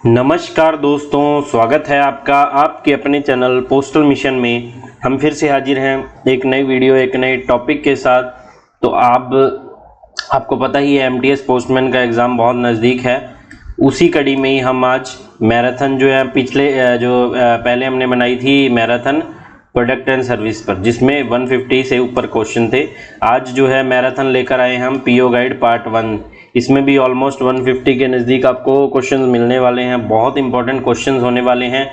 नमस्कार दोस्तों, स्वागत है आपका आपके अपने चैनल पोस्टल मिशन में। हम फिर से हाजिर हैं एक नई वीडियो एक नए टॉपिक के साथ। तो आपको पता ही है एमटीएस पोस्टमैन का एग्ज़ाम बहुत नज़दीक है। उसी कड़ी में ही हम आज मैराथन जो है पहले हमने बनाई थी मैराथन प्रोडक्ट एंड सर्विस पर, जिसमें 150 से ऊपर क्वेश्चन थे। आज जो है मैराथन लेकर आए हम पीओ गाइड पार्ट 1। इसमें भी ऑलमोस्ट 150 के नज़दीक आपको क्वेश्चंस मिलने वाले हैं। बहुत इंपॉर्टेंट क्वेश्चंस होने वाले हैं।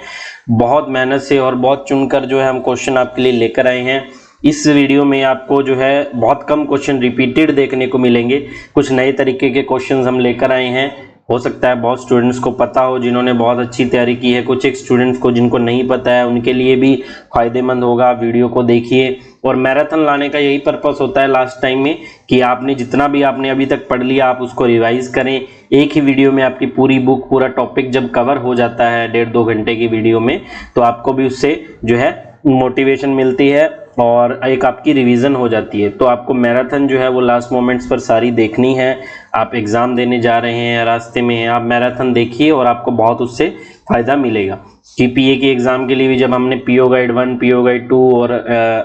बहुत मेहनत से और बहुत चुनकर जो है हम क्वेश्चन आपके लिए लेकर आए हैं। इस वीडियो में आपको जो है बहुत कम क्वेश्चन रिपीटेड देखने को मिलेंगे। कुछ नए तरीके के क्वेश्चंस हम लेकर आए हैं। हो सकता है बहुत स्टूडेंट्स को पता हो जिन्होंने बहुत अच्छी तैयारी की है, कुछ एक स्टूडेंट्स को जिनको नहीं पता है उनके लिए भी फायदेमंद होगा। वीडियो को देखिए। और मैराथन लाने का यही पर्पस होता है लास्ट टाइम में कि आपने जितना भी आपने अभी तक पढ़ लिया आप उसको रिवाइज करें। एक ही वीडियो में आपकी पूरी बुक पूरा टॉपिक जब कवर हो जाता है 1.5-2 घंटे की वीडियो में, तो आपको भी उससे जो है मोटिवेशन मिलती है और एक आपकी रिवीजन हो जाती है। तो आपको मैराथन जो है वो लास्ट मोमेंट्स पर सारी देखनी है। आप एग्ज़ाम देने जा रहे हैं, रास्ते में हैं, आप मैराथन देखिए और आपको बहुत उससे फ़ायदा मिलेगा। जीपीए के एग्ज़ाम के लिए भी जब हमने पीओ गाइड 1, पीओ गाइड 2 और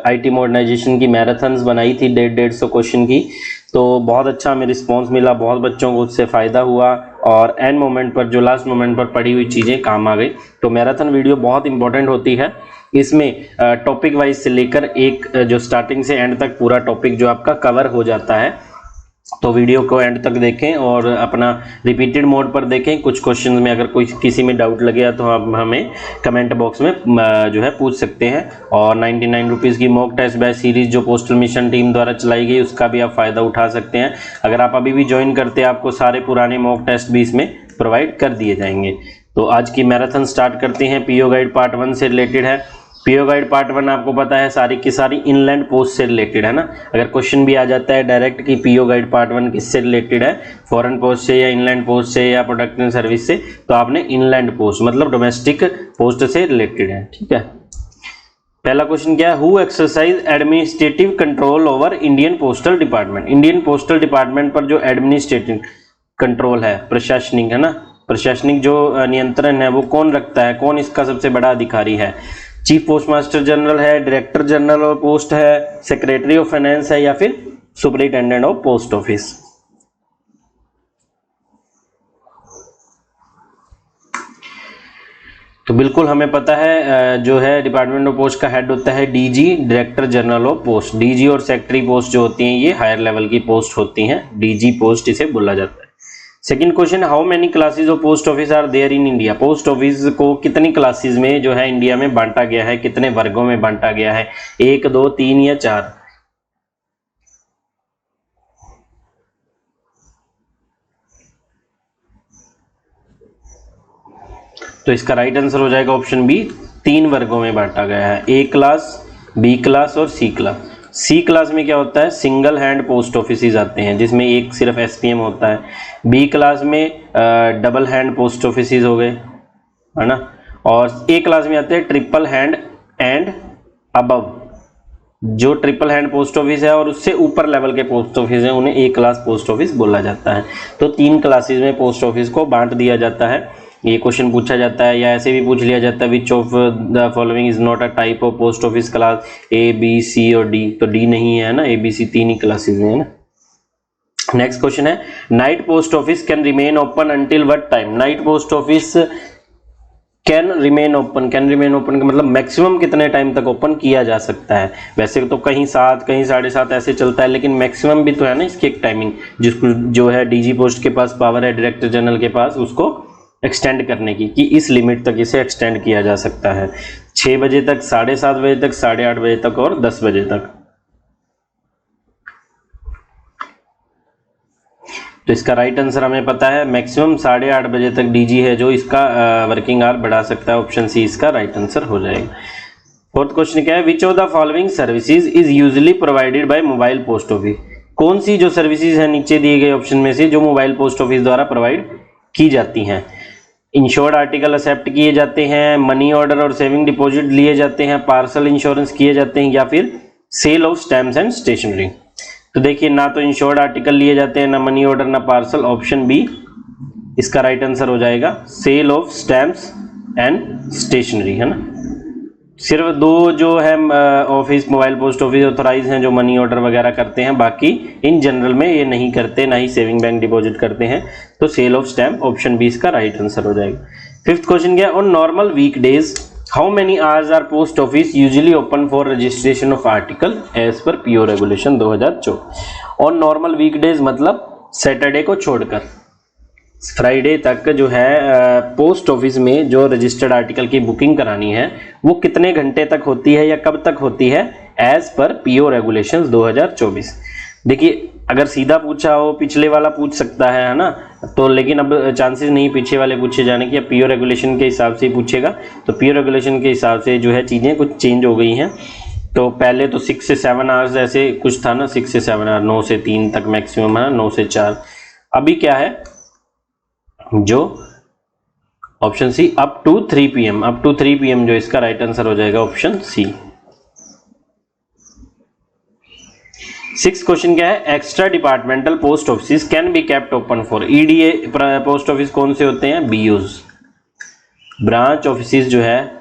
आईटी मॉडर्नाइजेशन की मैराथन्स बनाई थी 150 क्वेश्चन की, तो बहुत अच्छा हमें रिस्पॉन्स मिला। बहुत बच्चों को उससे फ़ायदा हुआ और एंड मोमेंट पर जो लास्ट मोमेंट पर पड़ी हुई चीज़ें काम आ गई। तो मैराथन वीडियो बहुत इंपॉर्टेंट होती है। इसमें टॉपिक वाइज से लेकर एक जो स्टार्टिंग से एंड तक पूरा टॉपिक जो आपका कवर हो जाता है। तो वीडियो को एंड तक देखें और अपना रिपीटेड मोड पर देखें। कुछ क्वेश्चन में अगर कोई किसी में डाउट लगे तो आप हमें कमेंट बॉक्स में जो है पूछ सकते हैं। और 99 रुपीज़ की मॉक टेस्ट बैच सीरीज जो पोस्टल मिशन टीम द्वारा चलाई गई उसका भी आप फ़ायदा उठा सकते हैं। अगर आप अभी भी ज्वाइन करते हैं आपको सारे पुराने मॉक टेस्ट भी इसमें प्रोवाइड कर दिए जाएंगे। तो आज की मैराथन स्टार्ट करते हैं। पीओ गाइड पार्ट 1 से रिलेटेड है। पीओ गाइड पार्ट 1 आपको पता है सारी की सारी इनलैंड पोस्ट से रिलेटेड है ना। अगर क्वेश्चन भी आ जाता है डायरेक्ट कि पीओ गाइड पार्ट 1 किससे रिलेटेड है, फॉरेन पोस्ट से या इनलैंड पोस्ट से या प्रोडक्ट एंड सर्विस से, तो आपने इनलैंड पोस्ट मतलब डोमेस्टिक पोस्ट से रिलेटेड है। ठीक है। पहला क्वेश्चन क्या है? Who exercise administrative control over Indian postal department. Indian postal department पर जो एडमिनिस्ट्रेटिव कंट्रोल है, प्रशासनिक है ना, प्रशासनिक जो नियंत्रण है वो कौन रखता है, कौन इसका सबसे बड़ा अधिकारी है? चीफ पोस्ट मास्टर जनरल है, डायरेक्टर जनरल ऑफ पोस्ट है, सेक्रेटरी ऑफ फाइनेंस है या फिर सुपरिटेंडेंट ऑफ पोस्ट ऑफिस? तो बिल्कुल हमें पता है जो है डिपार्टमेंट ऑफ पोस्ट का हेड होता है DG, director general of post. DG और सेक्रेटरी पोस्ट जो होती हैं ये हायर लेवल की पोस्ट होती हैं, डीजी पोस्ट इसे बोला जाता है। Second question, how many classes of post office are there in India. Post office को कितनी क्लासेज में जो है इंडिया में बांटा गया है, कितने वर्गों में बांटा गया है? 1, 2, 3 या 4? तो इसका राइट आंसर हो जाएगा ऑप्शन बी, 3 वर्गों में बांटा गया है। ए क्लास, बी क्लास और सी क्लास। सी क्लास में क्या होता है? सिंगल हैंड पोस्ट ऑफिस आते हैं जिसमें एक सिर्फ एसपीएम होता है। बी क्लास में डबल हैंड पोस्ट ऑफिस हो गए, है ना। और ए क्लास में आते हैं ट्रिपल हैंड एंड अबव। जो ट्रिपल हैंड पोस्ट ऑफिस है और उससे ऊपर लेवल के पोस्ट ऑफिस है उन्हें ए क्लास पोस्ट ऑफिस बोला जाता है। तो 3 क्लासेज में पोस्ट ऑफिस को बांट दिया जाता है। ये क्वेश्चन पूछा जाता है या ऐसे भी पूछ लिया जाता है, which of the following is not a type of post office class, A B C और डी। तो डी नहीं है ना, ए बी सी 3 ही क्लासेज में है ना। नेक्स्ट क्वेश्चन है, night post office can remain open until what time. Night post office can remain open, can remain open का मतलब मैक्सिमम कितने टाइम तक ओपन किया जा सकता है। वैसे तो कहीं 7 कहीं 7:30 ऐसे चलता है, लेकिन मैक्सिमम भी तो है ना इसकी एक टाइमिंग, जिसको जो है डीजी पोस्ट के पास पावर है, डायरेक्टर जनरल के पास, उसको एक्सटेंड करने की, कि इस लिमिट तक इसे एक्सटेंड किया जा सकता है। 6 बजे तक, 7:30 बजे तक, 8:30 बजे तक और 10 बजे तक। तो इसका राइट आंसर हमें पता है, मैक्सिमम 8:30 बजे तक डीजी है जो इसका वर्किंग आवर बढ़ा सकता है। ऑप्शन सी इसका राइट आंसर हो जाएगा। फोर्थ क्वेश्चन क्या है? Which of the following services is usually provided by mobile post office. कौन सी जो सर्विसेज है नीचे दिए गए ऑप्शन में से जो मोबाइल पोस्ट ऑफिस द्वारा प्रोवाइड की जाती हैं? इंश्योर्ड आर्टिकल एक्सेप्ट किए जाते हैं, मनी ऑर्डर और सेविंग डिपॉजिट लिए जाते हैं, पार्सल इंश्योरेंस किए जाते हैं या फिर sale of stamps and stationery. तो देखिए, ना तो इंश्योर्ड आर्टिकल लिए जाते हैं, ना मनी ऑर्डर, ना पार्सल। ऑप्शन बी इसका राइट आंसर हो जाएगा sale of stamps and stationery, है ना। सिर्फ दो जो है office, mobile post office authorise हैं जो मनी ऑर्डर वगैरह करते हैं, बाकी इन जनरल में ये नहीं करते, ना ही सेविंग बैंक डिपॉजिट करते हैं। तो sale of stamp option B इसका राइट आंसर हो जाएगा। फिफ्थ क्वेश्चन क्या है, on normal weekdays how many hours are post office usually open for registration of article as per PO regulation 2024। On normal weekdays मतलब Saturday को छोड़कर Friday तक जो है पोस्ट ऑफिस में जो रजिस्टर्ड आर्टिकल की बुकिंग करानी है वो कितने घंटे तक होती है या कब तक होती है एज पर पीओ रेगुलेशंस 2024। देखिए अगर सीधा पूछा हो पिछले वाला पूछ सकता है ना, तो लेकिन अब चांसेस नहीं पीछे वाले पूछे जाने की, अब पीओ रेगुलेशन के हिसाब से ही पूछेगा। तो पीओ रेगुलेशन के हिसाब से जो है चीज़ें कुछ चेंज हो गई हैं। तो पहले तो 6 से 7 आवर्स ऐसे कुछ था ना, 6 से 7 आवर, 9 से 3 तक मैक्सिमम है, 9 से 4। अभी क्या है जो option C up to 3 PM, up to 3 PM जो इसका राइट आंसर हो जाएगा ऑप्शन सी। 6th क्वेश्चन क्या है, extra departmental post office can be kept open for EDA post office कौन से होते हैं, बीओज। ब्रांच ऑफिस जो है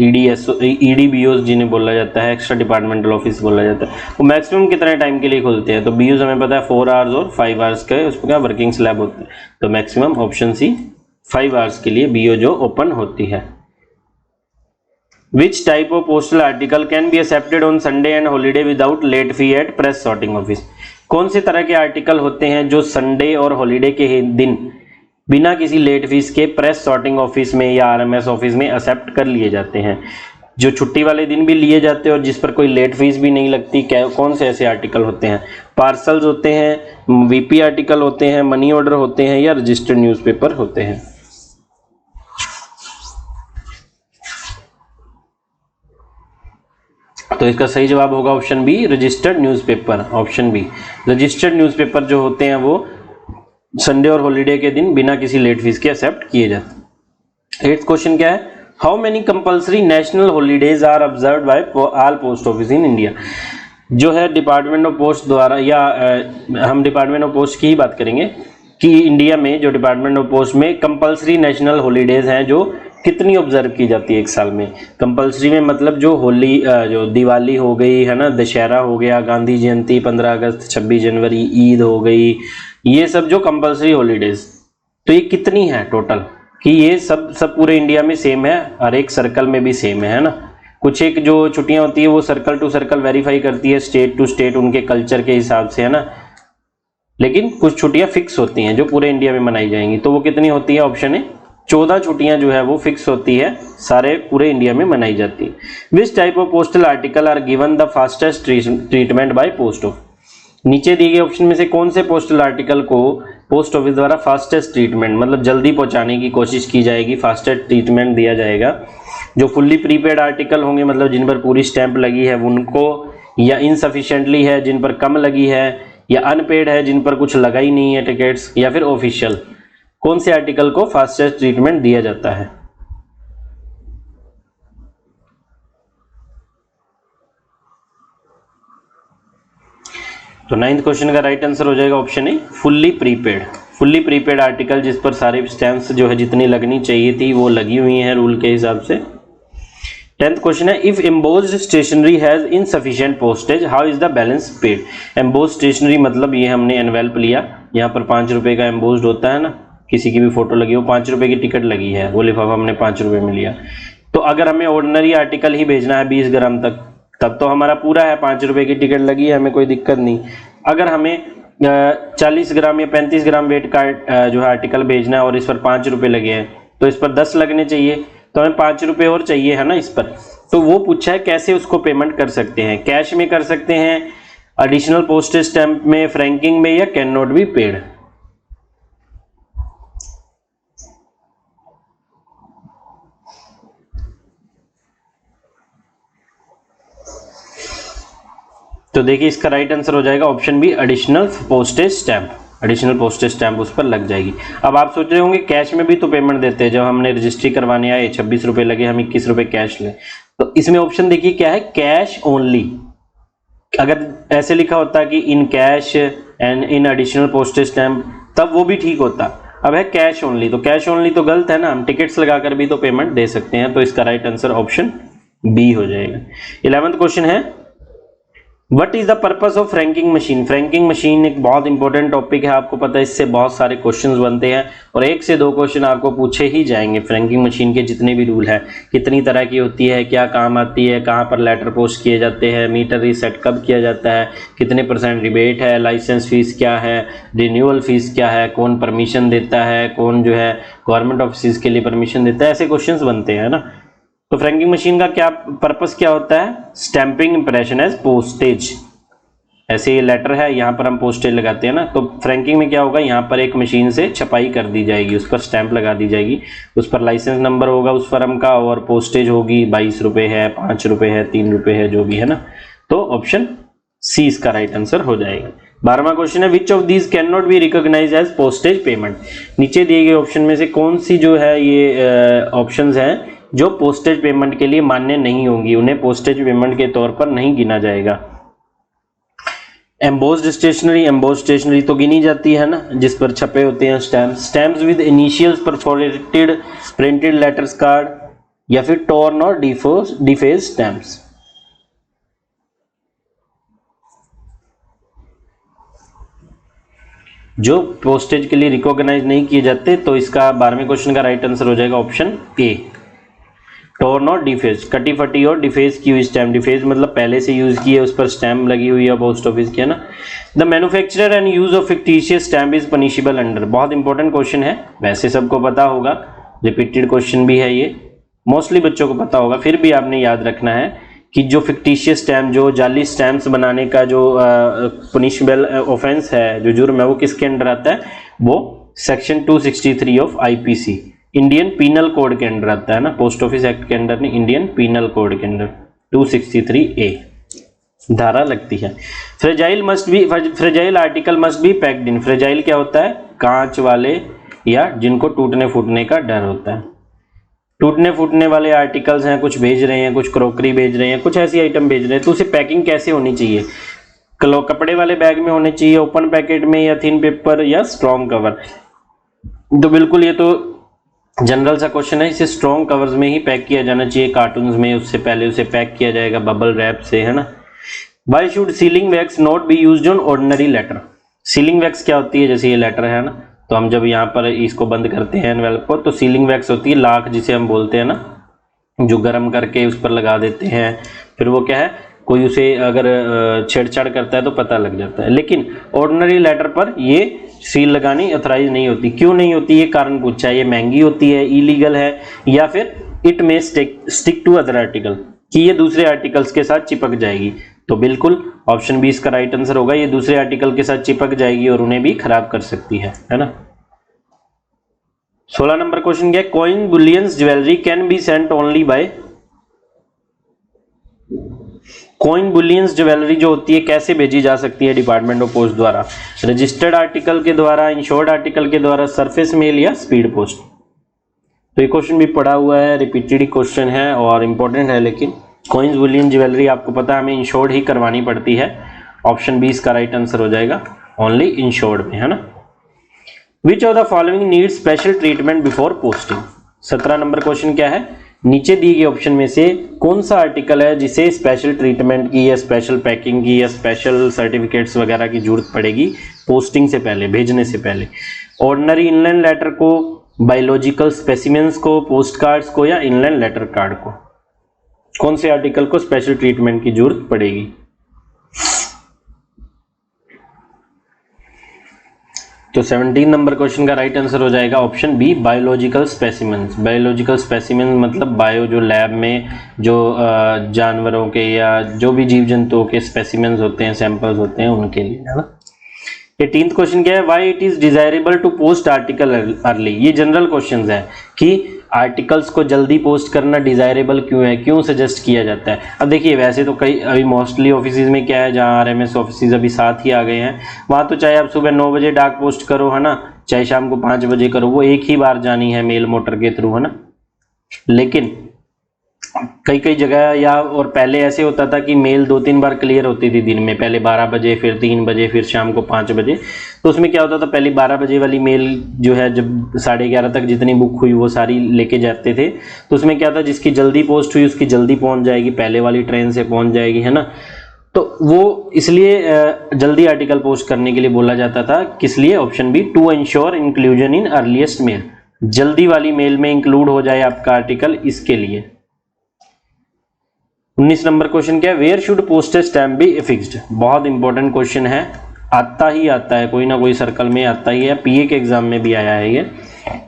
ईडीबीओज जिन्हें बोला जाता है, एक्स्ट्रा डिपार्टमेंटल ऑफिस बोला जाता है, वो मैक्सिमम कितने टाइम के लिए खुलते हैं। तो बीओज हमें पता है 4 आवर्स और 5 आवर्स का, उसका वर्किंग स्लैब होता है। तो मैक्सिमम ऑप्शन सी 5 आवर्स के लिए बीओ जो ओपन होती है। Which type of postal article can be accepted on Sunday and holiday without late fee at press sorting office? कौन से तरह के आर्टिकल होते हैं जो संडे और हॉलीडे के दिन बिना किसी लेट फीस के प्रेस सॉर्टिंग ऑफिस में या आरएमएस ऑफिस में एक्सेप्ट कर लिए जाते हैं, जो छुट्टी वाले दिन भी लिए जाते हैं और जिस पर कोई लेट फीस भी नहीं लगती। कौन से ऐसे आर्टिकल होते हैं, पार्सल्स होते हैं, वीपी आर्टिकल होते हैं, मनी ऑर्डर होते हैं या रजिस्टर्ड न्यूज़पेपर होते हैं। तो इसका सही जवाब होगा option be registered newspaper. Option be registered newspaper जो होते हैं वो संडे और हॉलीडे के दिन बिना किसी लेट फीस के एक्सेप्ट किए जाते हैं। 8th क्वेश्चन क्या है, how many compulsory national holidays are observed by all post office in India. जो है डिपार्टमेंट ऑफ पोस्ट द्वारा, या हम डिपार्टमेंट ऑफ पोस्ट की ही बात करेंगे कि इंडिया में जो डिपार्टमेंट ऑफ पोस्ट में कंपल्सरी नेशनल हॉलीडेज हैं जो कितनी ऑब्जर्व की जाती है एक साल में। कंपल्सरी में मतलब जो होली, जो दिवाली हो गई है ना, दशहरा हो गया, गांधी जयंती, 15 अगस्त, 26 जनवरी, ईद हो गई, ये सब जो कंपल्सरी हॉलीडेज, तो ये कितनी है टोटल, कि ये सब पूरे इंडिया में सेम है, हर एक सर्कल में भी सेम है ना। कुछ एक जो छुट्टियां होती है वो सर्कल टू सर्कल वेरीफाई करती है, स्टेट टू स्टेट उनके कल्चर के हिसाब से, है ना। लेकिन कुछ छुट्टियां फिक्स होती हैं जो पूरे इंडिया में मनाई जाएंगी, तो वो कितनी होती है, ऑप्शन है 14 छुट्टियां जो है वो फिक्स होती है, सारे पूरे इंडिया में मनाई जाती है। Which type of postal article are given the fastest treatment by post office. नीचे दिए गए ऑप्शन में से कौन से पोस्टल आर्टिकल को पोस्ट ऑफिस द्वारा फास्टेस्ट ट्रीटमेंट मतलब जल्दी पहुंचाने की कोशिश की जाएगी, फास्टेस्ट ट्रीटमेंट दिया जाएगा। जो फुल्ली प्रीपेड आर्टिकल होंगे मतलब जिन पर पूरी स्टैंप लगी है उनको, या इनसफिशिएंटली है जिन पर कम लगी है, या अनपेड है जिन पर कुछ लगा ही नहीं है टिकट्स, या फिर ऑफिशियल, कौन से आर्टिकल को फास्टेस्ट ट्रीटमेंट दिया जाता है। तो 9th क्वेश्चन का राइट आंसर हो जाएगा ऑप्शन ए fully prepaid. Fully prepaid article जिस पर सारी स्टैम्प्स जो है जितनी लगनी चाहिए थी वो लगी हुई हैं रूल के हिसाब से। 10th क्वेश्चन है, if embossed stationery has insufficient postage how is the balance paid. Embossed stationery मतलब ये हमने एनवेल्प लिया, यहाँ पर 5 रुपए का एम्बोज्ड होता है ना, किसी की भी फोटो लगी हो, 5 रुपए की टिकट लगी है, वो लिफाफा हमने 5 रुपए में लिया। तो अगर हमें ऑर्डिनरी आर्टिकल ही भेजना है 20 ग्राम तक, तब तो हमारा पूरा है, 5 रुपए की टिकट लगी है, हमें कोई दिक्कत नहीं। अगर हमें 40 ग्राम या 35 ग्राम वेट का जो है आर्टिकल भेजना है और इस पर 5 रुपए लगे हैं, तो इस पर 10 लगने चाहिए, तो हमें 5 रुपए और चाहिए है ना इस पर। तो वो पूछा है कैसे उसको पेमेंट कर सकते हैं, कैश में कर सकते हैं, एडिशनल पोस्टेज स्टैंप में, फ्रैंकिंग में, या कैन नॉट बी पेड। तो देखिए इसका राइट आंसर हो जाएगा option B additional postage stamp. Additional postage stamp उस पर लग जाएगी। अब आप सोच रहे होंगे कैश में भी तो पेमेंट देते हैं, जब हमने रजिस्ट्री करवाने आए 26 रुपए लगे, हम 21 रुपए कैश ले, तो इसमें ऑप्शन देखिए क्या है, कैश ओनली। अगर ऐसे लिखा होता कि in cash and in additional postage stamp तब वो भी ठीक होता, अब है कैश ओनली, तो कैश ओनली तो गलत है ना, हम टिकट्स लगाकर भी तो पेमेंट दे सकते हैं, तो इसका राइट आंसर ऑप्शन बी हो जाएगा। 11वां क्वेश्चन है what is the purpose of franking machine. Franking machine एक बहुत इंपॉर्टेंट टॉपिक है, आपको पता है इससे बहुत सारे क्वेश्चंस बनते हैं और 1 से 2 क्वेश्चन आपको पूछे ही जाएंगे। फ्रैंकिंग मशीन के जितने भी रूल है, कितनी तरह की होती है, क्या काम आती है, कहाँ पर लेटर पोस्ट किए जाते हैं, मीटर रीसेट कब किया जाता है, कितने % रिबेट है, लाइसेंस फीस क्या है, रिन्यूअल फीस क्या है, कौन परमिशन देता है, कौन जो है गवर्नमेंट ऑफिस के लिए परमिशन देता है, ऐसे क्वेश्चन बनते हैं ना। तो फ्रैंकिंग मशीन का क्या पर्पस क्या होता है, स्टैंपिंग इंप्रेशन एज पोस्टेज। ऐसे ये लेटर है, यहाँ पर हम पोस्टेज लगाते हैं ना, तो फ्रैंकिंग में क्या होगा, यहाँ पर एक मशीन से छपाई कर दी जाएगी, उस पर स्टैंप लगा दी जाएगी, उस पर लाइसेंस नंबर होगा उस फर्म का, और पोस्टेज होगी 22 रुपये है, 5 रुपये है, 3 रुपये है, जो भी है ना। तो ऑप्शन सी इसका राइट आंसर हो जाएगा। 12वां क्वेश्चन है which of these can not be recognised as postage payment. नीचे दिए गए ऑप्शन में से कौन सी जो है ये ऑप्शंस हैं जो पोस्टेज पेमेंट के लिए मान्य नहीं होंगी, उन्हें पोस्टेज पेमेंट के तौर पर नहीं गिना जाएगा। एम्बोस्ड स्टेशनरी, एम्बोस्ड स्टेशनरी तो गिनी जाती है ना, जिस पर छपे होते हैं stamps, stamps with initials perforated printed letters card, या फिर टॉर्न और डिफेज स्टैम्प्स। जो पोस्टेज के लिए रिकॉग्नाइज नहीं किए जाते, तो इसका 12वें क्वेश्चन का राइट आंसर हो जाएगा ऑप्शन ए, टॉर्न और डिफेज, कटी फटी और डिफेज की हुई स्टैम्प। डिफेज मतलब पहले से यूज की है, उस पर स्टैम्प लगी हुई है पोस्ट ऑफिस की, है ना। The manufacturer and use of fictitious stamp is punishable under. बहुत इंपॉर्टेंट क्वेश्चन है, वैसे सबको पता होगा, रिपीटेड क्वेश्चन भी है ये, मोस्टली बच्चों को पता होगा, फिर भी आपने याद रखना है कि जो फिक्टिशियस स्टैम्प, जो जाली स्टैम्प्स बनाने का जो पनिशेबल ऑफेंस है, जो जुर्म है, वो किसके अंडर आता है, वो section 263 of IPC, Indian penal code के अंडर आता है ना, पोस्ट ऑफिस एक्ट के अंडर नहीं, इंडियन पीनल कोड के अंडर 263A धारा लगती है। Fragile article must be packed in. Fragile क्या होता है, कांच वाले या जिनको टूटने फूटने का डर होता है। टूटने फूटने वाले आर्टिकल्स हैं, कुछ भेज रहे हैं, कुछ क्रॉकरी भेज रहे हैं, कुछ ऐसी आइटम भेज रहे हैं, तो उसे पैकिंग कैसे होनी चाहिए, कपड़े वाले बैग में होने चाहिए, ओपन पैकेट में, या थिन पेपर, या स्ट्रॉन्ग कवर। तो बिल्कुल ये तो जनरल सा क्वेश्चन है, इसे स्ट्रॉन्ग कवर्स में ही पैक किया जाना चाहिए, कार्टून्स में उससे पहले उसे पैक किया जाएगा बबल रैप से, है ना। Why should sealing wax not be used on ordinary letter? Sealing wax क्या होती है, जैसे ये लेटर है ना, तो हम जब यहाँ पर इसको बंद करते हैं एनवेलप को, तो सीलिंग वैक्स होती है, लाख जिसे हम बोलते हैं ना, जो गर्म करके उस पर लगा देते हैं, फिर वो क्या है, कोई उसे अगर छेड़छाड़ करता है तो पता लग जाता है। लेकिन ऑर्डिनरी लेटर पर ये सील लगानी ऑथराइज नहीं होती। क्यों नहीं होती, ये कारण पूछा है, ये महंगी होती है, इलीगल है, या फिर इट में स्टिक टू अदर आर्टिकल, कि ये दूसरे आर्टिकल्स के साथ चिपक जाएगी। तो बिल्कुल ऑप्शन बी इसका राइट आंसर होगा, ये दूसरे आर्टिकल के साथ चिपक जाएगी और उन्हें भी खराब कर सकती है ना। 16 नंबर क्वेश्चन क्या है, coin bullions jewellery can be sent only by. Coin bullions jewellery जो होती है कैसे भेजी जा सकती है डिपार्टमेंट ऑफ पोस्ट द्वारा, रजिस्टर्ड आर्टिकल के द्वारा, इंश्योर्ड आर्टिकल के द्वारा, सरफेस मेल या स्पीड पोस्ट। तो ये क्वेश्चन भी पढ़ा हुआ है, रिपीटेड क्वेश्चन है और इंपॉर्टेंट है। लेकिन कॉइन्स बुलियन ज्वेलरी आपको पता है हमें इंश्योर्ड ही करवानी पड़ती है, ऑप्शन बी इसका राइट आंसर हो जाएगा, ओनली इंश्योर्ड में, है ना। विच of the following need special treatment before posting. 17 number question क्या है, नीचे दिए गए ऑप्शन में से कौन सा आर्टिकल है जिसे स्पेशल ट्रीटमेंट की या स्पेशल पैकिंग की या स्पेशल सर्टिफिकेट्स वगैरह की जरूरत पड़ेगी पोस्टिंग से पहले, भेजने से पहले। ऑर्डिनरी इनलैंड लेटर को, बायोलॉजिकल स्पेसिमेंस को, पोस्ट कार्ड्स को, या इनलैंड लेटर कार्ड को, कौन से आर्टिकल को स्पेशल ट्रीटमेंट की जरूरत पड़ेगी। तो 17 नंबर क्वेश्चन का राइट आंसर हो जाएगा option B, biological specimens. Biological specimen मतलब बायो, जो लैब में जो जानवरों के या जो भी जीव जंतुओं के स्पेसिमेंस होते हैं, सैंपल्स होते हैं, उनके लिए, है ना। 18th क्वेश्चन क्या है, why it is desirable to post article early. ये जनरल क्वेश्चंस है कि आर्टिकल्स को जल्दी पोस्ट करना डिजायरेबल क्यों है, क्यों सजेस्ट किया जाता है। अब देखिए वैसे तो कई अभी मोस्टली ऑफिसेज में क्या है, जहाँ RMS ऑफिसेज अभी साथ ही आ गए हैं, वहाँ तो चाहे आप सुबह 9 बजे डाक पोस्ट करो, है ना, चाहे शाम को 5 बजे करो, वो एक ही बार जानी है मेल मोटर के थ्रू, है ना। लेकिन कई कई जगह या और पहले ऐसे होता था कि मेल 2-3 बार क्लियर होती थी दिन में, पहले 12 बजे, फिर 3 बजे, फिर शाम को 5 बजे। तो उसमें क्या होता था, पहले 12 बजे वाली मेल जो है जब 11:30 तक जितनी बुक हुई वो सारी लेके जाते थे। तो उसमें क्या था, जिसकी जल्दी पोस्ट हुई उसकी जल्दी पहुंच जाएगी, पहले वाली ट्रेन से पहुंच जाएगी, है ना। तो वो इसलिए जल्दी आर्टिकल पोस्ट करने के लिए बोला जाता था, किस लिए, option B, to ensure inclusion in earliest mail, जल्दी वाली मेल में इंक्लूड हो जाए आपका आर्टिकल, इसके लिए। 19 नंबर क्वेश्चन क्या है, where should postage stamp be fixed. बहुत इंपॉर्टेंट क्वेश्चन है, आता ही आता है, कोई ना कोई सर्कल में आता ही है, पीए के एग्जाम में भी आया है ये।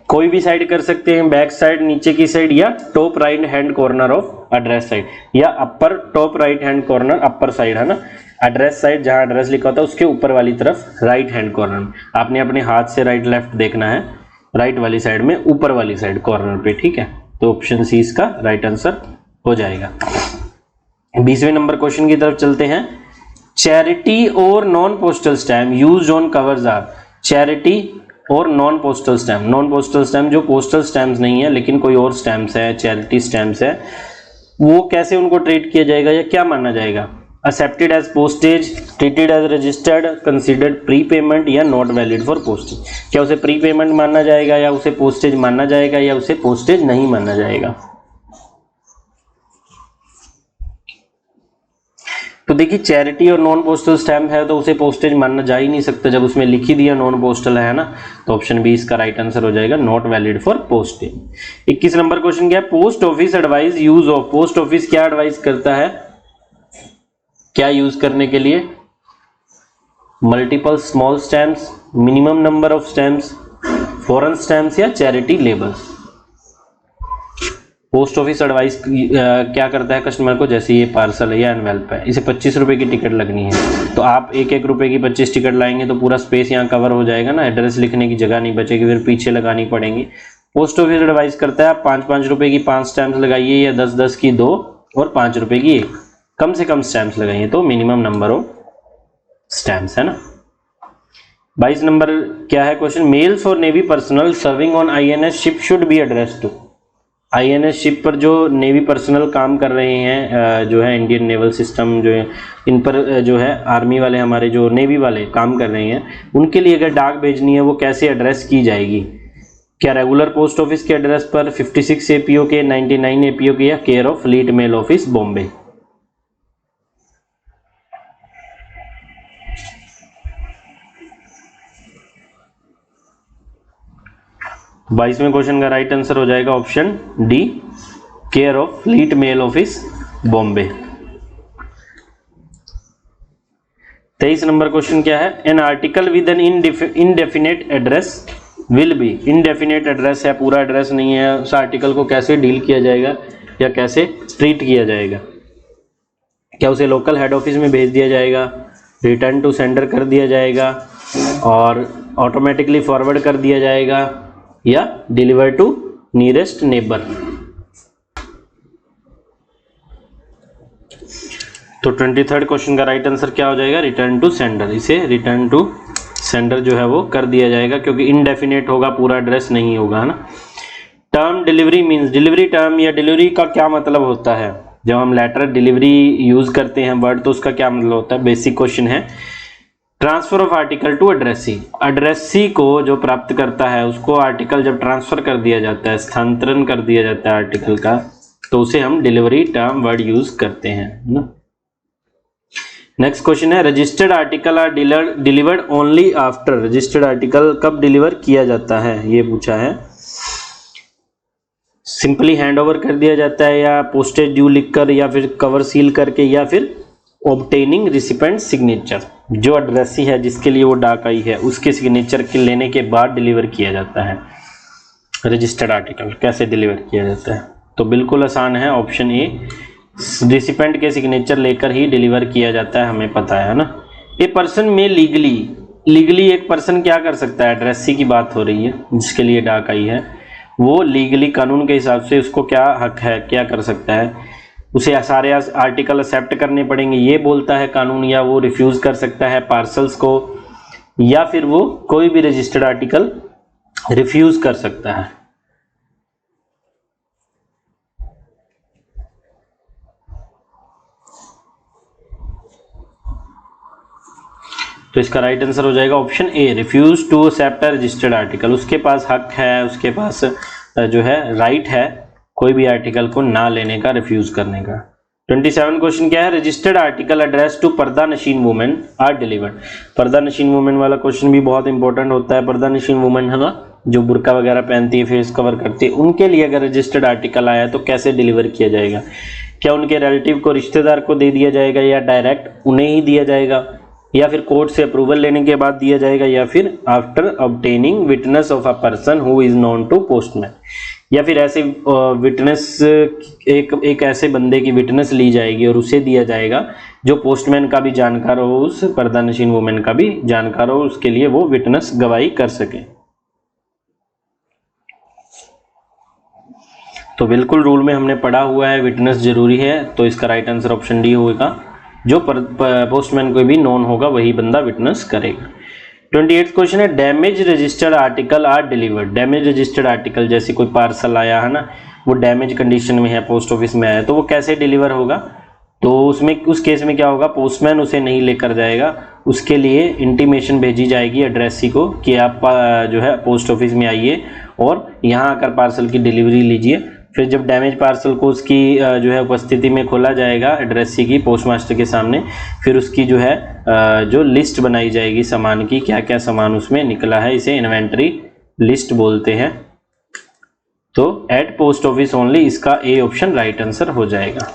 कोई भी साइड कर सकते हैं, बैक साइड, नीचे की साइड, या top right hand corner of address side, या upper top right hand corner upper side, है ना। एड्रेस साइड जहां एड्रेस लिखा होता है उसके ऊपर वाली तरफ राइट हैंड कॉर्नर, आपने अपने हाथ से राइट लेफ्ट देखना है, राइट वाली साइड में ऊपर वाली साइड कॉर्नर पे, ठीक है। तो ऑप्शन सी इसका राइट आंसर हो जाएगा। 20वें नंबर क्वेश्चन की तरफ चलते हैं। चैरिटी और non postal stamp used on covers are. Charity और non postal stamp, non postal stamp जो पोस्टल स्टैम्प्स नहीं है लेकिन कोई और स्टैम्प्स है, चैरिटी स्टैम्प्स है, वो कैसे उनको ट्रीट किया जाएगा या क्या माना जाएगा। Accepted as postage, treated as registered, considered pre payment, या नॉट वैलिड फॉर पोस्टेज। क्या उसे प्री पेमेंट माना जाएगा, या उसे पोस्टेज माना जाएगा, या उसे पोस्टेज नहीं माना जाएगा। तो देखिए, चैरिटी और नॉन पोस्टल स्टैम्प है तो उसे पोस्टेज माना जा ही नहीं सकता, जब उसमें लिख ही दिया नॉन पोस्टल है ना। तो ऑप्शन बी इसका राइट आंसर हो जाएगा, not valid for postage. 21 number question क्या है, post office advise use of. Post office क्या एडवाइस करता है, क्या यूज करने के लिए, multiple small stamps, minimum number of stamps, foreign stamps, या charity labels. Post office advise क्या करता है कस्टमर को, जैसे ये पार्सल है या एनवेल्प है, इसे 25 रुपए की टिकट लगनी है, तो आप 1-1 रुपए की 25 टिकट लाएंगे तो पूरा स्पेस यहाँ कवर हो जाएगा ना, एड्रेस लिखने की जगह नहीं बचेगी, फिर पीछे लगानी पड़ेंगी। पोस्ट ऑफिस एडवाइस करता है आप 5-5 रुपए की 5 स्टैम्प्स लगाइए, या 10-10 की 2 और 5 रुपए की 1, कम से कम स्टैम्प्स लगाइए, तो मिनिमम नंबर ऑफ स्टैम्प्स, है ना। 22 नंबर क्या है क्वेश्चन, मेल्स और navy personnel serving on INS ship should be address to. INS ship पर जो नेवी पर्सनल काम कर रहे हैं, जो है इंडियन नेवल सिस्टम जो है, इन पर जो है आर्मी वाले, हमारे जो नेवी वाले काम कर रहे हैं, उनके लिए अगर डाक भेजनी है वो कैसे एड्रेस की जाएगी। क्या रेगुलर पोस्ट ऑफिस के एड्रेस पर, 56 APO के, 99 APO के, या care of fleet mail office Bombay. बाईसवें क्वेश्चन का राइट आंसर हो जाएगा option D, care of fleet mail office Bombay. 23 number question क्या है, an article with an indefinite address will be. Indefinite address है, पूरा एड्रेस नहीं है, उस आर्टिकल को कैसे डील किया जाएगा या कैसे ट्रीट किया जाएगा। क्या उसे लोकल हेड ऑफिस में भेज दिया जाएगा, रिटर्न टू सेंडर कर दिया जाएगा, और ऑटोमेटिकली फॉरवर्ड कर दिया जाएगा, या डिलीवर टू नियरेस्ट नेबर। तो 23rd क्वेश्चन का राइट आंसर क्या हो जाएगा, रिटर्न टू सेंडर। इसे रिटर्न टू सेंडर जो है वो कर दिया जाएगा, क्योंकि इनडेफिनेट होगा, पूरा एड्रेस नहीं होगा, है ना। Term delivery means, delivery term या डिलीवरी का क्या मतलब होता है। जब हम लेटर डिलीवरी यूज करते हैं वर्ड, तो उसका क्या मतलब होता है, बेसिक क्वेश्चन है। Transfer of article to addressee, addressee को जो प्राप्त करता है उसको आर्टिकल जब ट्रांसफर कर दिया जाता है, स्थानांतरण कर दिया जाता है आर्टिकल का, तो उसे हम डिलीवरी टर्म वर्ड यूज करते हैं ना। नेक्स्ट क्वेश्चन है, registered article are delivered only after. Registered article कब डिलीवर किया जाता है, ये पूछा है। सिंपली हैंड ओवर कर दिया जाता है, या पोस्टेज ड्यू लिखकर, या फिर कवर सील करके, या फिर ऑब्टेनिंग रिसिपेंट सिग्नेचर। जो एड्रेसी है जिसके लिए वो डाक आई है उसके सिग्नेचर के लेने के बाद डिलीवर किया जाता है। रजिस्टर्ड आर्टिकल कैसे डिलीवर किया जाता है, तो बिल्कुल आसान है, ऑप्शन ए, रिसिपेंट के सिग्नेचर लेकर ही डिलीवर किया जाता है, हमें पता है ना। ए पर्सन में लीगली एक पर्सन क्या कर सकता है, एड्रेसी की बात हो रही है जिसके लिए डाक आई है, वो लीगली कानून के हिसाब से उसको क्या हक है, क्या कर सकता है, उसे सारे आर्टिकल एक्सेप्ट करने पड़ेंगे ये बोलता है कानून, या वो रिफ्यूज कर सकता है पार्सल्स को, या फिर वो कोई भी रजिस्टर्ड आर्टिकल रिफ्यूज कर सकता है। तो इसका राइट आंसर हो जाएगा option A, refuse to accept a registered article. उसके पास हक है, उसके पास जो है राइट है कोई भी आर्टिकल को ना लेने का, रिफ्यूज करने का। 27 क्वेश्चन क्या है, रजिस्टर्ड आर्टिकल एड्रेस टू पर्दा नशीन वुमेन आर डिलीवर्ड। पर्दा नशीन वुमेन वाला क्वेश्चन भी बहुत इंपॉर्टेंट होता है। पर्दा नशीन वुमेन है ना, जो बुर्का वगैरह पहनती है, फेस कवर करती है, उनके लिए अगर रजिस्टर्ड आर्टिकल आया तो कैसे डिलीवर किया जाएगा? क्या उनके रिलेटिव को, रिश्तेदार को दे दिया जाएगा, या डायरेक्ट उन्हें ही दिया जाएगा, या फिर कोर्ट से अप्रूवल लेने के बाद दिया जाएगा, या फिर after obtaining witness of a person who is known to postman, या फिर ऐसे विटनेस एक ऐसे बंदे की विटनेस ली जाएगी और उसे दिया जाएगा जो पोस्टमैन का भी जानकार हो, उस पर्दा नशीन वुमेन का भी जानकार हो, उसके लिए वो विटनेस गवाही कर सके। तो बिल्कुल रूल में हमने पढ़ा हुआ है विटनेस जरूरी है, तो इसका राइट आंसर ऑप्शन डी होगा, जो पोस्टमैन को भी नोन होगा वही बंदा विटनेस करेगा। 28 क्वेश्चन है, damage registered article are delivered. Damage registered article जैसे कोई पार्सल आया है ना, वो डैमेज कंडीशन में है, पोस्ट ऑफिस में आया, तो वो कैसे डिलीवर होगा? तो उसमें उस केस में क्या होगा, पोस्टमैन उसे नहीं लेकर जाएगा, उसके लिए इंटीमेशन भेजी जाएगी एड्रेसी को कि आप जो है पोस्ट ऑफिस में आइए और यहाँ आकर पार्सल की डिलीवरी लीजिए। फिर जब डैमेज पार्सल को उसकी जो है उपस्थिति में खोला जाएगा एड्रेसी की पोस्ट मास्टर के सामने, फिर उसकी जो है जो लिस्ट बनाई जाएगी सामान की, क्या क्या सामान उसमें निकला है, इसे इन्वेंटरी लिस्ट बोलते हैं। तो एट पोस्ट ऑफिस ओनली, इसका ए ऑप्शन राइट आंसर हो जाएगा।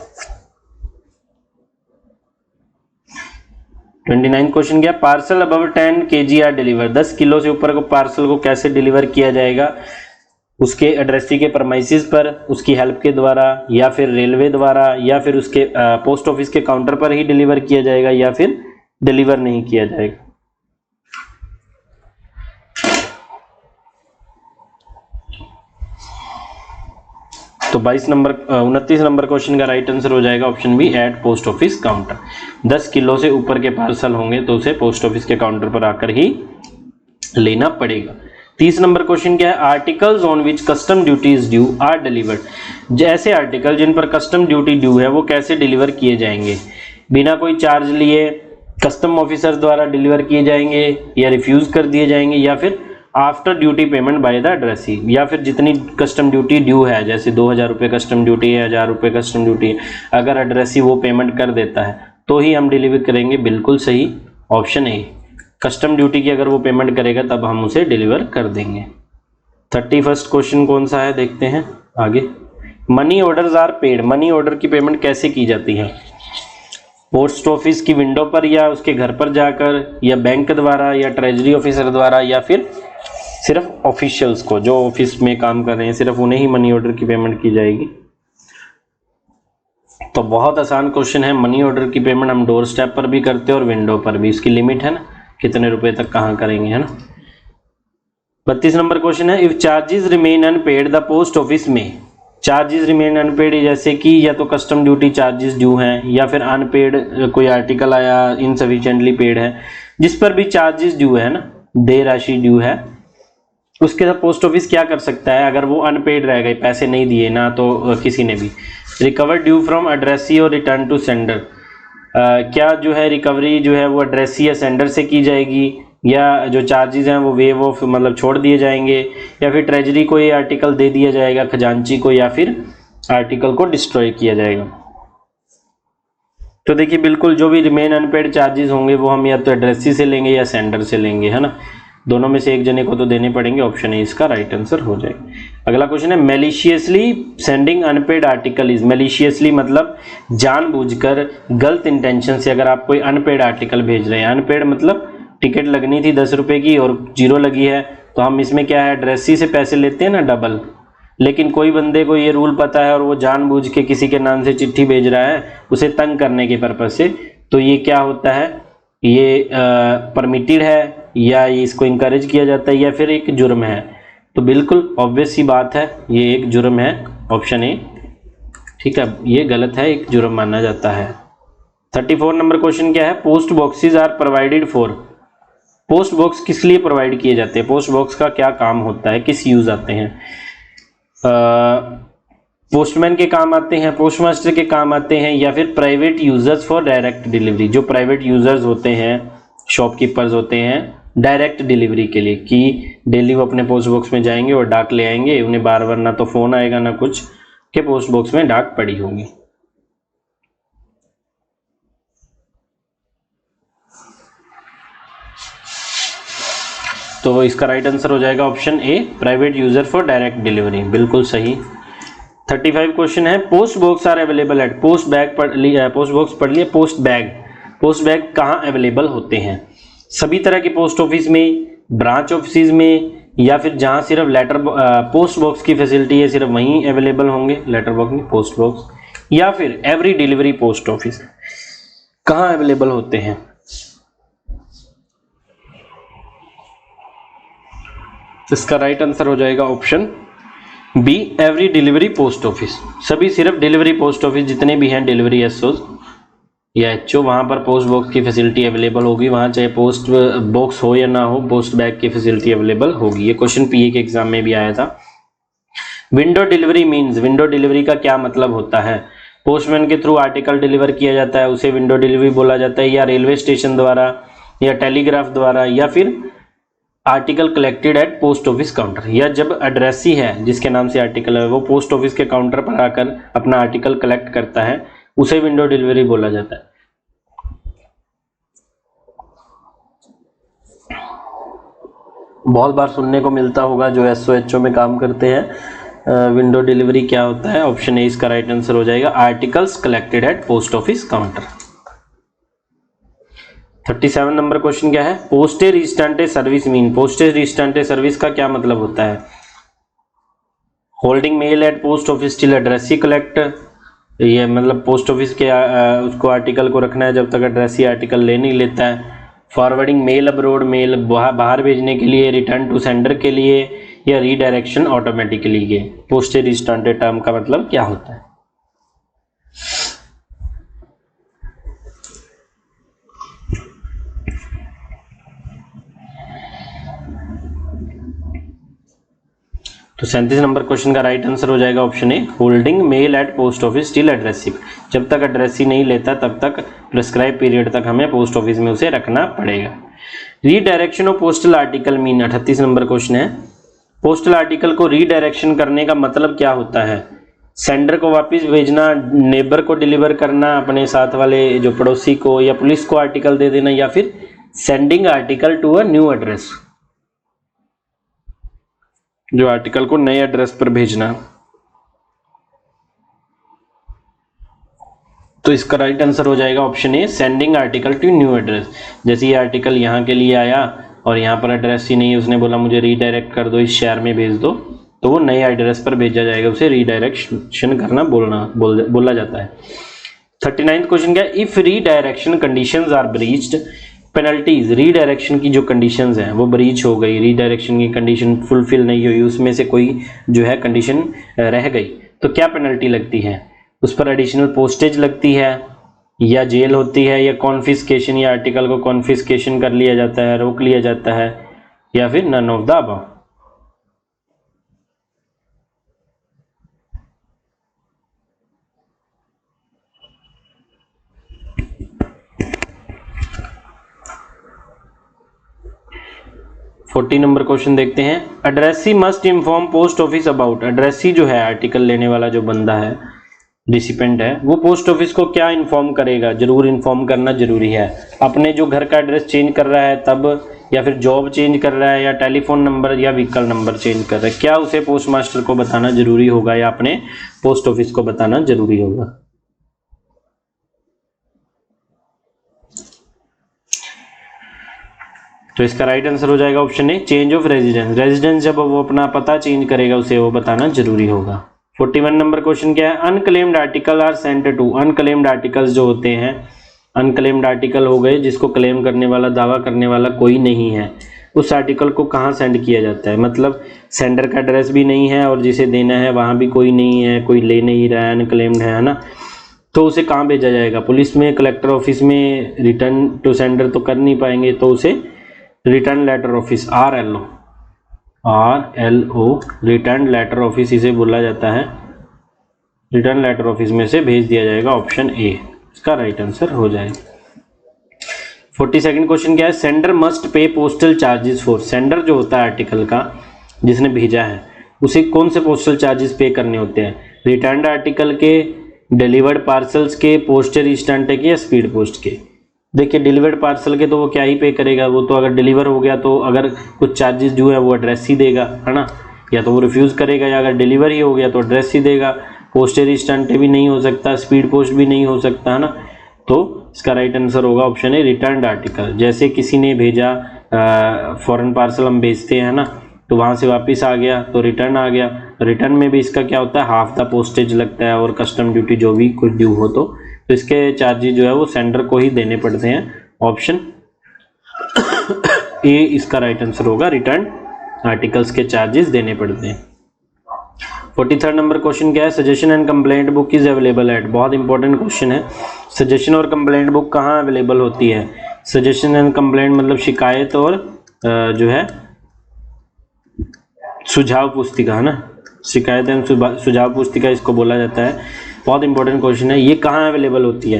29 क्वेश्चन क्या, parcel above 10 kg are deliver. 10 kilo से ऊपर को पार्सल को कैसे डिलीवर किया जाएगा? उसके एड्रेसी के परमाइसिस पर, उसकी हेल्प के द्वारा, या फिर रेलवे द्वारा, या फिर उसके पोस्ट ऑफिस के काउंटर पर ही डिलीवर किया जाएगा, या फिर डिलीवर नहीं किया जाएगा। तो 29 नंबर क्वेश्चन का राइट आंसर हो जाएगा option B, at post office counter. 10 kilo से ऊपर के पार्सल होंगे तो उसे पोस्ट ऑफिस के काउंटर पर आकर ही लेना पड़ेगा। 30 नंबर क्वेश्चन क्या है, articles on which custom duty is due are delivered. जैसे आर्टिकल जिन पर कस्टम ड्यूटी ड्यू है वो कैसे डिलीवर किए जाएंगे? बिना कोई चार्ज लिए कस्टम ऑफिसर द्वारा डिलीवर किए जाएंगे, या रिफ्यूज कर दिए जाएंगे, या फिर after duty payment by the addressee, या फिर जितनी कस्टम ड्यूटी ड्यू है, जैसे 2000 रुपये कस्टम ड्यूटी है, 1000 रुपये कस्टम ड्यूटी है, अगर एड्रेसी वो पेमेंट कर देता है तो ही हम डिलीवर करेंगे। बिल्कुल सही ऑप्शन ए, कस्टम ड्यूटी की अगर वो पेमेंट करेगा तब हम उसे डिलीवर कर देंगे। 31 क्वेश्चन कौन सा है देखते हैं आगे। Money orders are paid. Money order की पेमेंट कैसे की जाती है? पोस्ट ऑफिस की विंडो पर, या उसके घर पर जाकर, या बैंक द्वारा, या ट्रेजरी ऑफिसर द्वारा, या फिर सिर्फ ऑफिशियल्स को, जो ऑफिस में काम कर रहे हैं सिर्फ उन्हें ही मनी ऑर्डर की पेमेंट की जाएगी। तो बहुत आसान क्वेश्चन है, मनी ऑर्डर की पेमेंट हम डोर स्टेप पर भी करते हैं और विंडो पर भी, इसकी लिमिट है ना, कितने रुपए तक कहाँ करेंगे, है ना। 32 नंबर क्वेश्चन है, if charges remain unpaid the post office में। चार्जेस रिमेन अनपेड जैसे कि या तो कस्टम ड्यूटी चार्जेस ड्यू हैं, या फिर अनपेड कोई आर्टिकल आया इनसफिशिएंटली पेड है, जिस पर भी चार्जेस ड्यू है ना, देय राशि ड्यू है, उसके साथ पोस्ट ऑफिस क्या कर सकता है अगर वो अनपेड रह गए, पैसे नहीं दिए ना तो किसी ने भी। रिकवर ड्यू फ्रॉम एड्रेसी और रिटर्न टू सेंडर। क्या जो है रिकवरी जो है वो एड्रेसी या सेंडर से की जाएगी, या जो चार्जेस हैं वो वेव ऑफ मतलब छोड़ दिए जाएंगे, या फिर ट्रेजरी को ये आर्टिकल दे दिया जाएगा खजांची को, या फिर आर्टिकल को डिस्ट्रॉय किया जाएगा। तो देखिए बिल्कुल जो भी रिमेन अनपेड चार्जेस होंगे वो हम या तो एड्रेसी से लेंगे या सेंडर से लेंगे, है ना, दोनों में से एक जने को तो देने पड़ेंगे। ऑप्शन ए इसका राइट आंसर हो जाएगा। अगला क्वेश्चन है, मैलिशियसली सेंडिंग अनपेड आर्टिकल इज। मैलिशियसली मतलब जानबूझकर गलत इंटेंशन से अगर आप कोई अनपेड आर्टिकल भेज रहे हैं, अनपेड मतलब टिकट लगनी थी 10 रुपए की और 0 लगी है, तो हम इसमें क्या है एड्रेसी से पैसे लेते हैं ना डबल, लेकिन कोई बंदे को ये रूल पता है और वो जानबूझ के किसी के नाम से चिट्ठी भेज रहा है उसे तंग करने के पर्पज से, तो ये क्या होता है, ये परमिटेड है, या ये इसको इंकरेज किया जाता है, या फिर एक जुर्म है। तो बिल्कुल ऑब्वियस सी बात है, ये एक जुर्म है, ऑप्शन ए, ठीक है, ये गलत है, एक जुर्म माना जाता है। 34 नंबर क्वेश्चन क्या है, post boxes are provided for. Post box किस लिए प्रोवाइड किए जाते हैं, पोस्ट बॉक्स का क्या काम होता है, किस यूज आते हैं? पोस्टमैन के काम आते हैं, पोस्ट मास्टर के काम आते हैं, या फिर private users for direct delivery. जो प्राइवेट यूजर्स होते हैं शॉपकीपर्स होते हैं डायरेक्ट डिलीवरी के लिए, कि डेली वो अपने पोस्ट बॉक्स में जाएंगे और डाक ले आएंगे, उन्हें बार बार ना तो फ़ोन आएगा ना कुछ, के पोस्ट बॉक्स में डाक पड़ी होगी। तो इसका राइट आंसर हो जाएगा option A, private user for direct delivery, बिल्कुल सही। 35 क्वेश्चन है, post box are available at, post bag पढ़ लिया, पोस्ट बॉक्स पढ़ लिया, पोस्ट बैग कहाँ अवेलेबल होते हैं? सभी तरह के पोस्ट ऑफिस में, ब्रांच ऑफिस में, या फिर जहां सिर्फ लेटर पोस्ट बॉक्स की फैसिलिटी है सिर्फ वहीं अवेलेबल होंगे, लेटर बॉक्स में पोस्ट बॉक्स, या फिर एवरी डिलीवरी पोस्ट ऑफिस, कहाँ अवेलेबल होते हैं? इसका राइट आंसर हो जाएगा option B, every delivery post office. सभी सिर्फ डिलीवरी पोस्ट ऑफिस जितने भी हैं, डिलीवरी एसओज या एचओ, वहां पर पोस्ट बॉक्स की फैसिलिटी अवेलेबल होगी, वहां चाहे पोस्ट बॉक्स हो या ना हो, पोस्ट बैग की फैसिलिटी अवेलेबल होगी। ये क्वेश्चन पीए के एग्जाम में भी आया था। Window delivery means, window delivery का क्या मतलब होता है? पोस्टमैन के थ्रू आर्टिकल डिलीवर किया जाता है, उसे विंडो डिलीवरी बोला जाता है, या रेलवे स्टेशन द्वारा, या टेलीग्राफ द्वारा, या फिर article collected at post office counter, या जब एड्रेसी है जिसके नाम से आर्टिकल है वो पोस्ट ऑफिस के काउंटर पर आकर अपना आर्टिकल कलेक्ट करता है, उसे विंडो डिलीवरी बोला जाता है। बहुत बार सुनने को मिलता होगा जो एसओएचओ में काम करते हैं, विंडो डिलीवरी क्या होता है? ऑप्शन ए इसका राइट आंसर हो जाएगा, articles collected at post office counter. 37 number question क्या है, poste restante service mean, poste restante service का क्या मतलब होता है? Holding mail at post office till addressee collect, ये मतलब पोस्ट ऑफिस के उसको आर्टिकल को रखना है जब तक एड्रेसी आर्टिकल ले नहीं लेता है। फॉरवर्डिंग मेल अब्रोड, मेल बाहर भेजने के लिए, रिटर्न टू सेंडर के लिए, या रीडायरेक्शन ऑटोमेटिकली के। पोस्टेज इंस्टेंटे टर्म का मतलब क्या होता है? तो 37 नंबर क्वेश्चन का राइट आंसर हो जाएगा option A, holding mail at post office till addressee, जब तक एड्रेसी नहीं लेता तब तक प्रिस्क्राइब पीरियड तक हमें पोस्ट ऑफिस में उसे रखना पड़ेगा। Redirection of postal article mean, 38 number question है, पोस्टल आर्टिकल को रीडायरेक्शन करने का मतलब क्या होता है? सेंडर को वापस भेजना, नेबर को डिलीवर करना, अपने साथ वाले जो पड़ोसी को या पुलिस को आर्टिकल दे देना, या फिर sending article to a new address, जो आर्टिकल को नए एड्रेस पर भेजना। तो इसका राइट आंसर हो जाएगा option A, sending article to new address. जैसे ये आर्टिकल यहाँ के लिए आया और यहाँ पर एड्रेस ही नहीं है, उसने बोला मुझे रीडायरेक्ट कर दो, इस शहर में भेज दो, तो वो नए एड्रेस पर भेजा जाएगा, उसे रीडायरेक्शन करना बोला जाता है। 39 क्वेश्चन क्या है, if redirection conditions are breached, penalties, redirection की जो कंडीशंस हैं वो ब्रीच हो गई, रीडायरेक्शन की कंडीशन फुलफिल नहीं हुई, उसमें से कोई जो है कंडीशन रह गई, तो क्या पेनल्टी लगती है? उस पर एडिशनल पोस्टेज लगती है, या जेल होती है, या कॉन्फिस्केशन, या आर्टिकल को कॉन्फिस्केशन कर लिया जाता है, रोक लिया जाता है, या फिर none of the above. Forty number question देखते हैं, addressee must inform post office about, addressee जो है आर्टिकल लेने वाला जो बंदा है, रिसिपेंट है, वो पोस्ट ऑफिस को क्या इन्फॉर्म करेगा? जरूर इन्फॉर्म करना जरूरी है। अपने जो घर का एड्रेस चेंज कर रहा है तब, या फिर जॉब चेंज कर रहा है, या टेलीफोन नंबर या व्हीकल नंबर चेंज कर रहा है, क्या उसे पोस्ट मास्टर को बताना जरूरी होगा या अपने पोस्ट ऑफिस को बताना जरूरी होगा? तो इसका राइट आंसर हो जाएगा option A, change of residence, residence जब वो अपना पता चेंज करेगा उसे वो बताना जरूरी होगा। 41 नंबर क्वेश्चन क्या है, unclaimed article are sent to, unclaimed articles जो होते हैं, अनक्लेम्ड आर्टिकल हो गए जिसको क्लेम करने वाला, दावा करने वाला कोई नहीं है, उस आर्टिकल को कहाँ सेंड किया जाता है? मतलब सेंडर का एड्रेस भी नहीं है और जिसे देना है वहाँ भी कोई नहीं है, कोई ले नहीं रहा है, अनक्लेम्ड है ना, तो उसे कहाँ भेजा जाएगा? पुलिस में, कलेक्टर ऑफिस में, रिटर्न टू सेंडर तो कर नहीं पाएंगे, तो उसे return letter office, RLO, return letter office इसे बोला जाता है, रिटर्न लेटर ऑफिस में से भेज दिया जाएगा, ऑप्शन ए इसका राइट आंसर हो जाएगा। 42nd क्वेश्चन क्या है, sender must pay postal charges for, sender जो होता है आर्टिकल का जिसने भेजा है उसे कौन से पोस्टल चार्जेस पे करने होते हैं, रिटर्न आर्टिकल के, डिलीवर्ड पार्सल्स के, पोस्टल स्टैंप के या स्पीड पोस्ट के। देखिए डिलीवर्ड पार्सल के तो वो क्या ही पे करेगा, वो तो अगर डिलीवर हो गया तो अगर कुछ चार्जेस जो है वो एड्रेस ही देगा, है ना, या तो वो रिफ्यूज़ करेगा, या अगर डिलीवर ही हो गया तो एड्रेस ही देगा। पोस्टल स्टैंप भी नहीं हो सकता, स्पीड पोस्ट भी नहीं हो सकता, है ना। तो इसका राइट आंसर होगा ऑप्शन है रिटर्न आर्टिकल। जैसे किसी ने भेजा फॉरेन पार्सल हम भेजते हैं ना, तो वहाँ से वापस आ गया तो रिटर्न आ गया। रिटर्न में भी इसका क्या होता है, हाफ द पोस्टेज लगता है और कस्टम ड्यूटी जो भी कुछ ड्यू हो तो इसके चार्जेस जो है वो सेंडर को ही देने पड़ते हैं। ऑप्शन ए इसका राइट आंसर होगा, रिटर्न आर्टिकल्स के चार्जेस देने पड़ते हैं। 43rd नंबर क्वेश्चन क्या है, suggestion and complaint book is available at, बहुत इंपॉर्टेंट क्वेश्चन है। सजेशन और कंप्लेंट बुक कहाँ अवेलेबल होती है, सजेशन एंड कंप्लेंट मतलब शिकायत और जो है सुझाव पुस्तिका, है ना, शिकायत एंड सुझाव पुस्तिका इसको बोला जाता है। बहुत इंपॉर्टेंट क्वेश्चन है। ये कहाँ अवेलेबल होती है,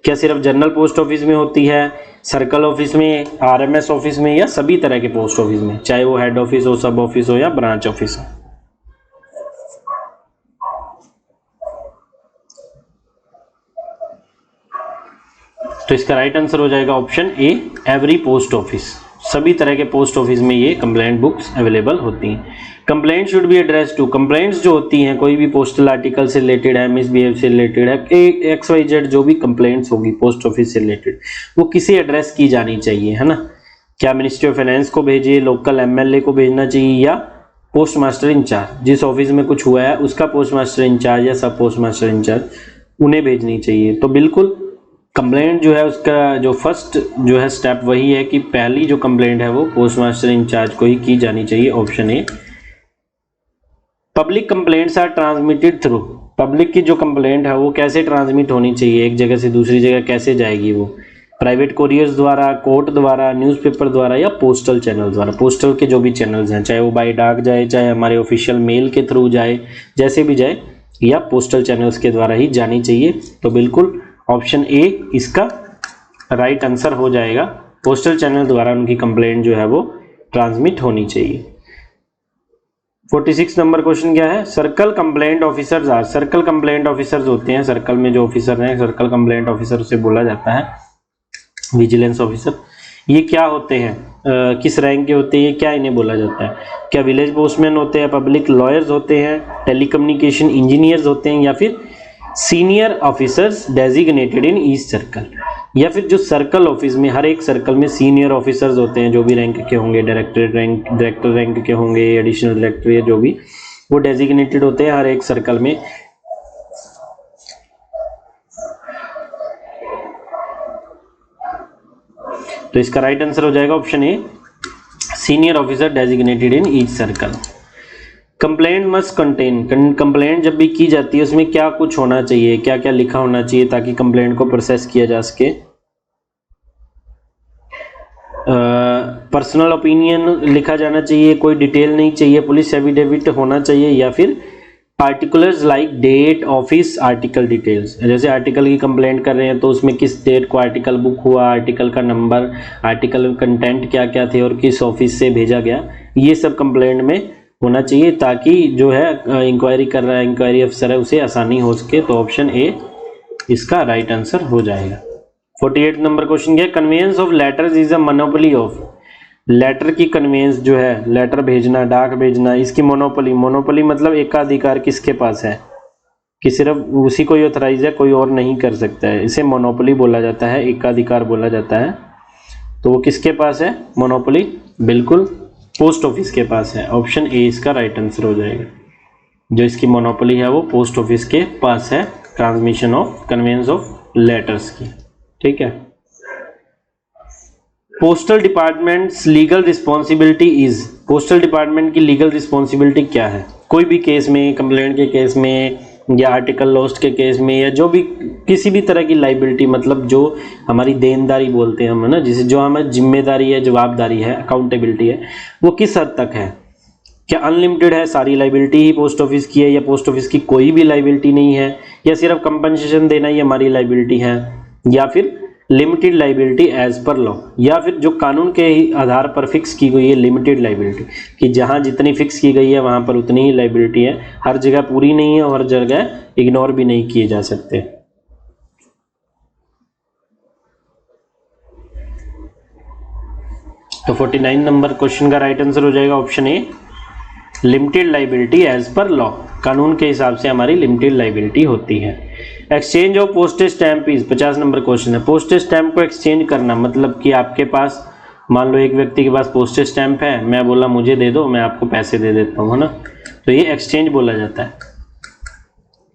क्या सिर्फ जनरल पोस्ट ऑफिस में होती है, सर्कल ऑफिस में, आरएमएस ऑफिस में, या सभी तरह के पोस्ट ऑफिस में, चाहे वो हेड ऑफिस हो, सब ऑफिस हो या ब्रांच ऑफिस हो। तो इसका राइट आंसर हो जाएगा ऑप्शन ए, एवरी पोस्ट ऑफिस, सभी तरह के पोस्ट ऑफिस में ये कंप्लेंट बुक्स अवेलेबल होती हैं। Complaint should be address to, complaints जो होती हैं कोई भी पोस्टल आर्टिकल से रिलेटेड है, मिसबिहेव से रिलेटेड है, XYZ जो भी कंप्लेंट्स होगी पोस्ट ऑफिस से रिलेटेड, वो किसे एड्रेस की जानी चाहिए, है ना। क्या मिनिस्ट्री ऑफ फाइनेंस को भेजिए, लोकल MLA को भेजना चाहिए, या पोस्ट मास्टर इंचार्ज, जिस ऑफिस में कुछ हुआ है उसका पोस्ट मास्टर इंचार्ज या सब पोस्ट मास्टर इंचार्ज, उन्हें भेजनी चाहिए। तो बिल्कुल कंप्लेंट जो है उसका जो फर्स्ट जो है स्टेप वही है कि पहली जो कंप्लेंट है वो पोस्ट मास्टर इंचार्ज को ही की जानी चाहिए। Option A. Public complaints are transmitted through, public की जो कंप्लेंट है वो कैसे ट्रांसमिट होनी चाहिए, एक जगह से दूसरी जगह कैसे जाएगी वो, प्राइवेट कोरियर्स द्वारा, कोर्ट द्वारा, न्यूज़पेपर द्वारा, या पोस्टल चैनल द्वारा। पोस्टल के जो भी चैनल्स हैं, चाहे वो बाय डाक जाए, चाहे हमारे ऑफिशियल मेल के थ्रू जाए, जैसे भी जाए, या पोस्टल चैनल्स के द्वारा ही जानी चाहिए। तो बिल्कुल ऑप्शन ए इसका राइट आंसर हो जाएगा, पोस्टल चैनल द्वारा उनकी कंप्लेंट जो है वो ट्रांसमिट होनी चाहिए। 46 नंबर क्वेश्चन क्या है, circle complaint officers are, circle complaint officers होते हैं, सर्कल में जो ऑफिसर हैं सर्कल कंप्लेंट ऑफिसर उसे बोला जाता है, विजिलेंस ऑफिसर। ये क्या होते हैं, किस रैंक के होते हैं, क्या इन्हें बोला जाता है, क्या विलेज पोस्टमैन होते हैं, पब्लिक लॉयर्स होते हैं, टेलीकम्युनिकेशन इंजीनियर्स होते हैं, या फिर senior officers designated in each circle, या फिर जो सर्कल ऑफिस में हर एक सर्कल में सीनियर ऑफिसर्स होते हैं जो भी रैंक के होंगे, डायरेक्टर रैंक के होंगे, एडिशनल डायरेक्टर, या जो भी वो डेजिग्नेटेड होते हैं हर एक सर्कल में। तो इसका राइट आंसर हो जाएगा option A, senior officer designated in each circle. Complaint must contain, complaint जब भी की जाती है उसमें क्या कुछ होना चाहिए, क्या क्या लिखा होना चाहिए ताकि कंप्लेंट को प्रोसेस किया जा सके। पर्सनल ओपिनियन लिखा जाना चाहिए, कोई डिटेल नहीं चाहिए, पुलिस एफिडेविट होना चाहिए, या फिर particulars like date, office, article details. जैसे आर्टिकल की कंप्लेंट कर रहे हैं तो उसमें किस डेट को आर्टिकल बुक हुआ, आर्टिकल का नंबर, आर्टिकल कंटेंट क्या क्या थे और किस ऑफिस से भेजा गया, ये सब कंप्लेंट में होना चाहिए ताकि जो है इंक्वायरी कर रहा है, इंक्वायरी अफसर है, उसे आसानी हो सके। तो ऑप्शन ए इसका राइट आंसर हो जाएगा। 48 नंबर क्वेश्चन क्या है, conveyance of letters is a monopoly of, letter की कन्वेंस जो है, लेटर भेजना, डाक भेजना, इसकी मोनोपोली, मोनोपोली मतलब एकाधिकार किसके पास है, कि सिर्फ उसी को ही ऑथराइज है, कोई और नहीं कर सकता है, इसे मोनोपोली बोला जाता है, एकाधिकार बोला जाता है। तो वो किसके पास है मोनोपोली, बिल्कुल पोस्ट ऑफिस के पास है। ऑप्शन ए इसका राइट आंसर हो जाएगा, जो इसकी मोनोपोली है वो पोस्ट ऑफिस के पास है, transmission of conveyance of letters की। ठीक है। Postal department's legal responsibility is, postal department की लीगल रिस्पॉन्सिबिलिटी क्या है, कोई भी केस में, कंप्लेंट के केस में, या आर्टिकल लॉस्ट के केस में, या जो भी किसी भी तरह की लाइबिलिटी, मतलब जो हमारी देनदारी बोलते हैं हम, है ना, जिसे जो हमारी जिम्मेदारी है, जवाबदारी है, अकाउंटेबिलिटी है, वो किस हद तक है, क्या अनलिमिटेड है, सारी लाइबिलिटी ही पोस्ट ऑफिस की है, या पोस्ट ऑफिस की कोई भी लाइबिलिटी नहीं है, या सिर्फ कंपनसेशन देना ही हमारी लाइबिलिटी है, या फिर limited liability as per law, या फिर जो कानून के आधार पर फिक्स की गई है लिमिटेड लाइबिलिटी, कि जहां जितनी फिक्स की गई है वहां पर उतनी ही लाइबिलिटी है, हर जगह पूरी नहीं है और हर जगह इग्नोर भी नहीं किए जा सकते। तो 49 नंबर क्वेश्चन का राइट आंसर हो जाएगा option A, limited liability as per law, कानून के हिसाब से हमारी लिमिटेड लाइबिलिटी होती है। Exchange of postage stamp is 50 number question है। पोस्टेज स्टैम्प को एक्सचेंज करना मतलब कि आपके पास, मान लो एक व्यक्ति के पास पोस्टेज स्टैम्प है, मैं बोला मुझे दे दो, मैं आपको पैसे दे देता हूँ, है ना, तो ये एक्सचेंज बोला जाता है।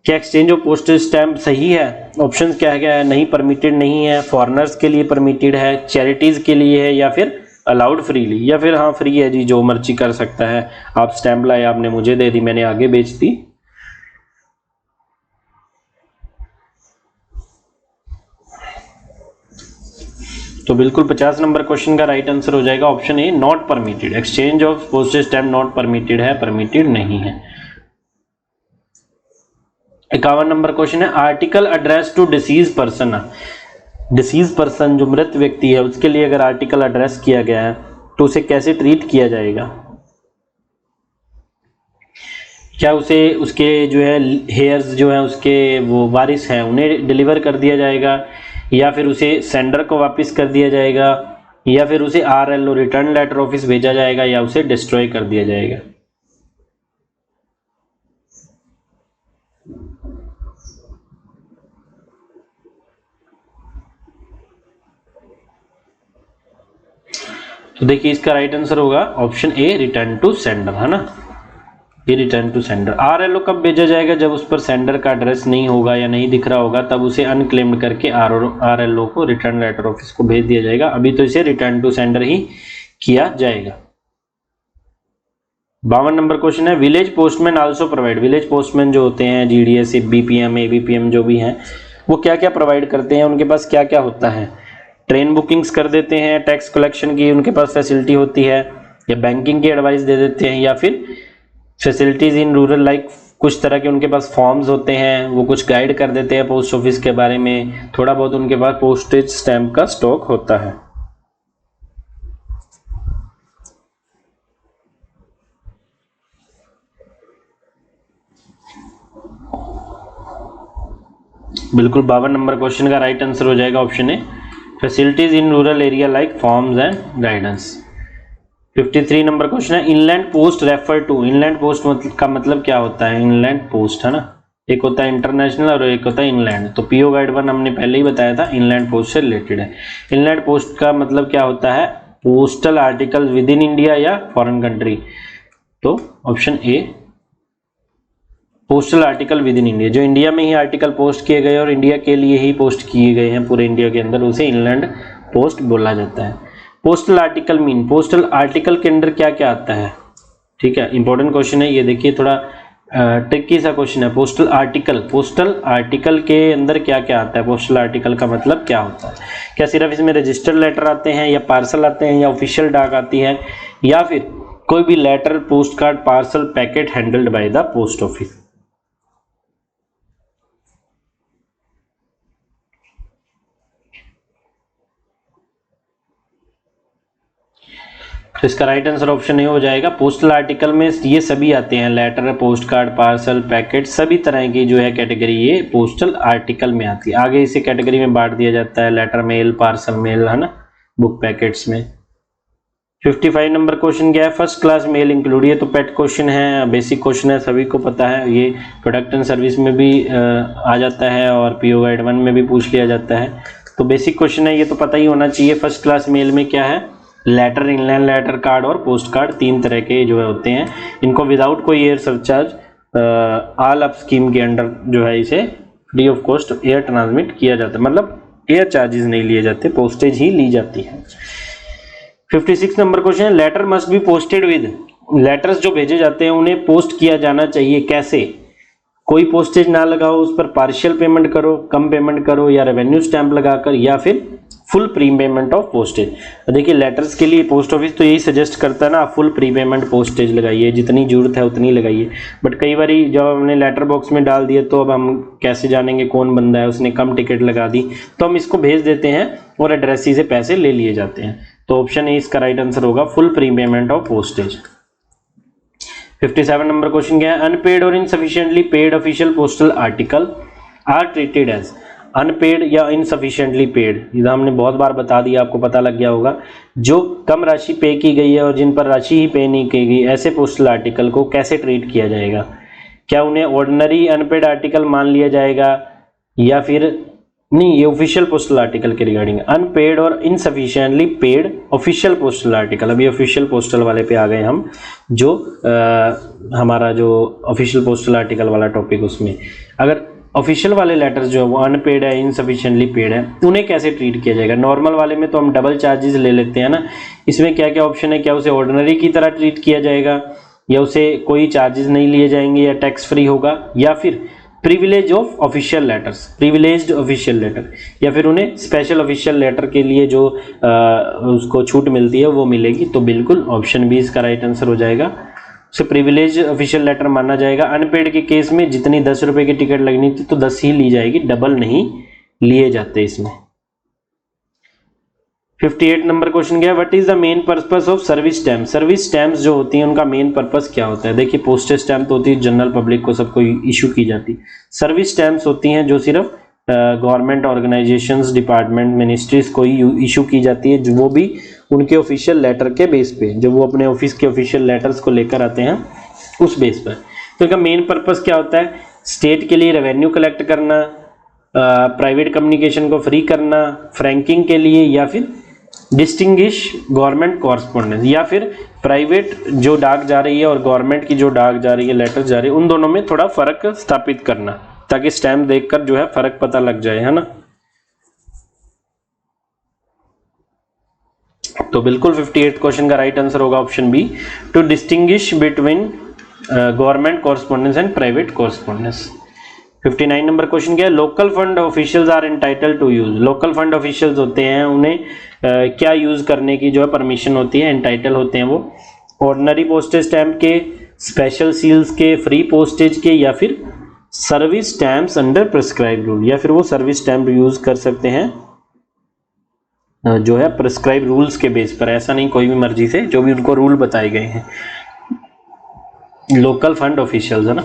क्या एक्सचेंज ऑफ पोस्टेज स्टैम्प सही है? ऑप्शन क्या है? नहीं, परमिटेड नहीं है, फॉरेनर्स के लिए परमिटेड है, चैरिटीज के लिए है, या फिर अलाउड फ्रीली, या फिर हाँ फ्री है जी, जो मर्जी कर सकता है। आप स्टैम्प लाए, आपने मुझे दे दी, मैंने आगे बेच दी। तो बिल्कुल 50 नंबर क्वेश्चन का राइट आंसर हो जाएगा option A, not permitted. Exchange of postage stamp not permitted है, परमिटेड नहीं है। 51 नंबर क्वेश्चन है, article address to deceased person. Deceased person जो मृत व्यक्ति है उसके लिए अगर आर्टिकल एड्रेस किया गया है तो उसे कैसे ट्रीट किया जाएगा? क्या उसे उसके जो है हेयर्स जो है उसके वो वारिस हैं उन्हें डिलीवर कर दिया जाएगा, या फिर उसे सेंडर को वापस कर दिया जाएगा, या फिर उसे RLO रिटर्न लेटर ऑफिस भेजा जाएगा, या उसे डिस्ट्रॉय कर दिया जाएगा? तो देखिए इसका राइट आंसर होगा option A, return to sender, है ना, ये रिटर्न टू सेंडर। RLO कब भेजा जाएगा? जब उस पर सेंडर का एड्रेस नहीं होगा या नहीं दिख रहा होगा, तब उसे अनक्लेम्ड करके RLO को रिटर्न लेटर ऑफिस को भेज दिया जाएगा। अभी तो इसे रिटर्न टू सेंडर ही किया जाएगा। 52 नंबर क्वेश्चन है, village postman also provide. Village postman जो होते हैं, GDS, BPM, ABPM जो भी हैं, वो क्या क्या प्रोवाइड करते हैं? उनके पास क्या क्या होता है? ट्रेन बुकिंग्स कर देते हैं, टैक्स कलेक्शन की उनके पास फैसिलिटी होती है, या बैंकिंग की एडवाइस दे देते हैं, या फिर फैसिलिटीज इन रूरल लाइक कुछ तरह के उनके पास फॉर्म्स होते हैं, वो कुछ गाइड कर देते हैं पोस्ट ऑफिस के बारे में, थोड़ा बहुत उनके पास पोस्टेज स्टैम्प का स्टॉक होता है। बिल्कुल 52 नंबर क्वेश्चन का राइट आंसर हो जाएगा option A, facilities in rural area like forms and guidance. 53 number question है, inland post refer to. Inland post का मतलब क्या होता है? इनलैंड पोस्ट, है ना, एक होता है इंटरनेशनल और एक होता है इनलैंड। तो PO गाइड 1 हमने पहले ही बताया था, इनलैंड पोस्ट से रिलेटेड है। इनलैंड पोस्ट का मतलब क्या होता है? Postal article with in India या फॉरेन कंट्री। तो option A, postal article with in India, जो इंडिया में ही आर्टिकल पोस्ट किए गए और इंडिया के लिए ही पोस्ट किए गए हैं पूरे इंडिया के अंदर, उसे इनलैंड पोस्ट बोला जाता है। Postal article mean, postal article के अंदर क्या क्या आता है? ठीक है, इंपॉर्टेंट क्वेश्चन है ये, देखिए थोड़ा ट्रिकी सा क्वेश्चन है। पोस्टल आर्टिकल के अंदर क्या क्या आता है? पोस्टल आर्टिकल का मतलब क्या होता है? क्या सिर्फ इसमें रजिस्टर्ड लेटर आते हैं, या पार्सल आते हैं, या ऑफिशियल डाक आती है, या फिर कोई भी letter, post card, parcel, packet handled by the post office? तो इसका राइट आंसर ऑप्शन ए हो जाएगा। पोस्टल आर्टिकल में ये सभी आते हैं, letter, post card, parcel, packet, सभी तरह की जो है कैटेगरी ये पोस्टल आर्टिकल में आती है। आगे इसे कैटेगरी में बांट दिया जाता है, लेटर मेल, पार्सल मेल, है ना, बुक पैकेट्स में। 55 नंबर क्वेश्चन क्या है? First class mail include. ये तो पेट क्वेश्चन है, बेसिक क्वेश्चन है, सभी को पता है। ये प्रोडक्ट एंड सर्विस में भी आ जाता है और PO गाइड 1 में भी पूछ लिया जाता है। तो बेसिक क्वेश्चन है, ये तो पता ही होना चाहिए। फर्स्ट क्लास मेल में क्या है? लेटर, इनलैंड लेटर, कार्ड और पोस्ट कार्ड, 3 तरह के जो है होते हैं। इनको विदाउट कोई air surcharge all up scheme के अंडर जो है इसे free of cost air transmit किया जाता है, मतलब एयर चार्जेस नहीं लिए जाते, पोस्टेज ही ली जाती है। 56 नंबर क्वेश्चन है, letter must be posted with. Letters जो भेजे जाते हैं उन्हें पोस्ट किया जाना चाहिए कैसे? कोई पोस्टेज ना लगाओ, उस पर पार्शियल पेमेंट करो, कम पेमेंट करो, या रेवेन्यू स्टैंप लगाकर, या फिर फुल प्रीपेमेंट ऑफ पोस्टेज। देखिए लेटर्स के लिए पोस्ट ऑफिस तो यही सजेस्ट करता है ना, फुल प्रीपेमेंट पोस्टेज लगाइए, जितनी जरूरत है उतनी लगाइए। बट कई बार जब हमने लेटर बॉक्स में डाल दिया तो अब हम कैसे जानेंगे कौन बंदा है, उसने कम टिकट लगा दी, तो हम इसको भेज देते हैं और एड्रेसी से पैसे ले लिए जाते हैं। तो ऑप्शन ए इसका राइट आंसर होगा, full prepayment of postage. 57 number question क्या है, unpaid or insufficiently paid official postal article are treated as. Unpaid या इनसफिशिएंटली पेड, इधर हमने बहुत बार बता दिया, आपको पता लग गया होगा। जो कम राशि पे की गई है और जिन पर राशि ही पे नहीं की गई, ऐसे पोस्टल आर्टिकल को कैसे ट्रीट किया जाएगा? क्या उन्हें ऑर्डिनरी अनपेड आर्टिकल मान लिया जाएगा या फिर नहीं? ये ऑफिशियल पोस्टल आर्टिकल के regarding, unpaid or insufficiently paid official postal article. अभी ऑफिशियल पोस्टल वाले पे आ गए हम, जो हमारा जो ऑफिशियल पोस्टल आर्टिकल वाला टॉपिक, उसमें अगर ऑफिशियल वाले लेटर्स जो है वो अनपेड है, इनसफिशिएंटली पेड है, उन्हें कैसे ट्रीट किया जाएगा? नॉर्मल वाले में तो हम डबल चार्जेस ले लेते हैं ना, इसमें क्या क्या ऑप्शन है? क्या उसे ऑर्डिनरी की तरह ट्रीट किया जाएगा, या उसे कोई चार्जेस नहीं लिए जाएंगे, या टैक्स फ्री होगा, या फिर privilege of official letters, privileged official letter, या फिर उन्हें स्पेशल ऑफिशियल लेटर के लिए जो उसको छूट मिलती है वो मिलेगी? तो बिल्कुल ऑप्शन बी इसका राइट आंसर हो जाएगा, उसे प्रिविलेज ऑफिशियल लेटर माना जाएगा। अनपेड के केस में जितनी 10 रुपए की टिकट लगनी थी तो 10 ही ली जाएगी, डबल नहीं लिए जाते इसमें। 58 नंबर क्वेश्चन क्या है, what is the main purpose of service stamp. Service stamps जो होती हैं उनका मेन पर्पस क्या होता है? देखिए पोस्टेज स्टैम्प तो होती है जनरल पब्लिक को सबको इशू की जाती, सर्विस स्टैम्प्स होती हैं जो सिर्फ गवर्नमेंट ऑर्गेनाइजेशंस, डिपार्टमेंट, मिनिस्ट्रीज को ही इशू की जाती है, जो वो भी उनके ऑफिशियल लेटर के बेस पे, जब वो अपने ऑफिस के ऑफिशियल लेटर्स को लेकर आते हैं उस बेस पर। तो इनका मेन पर्पस क्या होता है? स्टेट के लिए रेवेन्यू कलेक्ट करना, प्राइवेट कम्युनिकेशन को फ्री करना, फ्रैंकिंग के लिए, या फिर डिस्टिंग्विश गवर्नमेंट कॉरस्पॉन्डेंस, या फिर प्राइवेट जो डाक जा रही है और गवर्नमेंट की जो डाक जा रही है, लेटर जा रही है, उन दोनों में थोड़ा फर्क स्थापित करना, ताकि स्टैम्प देखकर जो है फर्क पता लग जाए, है ना। तो बिल्कुल 58 क्वेश्चन का राइट आंसर होगा option B, to distinguish between government correspondence and private correspondence. 59 number question क्या है, local fund officials are entitled to use. Local fund officials होते हैं, उन्हें क्या यूज करने की जो है परमिशन होती है, एंटाइटल होते हैं वो? ऑर्डिनरी पोस्टेज स्टैम्प के, स्पेशल सील्स के, फ्री पोस्टेज के, या फिर service stamps under prescribe rule, या फिर वो सर्विस स्टैम्प यूज कर सकते हैं जो है प्रिस्क्राइब रूल्स के बेस पर, ऐसा नहीं कोई भी मर्जी से, जो भी उनको रूल बताए गए हैं। लोकल फंड ऑफिशियल्स है ना।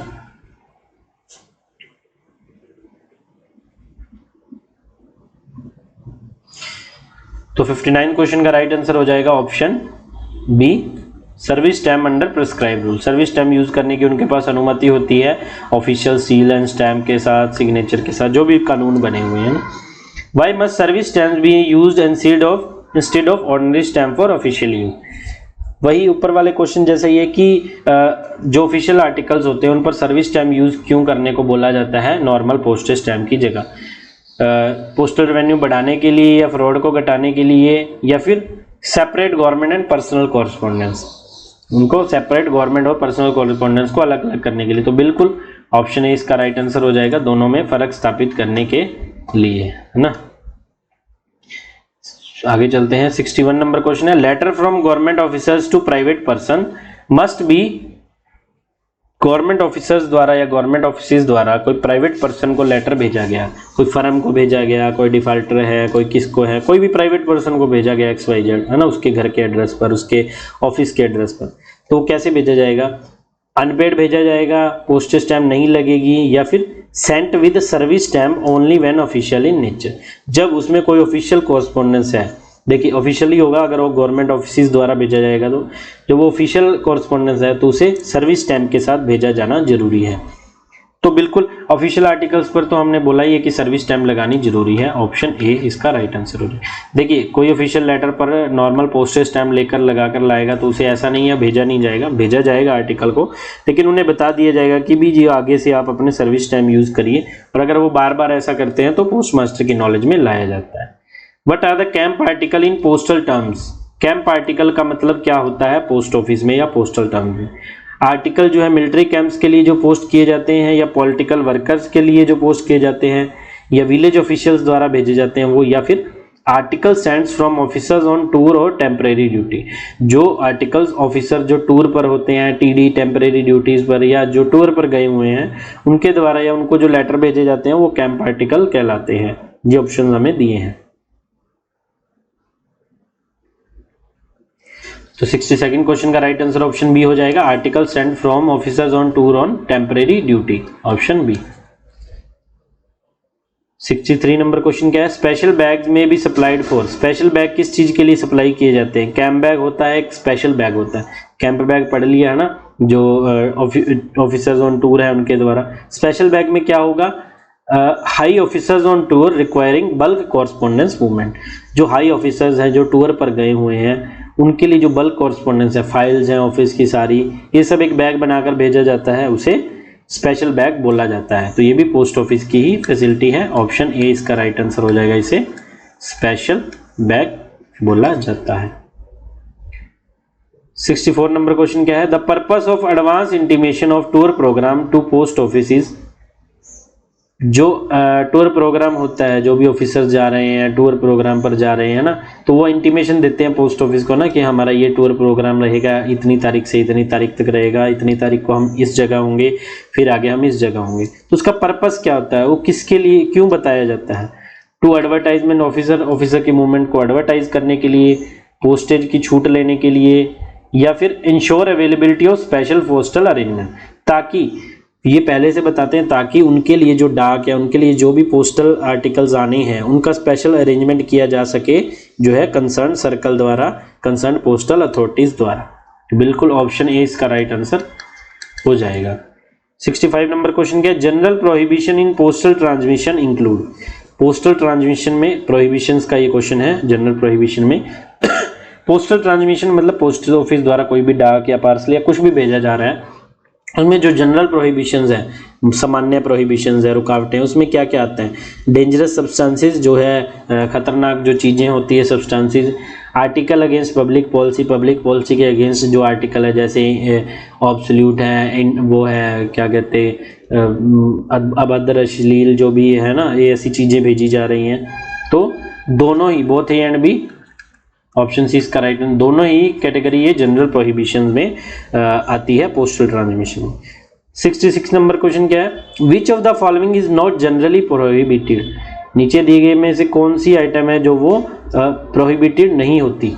तो 59 क्वेश्चन का राइट आंसर हो जाएगा option B, service stamp under prescribe rule. Service stamp use करने की उनके पास अनुमति होती है ऑफिशियल सील एंड स्टैम्प के साथ, सिग्नेचर के साथ, जो भी कानून बने हुए हैं ना। Why must service stamps be used instead of ordinary stamp for official use? वही ऊपर वाले क्वेश्चन जैसा ये कि जो ऑफिशियल आर्टिकल्स होते हैं उन पर सर्विस स्टैम्प यूज क्यों करने को बोला जाता है नॉर्मल पोस्टेज स्टैम्प की जगह? पोस्टल रेवेन्यू बढ़ाने के लिए, या फ्रॉड को घटाने के लिए, या फिर separate government and personal correspondence, उनको सेपरेट गवर्नमेंट और पर्सनल कॉरस्पॉन्डेंस को अलग अलग करने के लिए? तो बिल्कुल ऑप्शन ए इसका राइट आंसर हो जाएगा, दोनों में फर्क स्थापित करने के लिए, है ना। आगे चलते हैं। 61 नंबर क्वेश्चन है, letter from government officers to private person must be. Government officers द्वारा या गवर्नमेंट ऑफिस द्वारा कोई प्राइवेट पर्सन को लेटर भेजा गया, कोई फर्म को भेजा गया, कोई डिफॉल्टर है, कोई किसको है, कोई भी प्राइवेट पर्सन को भेजा गया XYZ, है ना, उसके घर के एड्रेस पर, उसके ऑफिस के एड्रेस पर, तो कैसे भेजा जाएगा? अनपेड भेजा जाएगा, पोस्टेज स्टैम्प नहीं लगेगी, या फिर sent with service stamp only when official in nature, जब उसमें कोई ऑफिशियल कॉरस्पॉन्डेंस है। देखिए ऑफिशियली होगा अगर वो गवर्नमेंट ऑफिस द्वारा भेजा जाएगा, तो जब वो ऑफिशियल कॉरस्पॉन्डेंस है तो उसे सर्विस स्टैम्प के साथ भेजा जाना जरूरी है। तो बिल्कुल ऑफिशियल आर्टिकल्स पर तो हमने बोला ही है कि सर्विस स्टैम्प लगानी जरूरी है, ऑप्शन ए इसका राइट आंसर हो जाए। देखिए कोई ऑफिशियल लेटर पर नॉर्मल पोस्टेज स्टैम्प लेकर लगाकर लाएगा तो उसे ऐसा नहीं है भेजा नहीं जाएगा, भेजा जाएगा आर्टिकल को, लेकिन उन्हें बता दिया जाएगा कि भी जी आगे से आप अपने सर्विस स्टैम्प यूज करिए, और अगर वो बार बार ऐसा करते हैं तो पोस्ट मास्टर की नॉलेज में लाया जाता है। What are the camp article in postal terms? Camp article का मतलब क्या होता है पोस्ट ऑफिस में या पोस्टल टर्म में? आर्टिकल जो है मिलिट्री कैंप्स के लिए जो पोस्ट किए जाते हैं, या पॉलिटिकल वर्कर्स के लिए जो पोस्ट किए जाते हैं, या विलेज ऑफिशियल्स द्वारा भेजे जाते हैं वो, या फिर article sends from officers on tour और टेम्परेरी ड्यूटी। जो आर्टिकल्स ऑफिसर जो टूर पर होते हैं, टीडी टेम्परेरी ड्यूटीज पर, या जो टूर पर गए हुए हैं उनके द्वारा, या उनको जो लेटर भेजे जाते हैं वो कैंप आर्टिकल कहलाते हैं। ये ऑप्शन हमें दिए हैं। तो 62nd क्वेश्चन का राइट आंसर ऑप्शन बी हो जाएगा, article send from officers on tour on temporary duty, option B. 63 number question क्या है, स्पेशल बैग्स में भी सप्लाइड फॉर। स्पेशल बैग किस चीज के लिए सप्लाई किए जाते हैं? कैंप बैग होता है, एक स्पेशल बैग होता है। कैंप बैग पढ़ लिया है ना, जो ऑफिसर्स ऑन टूर है उनके द्वारा। स्पेशल बैग में क्या होगा, high officers on tour requiring bulk correspondence movement. जो हाई ऑफिसर्स हैं जो टूर पर गए हुए हैं उनके लिए जो बल्क कॉरस्पॉन्डेंस है, फाइल्स हैं ऑफिस की सारी, ये सब एक बैग बनाकर भेजा जाता है, उसे स्पेशल बैग बोला जाता है। तो ये भी पोस्ट ऑफिस की ही फैसिलिटी है, ऑप्शन ए इसका राइट आंसर हो जाएगा, इसे स्पेशल बैग बोला जाता है। 64 नंबर क्वेश्चन क्या है, the purpose of advance intimation of tour programme to post office is. जो टूर प्रोग्राम होता है, जो भी ऑफिसर जा रहे हैं टूर प्रोग्राम पर जा रहे हैं ना, तो वो इंटीमेशन देते हैं पोस्ट ऑफिस को ना कि हमारा ये टूर प्रोग्राम रहेगा, इतनी तारीख से इतनी तारीख तक रहेगा, इतनी तारीख को हम इस जगह होंगे, फिर आगे हम इस जगह होंगे। तो उसका पर्पस क्या होता है, वो किसके लिए क्यों बताया जाता है? टू एडवर्टाइजमेंट ऑफिसर के मूवमेंट को एडवर्टाइज करने के लिए, पोस्टेज की छूट लेने के लिए, या फिर ensure availability of special postal arrangement. ताकि ये पहले से बताते हैं, ताकि उनके लिए जो डाक या उनके लिए जो भी पोस्टल आर्टिकल्स आने हैं उनका स्पेशल अरेंजमेंट किया जा सके, जो है कंसर्न सर्कल द्वारा, कंसर्न पोस्टल अथॉरिटीज द्वारा। बिल्कुल ऑप्शन ए इसका राइट आंसर हो जाएगा। 65 नंबर क्वेश्चन क्या है, general prohibition in postal transmission include. Postal transmission में प्रोहिबिशंस का ये क्वेश्चन है। जनरल प्रोहिबिशन में पोस्टल ट्रांसमिशन मतलब पोस्ट ऑफिस द्वारा कोई भी डाक या पार्सल या कुछ भी भेजा जा रहा है, उनमें जो जनरल प्रोहिबिशंस है, सामान्य प्रोहिबिशंस है, रुकावटें, उसमें क्या क्या आते हैं? डेंजरस सब्सटेंसेस, जो है खतरनाक जो चीज़ें होती है substances. Article against public policy के अगेंस्ट जो आर्टिकल है, जैसे ऑब्सोल्यूट है, वो है क्या कहते हैं अभद्र अश्लील जो भी है ना, ये ऐसी चीज़ें भेजी जा रही हैं। तो दोनों ही, both A and B, option C इसका राइट, दोनों ही कैटेगरी ये जनरल प्रोहिबिशन में आती है पोस्टल ट्रांसमिशन में। 66 नंबर क्वेश्चन क्या है, which of the following is not generally prohibited. नीचे दिए गए में से कौन सी आइटम है जो वो प्रोहिबिटेड नहीं होती?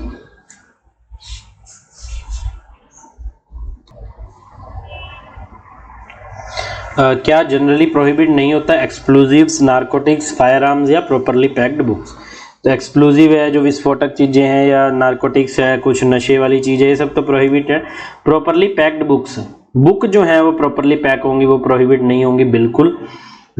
क्या जनरली प्रोहिबिट नहीं होता? एक्सप्लोजिव्स, नारकोटिक्स, फायर आर्म्स या प्रॉपरली पैक्ड बुक्स। तो एक्सप्लोजिव है, जो विस्फोटक चीज़ें हैं, या नारकोटिक्स है, कुछ नशे वाली चीज़ें, ये सब तो प्रोहिबिट है। प्रॉपरली पैक्ड बुक्स, बुक जो है वो प्रॉपरली पैक होंगी, वो प्रोहिबिट नहीं होंगी बिल्कुल।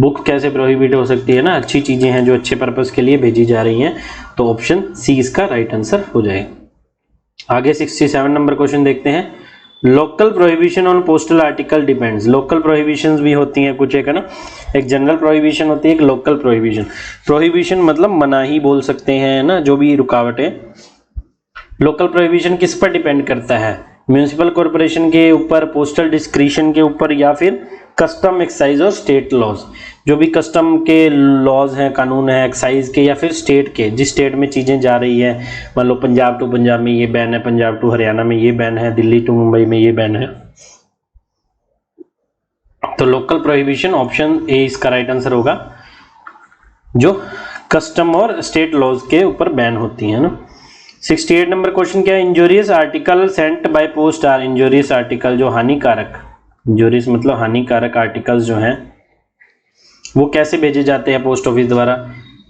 बुक कैसे प्रोहिबिट हो सकती है ना, अच्छी चीज़ें हैं जो अच्छे पर्पस के लिए भेजी जा रही हैं। तो ऑप्शन सी इसका राइट आंसर हो जाएगा। आगे 67 नंबर क्वेश्चन देखते हैं, local prohibition on postal article depends. Local prohibitions भी होती हैं कुछ, एक है ना, एक जनरल प्रोहिबिशन होती है, एक लोकल प्रोहिबिशन। प्रोहिबिशन मतलब मनाही बोल सकते हैं ना, जो भी रुकावटें। लोकल प्रोहिबिशन किस पर डिपेंड करता है? म्यूनिसिपल कॉर्पोरेशन के ऊपर, पोस्टल डिस्क्रिशन के ऊपर, या फिर कस्टम, एक्साइज और स्टेट लॉज। जो भी कस्टम के लॉज हैं, कानून है, एक्साइज के, या फिर स्टेट के, जिस स्टेट में चीज़ें जा रही है। मान लो पंजाब टू पंजाब में ये बैन है, पंजाब टू हरियाणा में ये बैन है, दिल्ली टू मुंबई में ये बैन है। तो लोकल प्रोहिबिशन ऑप्शन ए इसका राइट आंसर होगा, जो कस्टम और स्टेट लॉज के ऊपर बैन होती है ना। 68 नंबर क्वेश्चन क्या है, injurious article sent by post are. Injurious article जो हानिकारक, इंजूरियस मतलब हानिकारक आर्टिकल्स जो हैं वो कैसे भेजे जाते हैं पोस्ट ऑफिस द्वारा?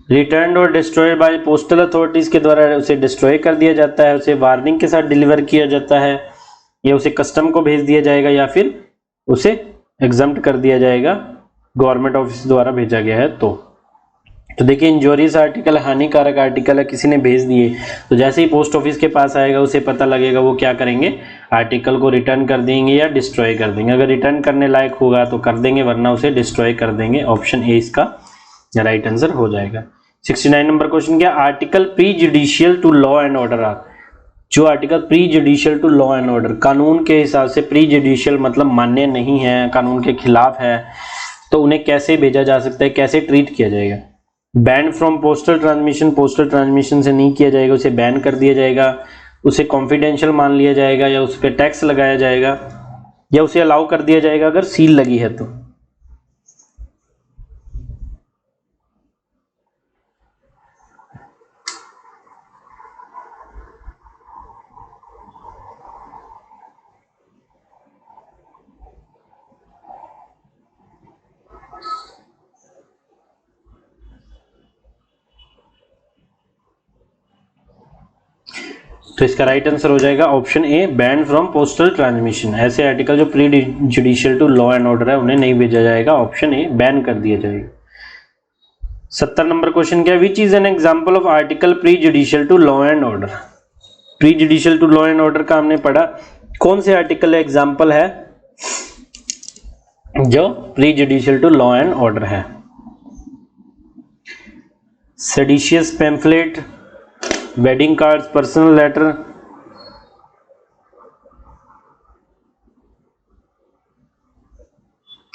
रिटर्न और डिस्ट्रॉयड बाय पोस्टल अथॉरिटीज के द्वारा उसे डिस्ट्रॉय कर दिया जाता है, उसे वार्निंग के साथ डिलीवर किया जाता है, या उसे कस्टम को भेज दिया जाएगा, या फिर उसे एग्जम्प्ट कर दिया जाएगा, गवर्नमेंट ऑफिस द्वारा भेजा गया है। तो देखिए, इंजूरियस आर्टिकल हानिकारक आर्टिकल है, किसी ने भेज दिए, तो जैसे ही पोस्ट ऑफिस के पास आएगा उसे पता लगेगा, वो क्या करेंगे, आर्टिकल को रिटर्न कर देंगे या डिस्ट्रॉय कर देंगे। अगर रिटर्न करने लायक होगा तो कर देंगे, वरना उसे डिस्ट्रॉय कर देंगे। ऑप्शन ए इसका राइट आंसर हो जाएगा। 69 नंबर क्वेश्चन क्या, article prejudicial to law and order are. जो article prejudicial to law and order, कानून के हिसाब से, प्री जुडिशियल मतलब मान्य नहीं है, कानून के खिलाफ है, तो उन्हें कैसे भेजा जा सकता है, कैसे ट्रीट किया जाएगा? बैन फ्रॉम पोस्टल ट्रांसमिशन से नहीं किया जाएगा, उसे बैन कर दिया जाएगा, उसे कॉन्फिडेंशियल मान लिया जाएगा, या उस पर टैक्स लगाया जाएगा, या उसे अलाउ कर दिया जाएगा अगर सील लगी है तो। तो इसका राइट आंसर हो जाएगा option A, ban from postal transmission. ऐसे आर्टिकल जो prejudicial to law and order है उन्हें नहीं भेजा जाएगा, ऑप्शन ए बैन कर दिया जाएगा। 70 नंबर क्वेश्चन क्या है, which is an example of article prejudicial to law and order. Prejudicial to law and order का हमने पढ़ा, कौन से आर्टिकल एग्जाम्पल है जो prejudicial to law and order है? Seditious pamphlet, wedding cards, personal letter,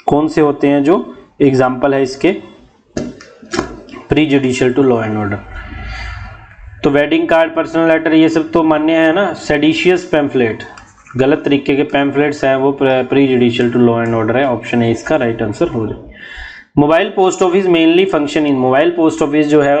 कौन से होते हैं जो एग्जाम्पल है इसके prejudicial to law and order? तो वेडिंग कार्ड, पर्सनल लेटर, ये सब तो मान्य है ना। सेडिशियस पैम्फलेट, गलत तरीके के पैम्फलेट्स हैं, वो prejudicial to law and order है, ऑप्शन ए इसका राइट आंसर हो जाए। Mobile post office mainly function in, mobile post office जो है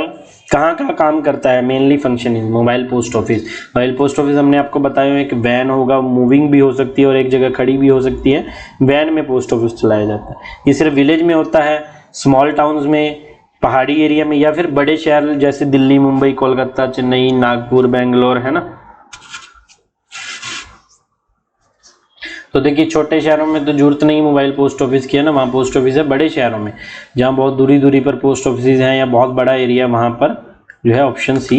कहाँ कहाँ काम करता है? Mainly function in mobile post office. Mobile post office हमने आपको बताया एक वैन होगा, मूविंग भी हो सकती है और एक जगह खड़ी भी हो सकती है, वैन में पोस्ट ऑफिस चलाया जाता है। ये सिर्फ विलेज में होता है, स्मॉल टाउन्स में, पहाड़ी एरिया में, या फिर बड़े शहर जैसे दिल्ली, मुंबई, कोलकाता, चेन्नई, नागपुर, बेंगलोर, है ना। तो देखिए छोटे शहरों में तो जरूरत नहीं मोबाइल पोस्ट ऑफिस की, है ना, वहाँ पोस्ट ऑफिस है। बड़े शहरों में जहाँ बहुत दूरी दूरी पर पोस्ट ऑफिस हैं या बहुत बड़ा एरिया, वहाँ पर जो है option C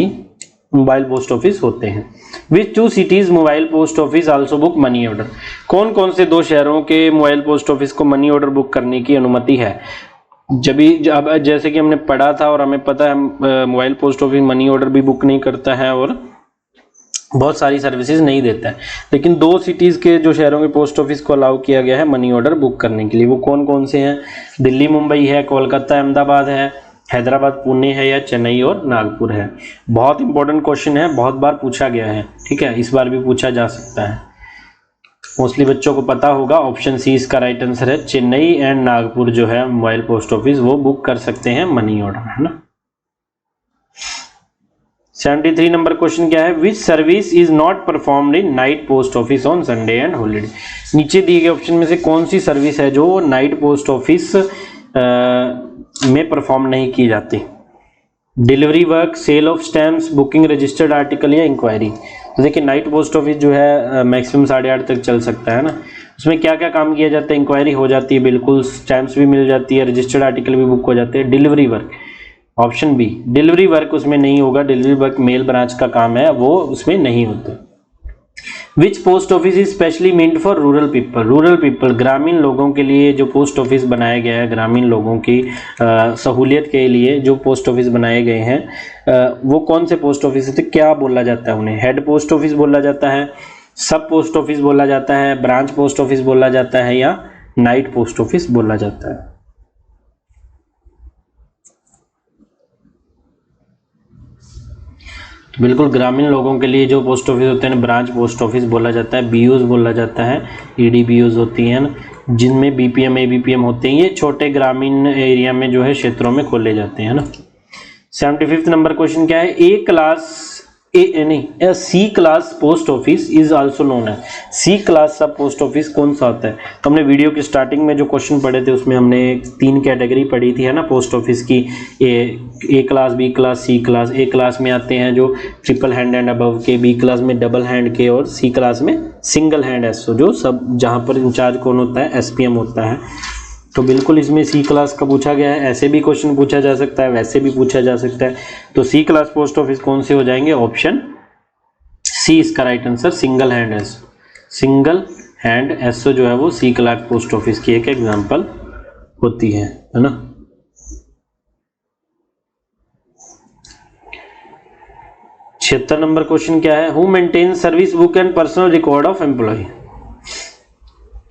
mobile post office होते हैं। Which two cities mobile post office also book money order, कौन कौन से दो शहरों के मोबाइल पोस्ट ऑफिस को मनी ऑर्डर बुक करने की अनुमति है? जब जैसे कि हमने पढ़ा था और हमें पता है mobile post office money order भी बुक नहीं करता है और बहुत सारी सर्विसेज नहीं देता है, लेकिन दो सिटीज़ के जो शहरों के पोस्ट ऑफिस को अलाउ किया गया है मनी ऑर्डर बुक करने के लिए, वो कौन कौन से हैं? दिल्ली मुंबई है, कोलकाता अहमदाबाद है, हैदराबाद पुणे है, या चेन्नई और नागपुर है। बहुत इंपॉर्टेंट क्वेश्चन है, बहुत बार पूछा गया है, ठीक है, इस बार भी पूछा जा सकता है। मोस्टली बच्चों को पता होगा, ऑप्शन सी इसका राइट आंसर है। चेन्नई एंड नागपुर जो है मोबाइल पोस्ट ऑफिस वो बुक कर सकते हैं मनी ऑर्डर, है ना। 73 नंबर क्वेश्चन क्या है, which service is not performed in night post office on Sunday and holiday. नीचे दिए गए ऑप्शन में से कौन सी सर्विस है जो नाइट पोस्ट ऑफिस में परफॉर्म नहीं की जाती? Delivery work, sale of stamps, booking registered article, या इंक्वायरी। तो देखिए नाइट पोस्ट ऑफिस जो है मैक्सिमम 8:30 तक चल सकता है ना। उसमें क्या क्या काम किया जाता है? इंक्वायरी हो जाती है, बिल्कुल, स्टैम्प्स भी मिल जाती है, रजिस्टर्ड आर्टिकल भी बुक हो जाते हैं। Delivery work, option B, delivery work उसमें नहीं होगा, डिलीवरी वर्क मेल ब्रांच का काम है, वो उसमें नहीं होता। Which post office is specially meant for rural people, rural people, ग्रामीण लोगों के लिए जो पोस्ट ऑफिस बनाया गया है, ग्रामीण लोगों की सहूलियत के लिए जो पोस्ट ऑफिस बनाए गए हैं, वो कौन से पोस्ट ऑफिस थे? क्या बोला जाता है उन्हें? हेड पोस्ट ऑफिस बोला जाता है, सब पोस्ट ऑफिस बोला जाता है, ब्रांच पोस्ट ऑफिस बोला जाता है, या नाइट पोस्ट ऑफिस बोला जाता है? बिल्कुल, ग्रामीण लोगों के लिए जो पोस्ट ऑफिस होते हैं ब्रांच पोस्ट ऑफिस बोला जाता है, बीओज बोला जाता है, ईडी बीओज होती हैं जिनमें बीपीएम एबीपीएम होते हैं, ये छोटे ग्रामीण एरिया में जो है क्षेत्रों में खोले जाते हैं ना। 75 नंबर क्वेश्चन क्या है, C class post office is also known है। C class sub post office कौन सा होता है? तो हमने वीडियो की स्टार्टिंग में जो क्वेश्चन पढ़े थे उसमें हमने 3 कैटेगरी पढ़ी थी, है ना, पोस्ट ऑफिस की, ए क्लास, बी क्लास, सी क्लास। ए क्लास में आते हैं जो ट्रिपल हैंड एंड अबव के, बी क्लास में डबल हैंड के, और सी क्लास में सिंगल हैंड एसओ, जो सब जहाँ पर इंचार्ज कौन होता है? एसपीएम होता है। तो बिल्कुल इसमें सी क्लास का पूछा गया है, ऐसे भी क्वेश्चन पूछा जा सकता है, वैसे भी पूछा जा सकता है। तो सी क्लास पोस्ट ऑफिस कौन से हो जाएंगे? ऑप्शन सी इसका right answer, single hand SO. Single hand SO जो है वो सी क्लास पोस्ट ऑफिस की एक एग्जांपल होती है ना। छिहत्तर नंबर क्वेश्चन क्या है, who maintain service book and personal record of employ.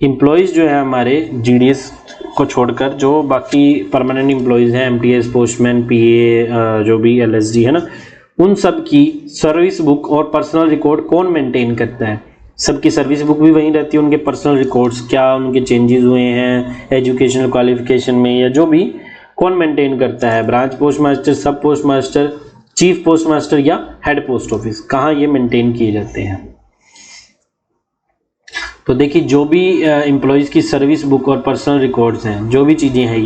Employees जो है हमारे जीडीएस को छोड़कर जो बाकी परमानेंट एम्प्लॉयज़ हैं, एमटीएस, पोस्टमैन, पीए, जो भी एलएसडी है ना, उन सब की सर्विस बुक और पर्सनल रिकॉर्ड कौन मेंटेन करता है? सबकी सर्विस बुक भी वहीं रहती है, उनके पर्सनल रिकॉर्ड्स क्या उनके चेंजेस हुए हैं एजुकेशनल क्वालिफिकेशन में या जो भी, कौन मेंटेन करता है? ब्रांच पोस्ट मास्टर, सब post master, chief post master या हेड पोस्ट ऑफिस? कहाँ ये मेंटेन किए जाते हैं? तो देखिए, जो भी एम्प्लॉयज़ की सर्विस बुक और पर्सनल रिकॉर्ड्स हैं, जो भी चीज़ें हैं,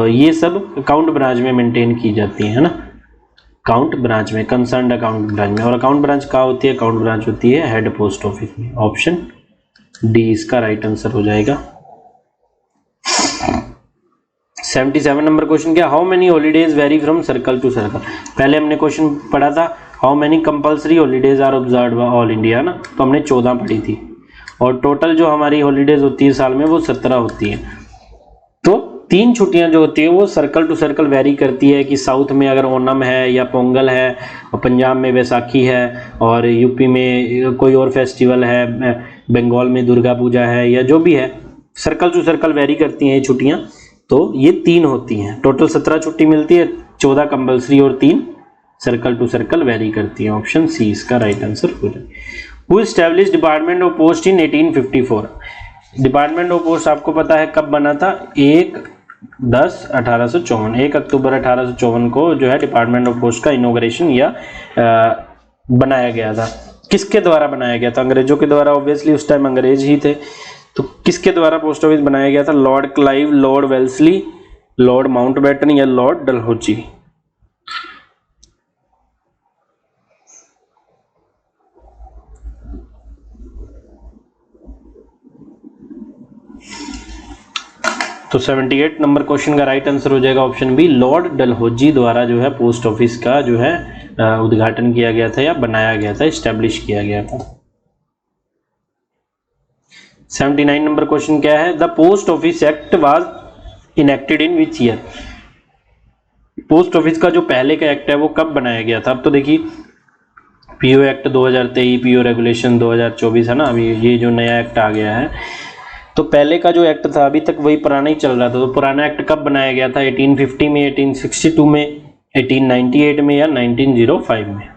ये सब अकाउंट ब्रांच में मेंटेन की जाती हैं, है ना, अकाउंट ब्रांच में, कंसर्न्ड अकाउंट ब्रांच में। और अकाउंट ब्रांच कहाँ होती है? अकाउंट ब्रांच होती है हेड पोस्ट ऑफिस में। ऑप्शन डी इसका राइट आंसर हो जाएगा। 77 नंबर क्वेश्चन क्या? How many holidays vary from circle to circle? पहले हमने क्वेश्चन पढ़ा था how many compulsory holidays are observed by all India ना, तो हमने 14 पढ़ी थी और टोटल जो हमारी हॉलीडेज होती है साल में वो 17 होती है। तो 3 छुट्टियां जो होती है वो सर्कल टू सर्कल वेरी करती है कि साउथ में अगर ओणम है या पोंगल है, और पंजाब में बैसाखी है, और यूपी में कोई और फेस्टिवल है, बंगाल में दुर्गा पूजा है, या जो भी है, सर्कल टू सर्कल वेरी करती हैं ये छुट्टियां। तो ये 3 होती हैं, टोटल 17 छुट्टी मिलती है, 14 कंपल्सरी और 3 सर्कल टू सर्कल वेरी करती हैं। ऑप्शन सी इसका राइट आंसर हो जाएगा। Who establish department of post in 1854? Department of post आपको पता है कब बना था? 1/10/1854, 1 अक्टूबर 1854 को जो है डिपार्टमेंट ऑफ पोस्ट का इनॉग्रेशन या बनाया गया था। किसके द्वारा बनाया गया था? अंग्रेजों के द्वारा, ऑब्वियसली उस टाइम अंग्रेज ही थे। तो किसके द्वारा पोस्ट ऑफिस बनाया गया था? Lord Clive, Lord Wellesley, Lord Mountbatten या लॉर्ड डलहौजी? तो 78 नंबर क्वेश्चन का राइट आंसर हो जाएगा ऑप्शन बी, लॉर्ड डलहौजी द्वारा जो है पोस्ट ऑफिस का जो है उद्घाटन किया गया था या बनाया गया था, एस्टेब्लिश किया गया था। 79 नंबर क्वेश्चन क्या है? The post office act was enacted in which year? Post office का जो पहले का एक्ट है वो कब बनाया गया था? अब तो देखिए, पीओ एक्ट 2023, पीओ रेगुलेशन 2024 है ना, अभी ये जो नया एक्ट आ गया है। तो पहले का जो एक्ट था अभी तक वही पुराना ही चल रहा था। तो पुराना एक्ट कब बनाया गया था? 1850 में, 1862 में, 1898 में या 1905 में?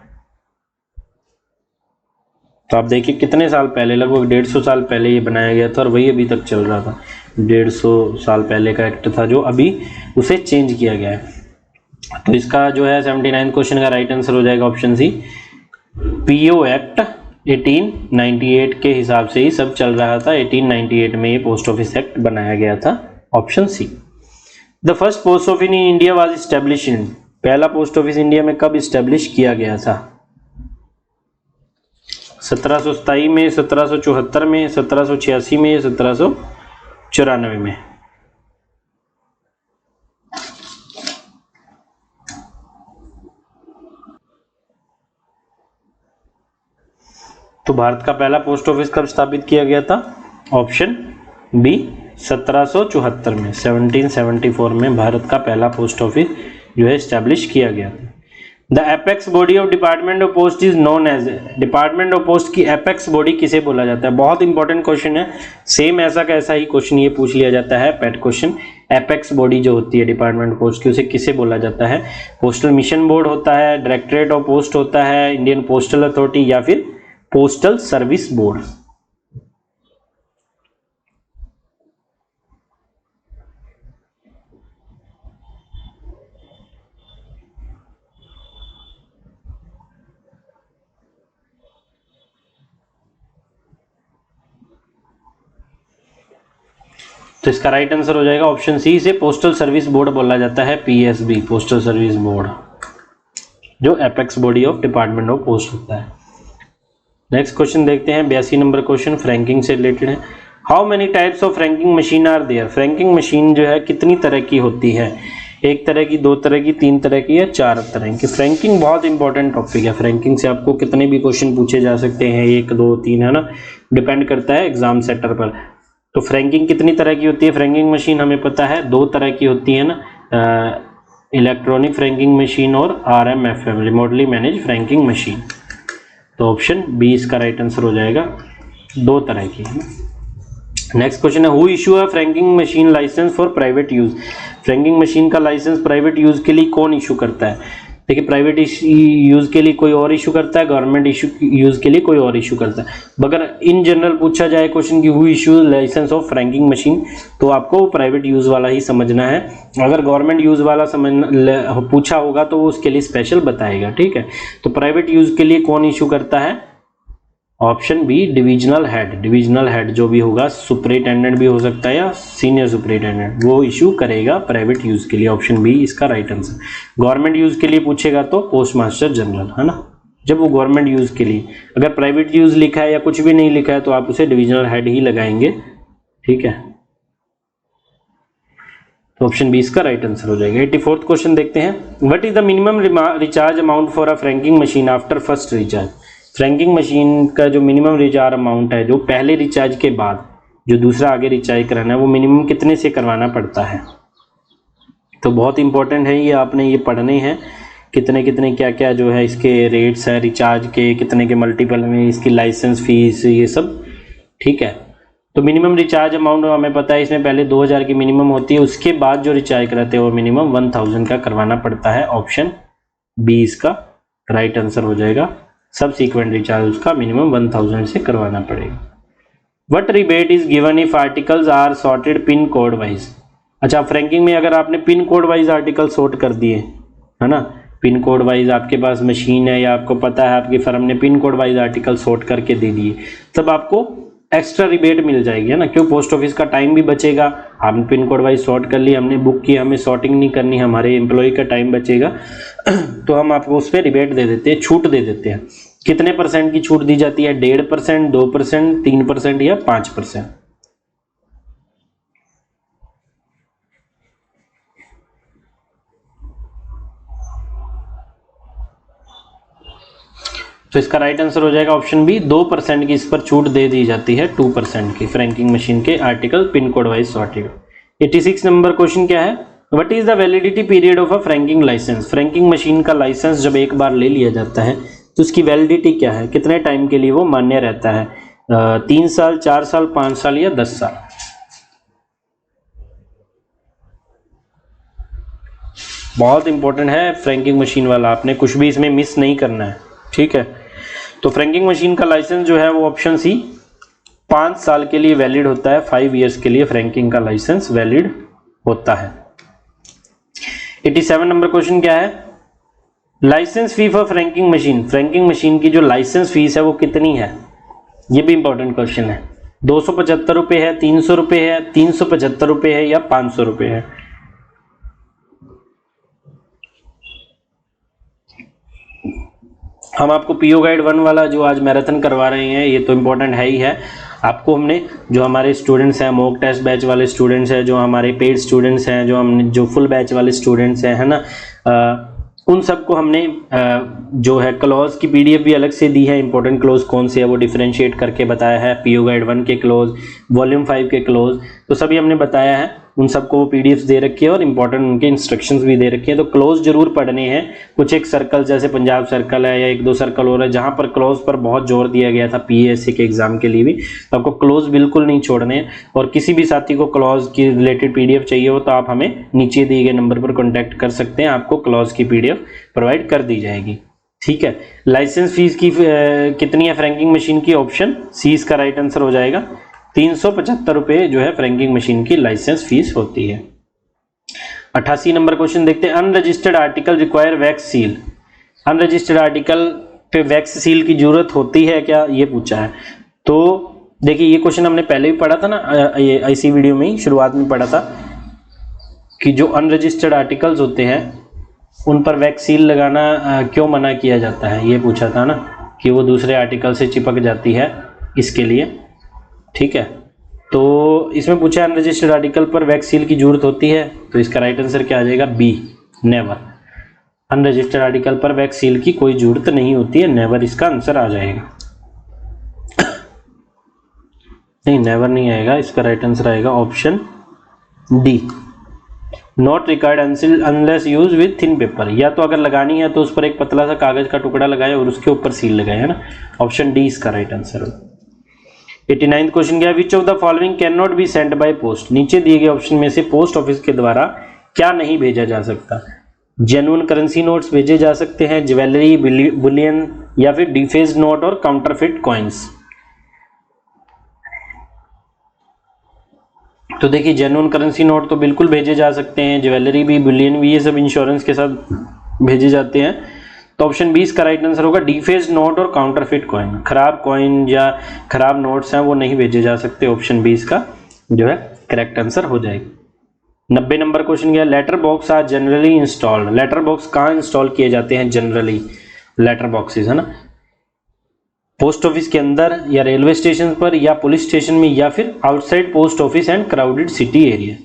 तो आप देखिए कितने साल पहले, लगभग 150 साल पहले ये बनाया गया था और वही अभी तक चल रहा था। 150 साल पहले का एक्ट था जो अभी उसे चेंज किया गया है। तो इसका जो है 79 क्वेश्चन का राइट आंसर हो जाएगा ऑप्शन सी, पीओ एक्ट 1898 के हिसाब से ही सब चल रहा था। 1898 में ये पोस्ट ऑफिस एक्ट बनाया गया था। Option C. The first post office in India was established in? पहला पोस्ट ऑफिस इंडिया में कब एस्टेब्लिश किया गया था? 1727 में, 1774 में, 1786 में, 1794 में? तो भारत का पहला पोस्ट ऑफिस कब स्थापित किया गया था? ऑप्शन बी, 1774 में, 1774 में भारत का पहला पोस्ट ऑफिस जो है एस्टैब्लिश किया गया था। The apex body of department of post is known as? Department of post की एपेक्स बॉडी किसे बोला जाता है? बहुत इंपॉर्टेंट क्वेश्चन है, सेम ऐसा कैसा ही क्वेश्चन ये पूछ लिया जाता है, पेट क्वेश्चन। एपेक्स बॉडी जो होती है डिपार्टमेंट पोस्ट की, उसे किसे बोला जाता है? पोस्टल मिशन बोर्ड होता है, डायरेक्टरेट ऑफ पोस्ट होता है, इंडियन पोस्टल अथॉरिटी या फिर पोस्टल सर्विस बोर्ड? तो इसका राइट आंसर हो जाएगा ऑप्शन सी, इसे पोस्टल सर्विस बोर्ड बोला जाता है, पीएसबी, पोस्टल सर्विस बोर्ड, जो apex body of department of post होता है। नेक्स्ट क्वेश्चन देखते हैं, 82 नंबर क्वेश्चन फ्रैंकिंग से रिलेटेड है। How many types of franking machine are there? Franking machine जो है कितनी तरह की होती है? 1 तरह की, 2 तरह की, 3 तरह की या 4 तरह की? फ्रैंकिंग बहुत इंपॉर्टेंट टॉपिक है। फ्रैंकिंग से आपको कितने भी क्वेश्चन पूछे जा सकते हैं, 1, 2, 3, है ना, डिपेंड करता है एग्जाम सेंटर पर। तो फ्रैंकिंग कितनी तरह की होती है? फ्रैंकिंग मशीन हमें पता है 2 तरह की होती है ना, इलेक्ट्रॉनिक फ्रैंकिंग मशीन और RMFM, remotely manage franking machine. तो ऑप्शन बी इसका राइट आंसर हो जाएगा, 2 तरह की है। नेक्स्ट क्वेश्चन है who issue a franking machine licence for private use. Franking machine का लाइसेंस प्राइवेट यूज के लिए कौन इशू करता है? देखिए प्राइवेट यूज के लिए कोई और इशू करता है, गवर्नमेंट इशू यूज के लिए कोई और इशू करता है। अगर इन जनरल पूछा जाए क्वेश्चन की who issue licence of franking machine, तो आपको प्राइवेट यूज वाला ही समझना है। अगर गवर्नमेंट यूज वाला पूछा होगा तो वो उसके लिए स्पेशल बताएगा, ठीक है। तो प्राइवेट यूज के लिए कौन इशू करता है? Option B divisional head. Divisional head जो भी होगा, सुपरिटेंडेंट भी हो सकता है या सीनियर सुपरिटेंडेंट, वो इशू करेगा प्राइवेट यूज के लिए। ऑप्शन बी इसका राइट आंसर। गवर्नमेंट यूज के लिए पूछेगा तो पोस्ट मास्टर जनरल, है ना, जब वो गवर्नमेंट यूज के लिए। अगर प्राइवेट यूज लिखा है या कुछ भी नहीं लिखा है तो आप उसे डिविजनल हेड ही लगाएंगे, ठीक है। तो ऑप्शन बी इसका राइट आंसर हो जाएगा। 84th क्वेश्चन देखते हैं। What is the minimum recharge amount for a franking machine after first recharge. Franking machine का जो मिनिमम रिचार्ज अमाउंट है, जो पहले रिचार्ज के बाद जो दूसरा आगे रिचार्ज कराना है, वो मिनिमम कितने से करवाना पड़ता है? तो बहुत इंपॉर्टेंट है ये, आपने ये पढ़ने हैं कितने कितने क्या क्या जो है इसके रेट्स है रिचार्ज के, कितने के मल्टीपल में, इसकी लाइसेंस फीस, ये सब, ठीक है। तो मिनिमम रिचार्ज अमाउंट हमें पता है, इसमें पहले 2000 की मिनिमम होती है, उसके बाद जो रिचार्ज कराते हैं वो मिनिमम 1000 का करवाना पड़ता है। ऑप्शन बी इसका राइट आंसर हो जाएगा। सब सीक्वेंट रिचार्ज उसका मिनिमम 1000 से करवाना पड़ेगा। What rebate is given if articles are sorted pin code wise. अच्छा, फ्रैंकिंग में अगर आपने pin code wise article sort कर दिए, है ना, पिन कोड वाइज आपके पास मशीन है या आपको पता है आपकी फर्म ने pin code wise article sort करके दे दिए, तब आपको एक्स्ट्रा रिबेट मिल जाएगी, है ना। क्यों? पोस्ट ऑफिस का टाइम भी बचेगा। हमने पिन कोड वाइज सॉर्ट कर लिया, हमने बुक की, हमें सॉर्टिंग नहीं करनी, हमारे एम्प्लॉय का टाइम बचेगा। तो हम आपको उस पर रिबेट दे देते हैं, छूट दे देते हैं। कितने % की छूट दी जाती है? 1.5%, 2%, 3% या 5%। तो इसका राइट आंसर हो जाएगा ऑप्शन बी, 2% की इस पर छूट दे दी जाती है, 2% की फ्रैंकिंग मशीन के article pin code wise sorted. 86 नंबर क्वेश्चन क्या है? What is the validity period of a franking licence. Franking machine का लाइसेंस जब एक बार ले लिया जाता है तो उसकी वैलिडिटी क्या है, कितने टाइम के लिए वो मान्य रहता है? 3 साल, 4 साल, 5 साल या 10 साल? बहुत इंपॉर्टेंट है फ्रैंकिंग मशीन वाला, आपने कुछ भी इसमें मिस नहीं करना है, ठीक है। तो फ्रैंकिंग मशीन का लाइसेंस जो है वो ऑप्शन सी 5 साल के लिए वैलिड होता है। 5 इयर्स के लिए फ्रैंकिंग का लाइसेंस वैलिड होता है। 87 नंबर क्वेश्चन क्या है? Licence fee for franking machine. Franking machine की जो लाइसेंस फीस है वो कितनी है? ये भी इंपॉर्टेंट क्वेश्चन है। 275 रुपये है, 300 रुपये है, 375 रुपये है या 500 रुपये है? हम आपको पीओ गाइड 1 वाला जो आज मैराथन करवा रहे हैं, ये तो इम्पोर्टेंट है ही है। आपको हमने जो हमारे स्टूडेंट्स हैं, मॉक टेस्ट बैच वाले स्टूडेंट्स हैं, जो हमारे पेड स्टूडेंट्स हैं, जो फुल बैच वाले स्टूडेंट्स हैं, है ना, उन सबको हमने जो है क्लॉज की पीडीएफ भी अलग से दी है। इंपॉर्टेंट क्लॉज कौन से है वो डिफरेंशिएट करके बताया है। पीओ गाइड 1 के क्लॉज, वॉल्यूम 5 के क्लॉज, तो सभी हमने बताया है। उन सबको वो पीडीएफ्स दे रखी है और इंपॉर्टेंट उनके इंस्ट्रक्शंस भी दे रखे हैं। तो क्लॉज जरूर पढ़ने हैं। कुछ एक सर्कल जैसे पंजाब सर्कल है या 1-2 सर्कल और है जहां पर क्लॉज पर बहुत जोर दिया गया था पीएससी के एग्जाम के लिए भी, तो आपको क्लॉज बिल्कुल नहीं छोड़ने हैं। और किसी भी साथी को क्लॉज की रिलेटेड पीडीएफ चाहिए हो तो आप हमें नीचे दिए गए नंबर पर कॉन्टैक्ट कर सकते हैं, आपको क्लॉज की पीडीएफ प्रोवाइड कर दी जाएगी, ठीक है। लाइसेंस फीस की कितनी है फ्रैंकिंग मशीन की? ऑप्शन सी इसका राइट आंसर हो जाएगा। 375 रुपये जो है फ्रैंकिंग मशीन की लाइसेंस फीस होती है। 88 नंबर क्वेश्चन देखते हैं। Unregistered article require wax seal. Unregistered article पे वैक्स सील की जरूरत होती है क्या, ये पूछा है। तो देखिए ये क्वेश्चन हमने पहले भी पढ़ा था ना, ये इसी वीडियो में ही शुरुआत में पढ़ा था कि जो अनरजिस्टर्ड आर्टिकल्स होते हैं उन पर वैक्स सील लगाना क्यों मना किया जाता है, ये पूछा था ना, कि वो दूसरे आर्टिकल से चिपक जाती है, इसके लिए, ठीक है। तो इसमें पूछा है अनरजिस्टर्ड आर्टिकल पर वैक्स सील की जरूरत होती है, तो इसका राइट आंसर क्या आ जाएगा? B, never. अनरजिस्टर्ड आर्टिकल पर वैक्स सील की कोई जरूरत नहीं होती है, नेवर इसका आंसर आ जाएगा। नहीं, नेवर नहीं आएगा, इसका राइट आंसर आएगा option D, not required unless use with thin paper. या तो अगर लगानी है तो उस पर एक पतला सा कागज का टुकड़ा लगाए और उसके ऊपर सील लगाए, है ना। ऑप्शन डी इसका राइट आंसर है। 89 क्वेश्चन क्या है, which of the following can not be sent by post. नीचे दिए गए ऑप्शन में से पोस्ट ऑफिस के द्वारा क्या नहीं भेजा जा सकता। जेन्युइन करेंसी नोट्स भेजे जा सकते हैं, ज्वेलरी, बुलियन या फिर डिफेस्ड नोट और काउंटरफिट कॉइन्स। तो देखिए जेन्युइन करेंसी नोट तो बिल्कुल भेजे जा सकते हैं, ज्वेलरी भी, बुलियन भी, ये सब इंश्योरेंस के साथ भेजे जाते हैं। तो ऑप्शन 20 का राइट आंसर होगा डिफेस्ड नोट और काउंटरफिट कॉइन। खराब कॉइन या खराब नोट्स हैं वो नहीं भेजे जा सकते। ऑप्शन 20 का जो है करेक्ट आंसर हो जाएगा। 90 नंबर क्वेश्चन क्या है, letter box are generally installed. Letter box कहाँ इंस्टॉल किए जाते हैं जनरली? लेटर बॉक्सेस है ना, पोस्ट ऑफिस के अंदर या रेलवे स्टेशन पर या पुलिस स्टेशन में या फिर outside post office and crowded city area.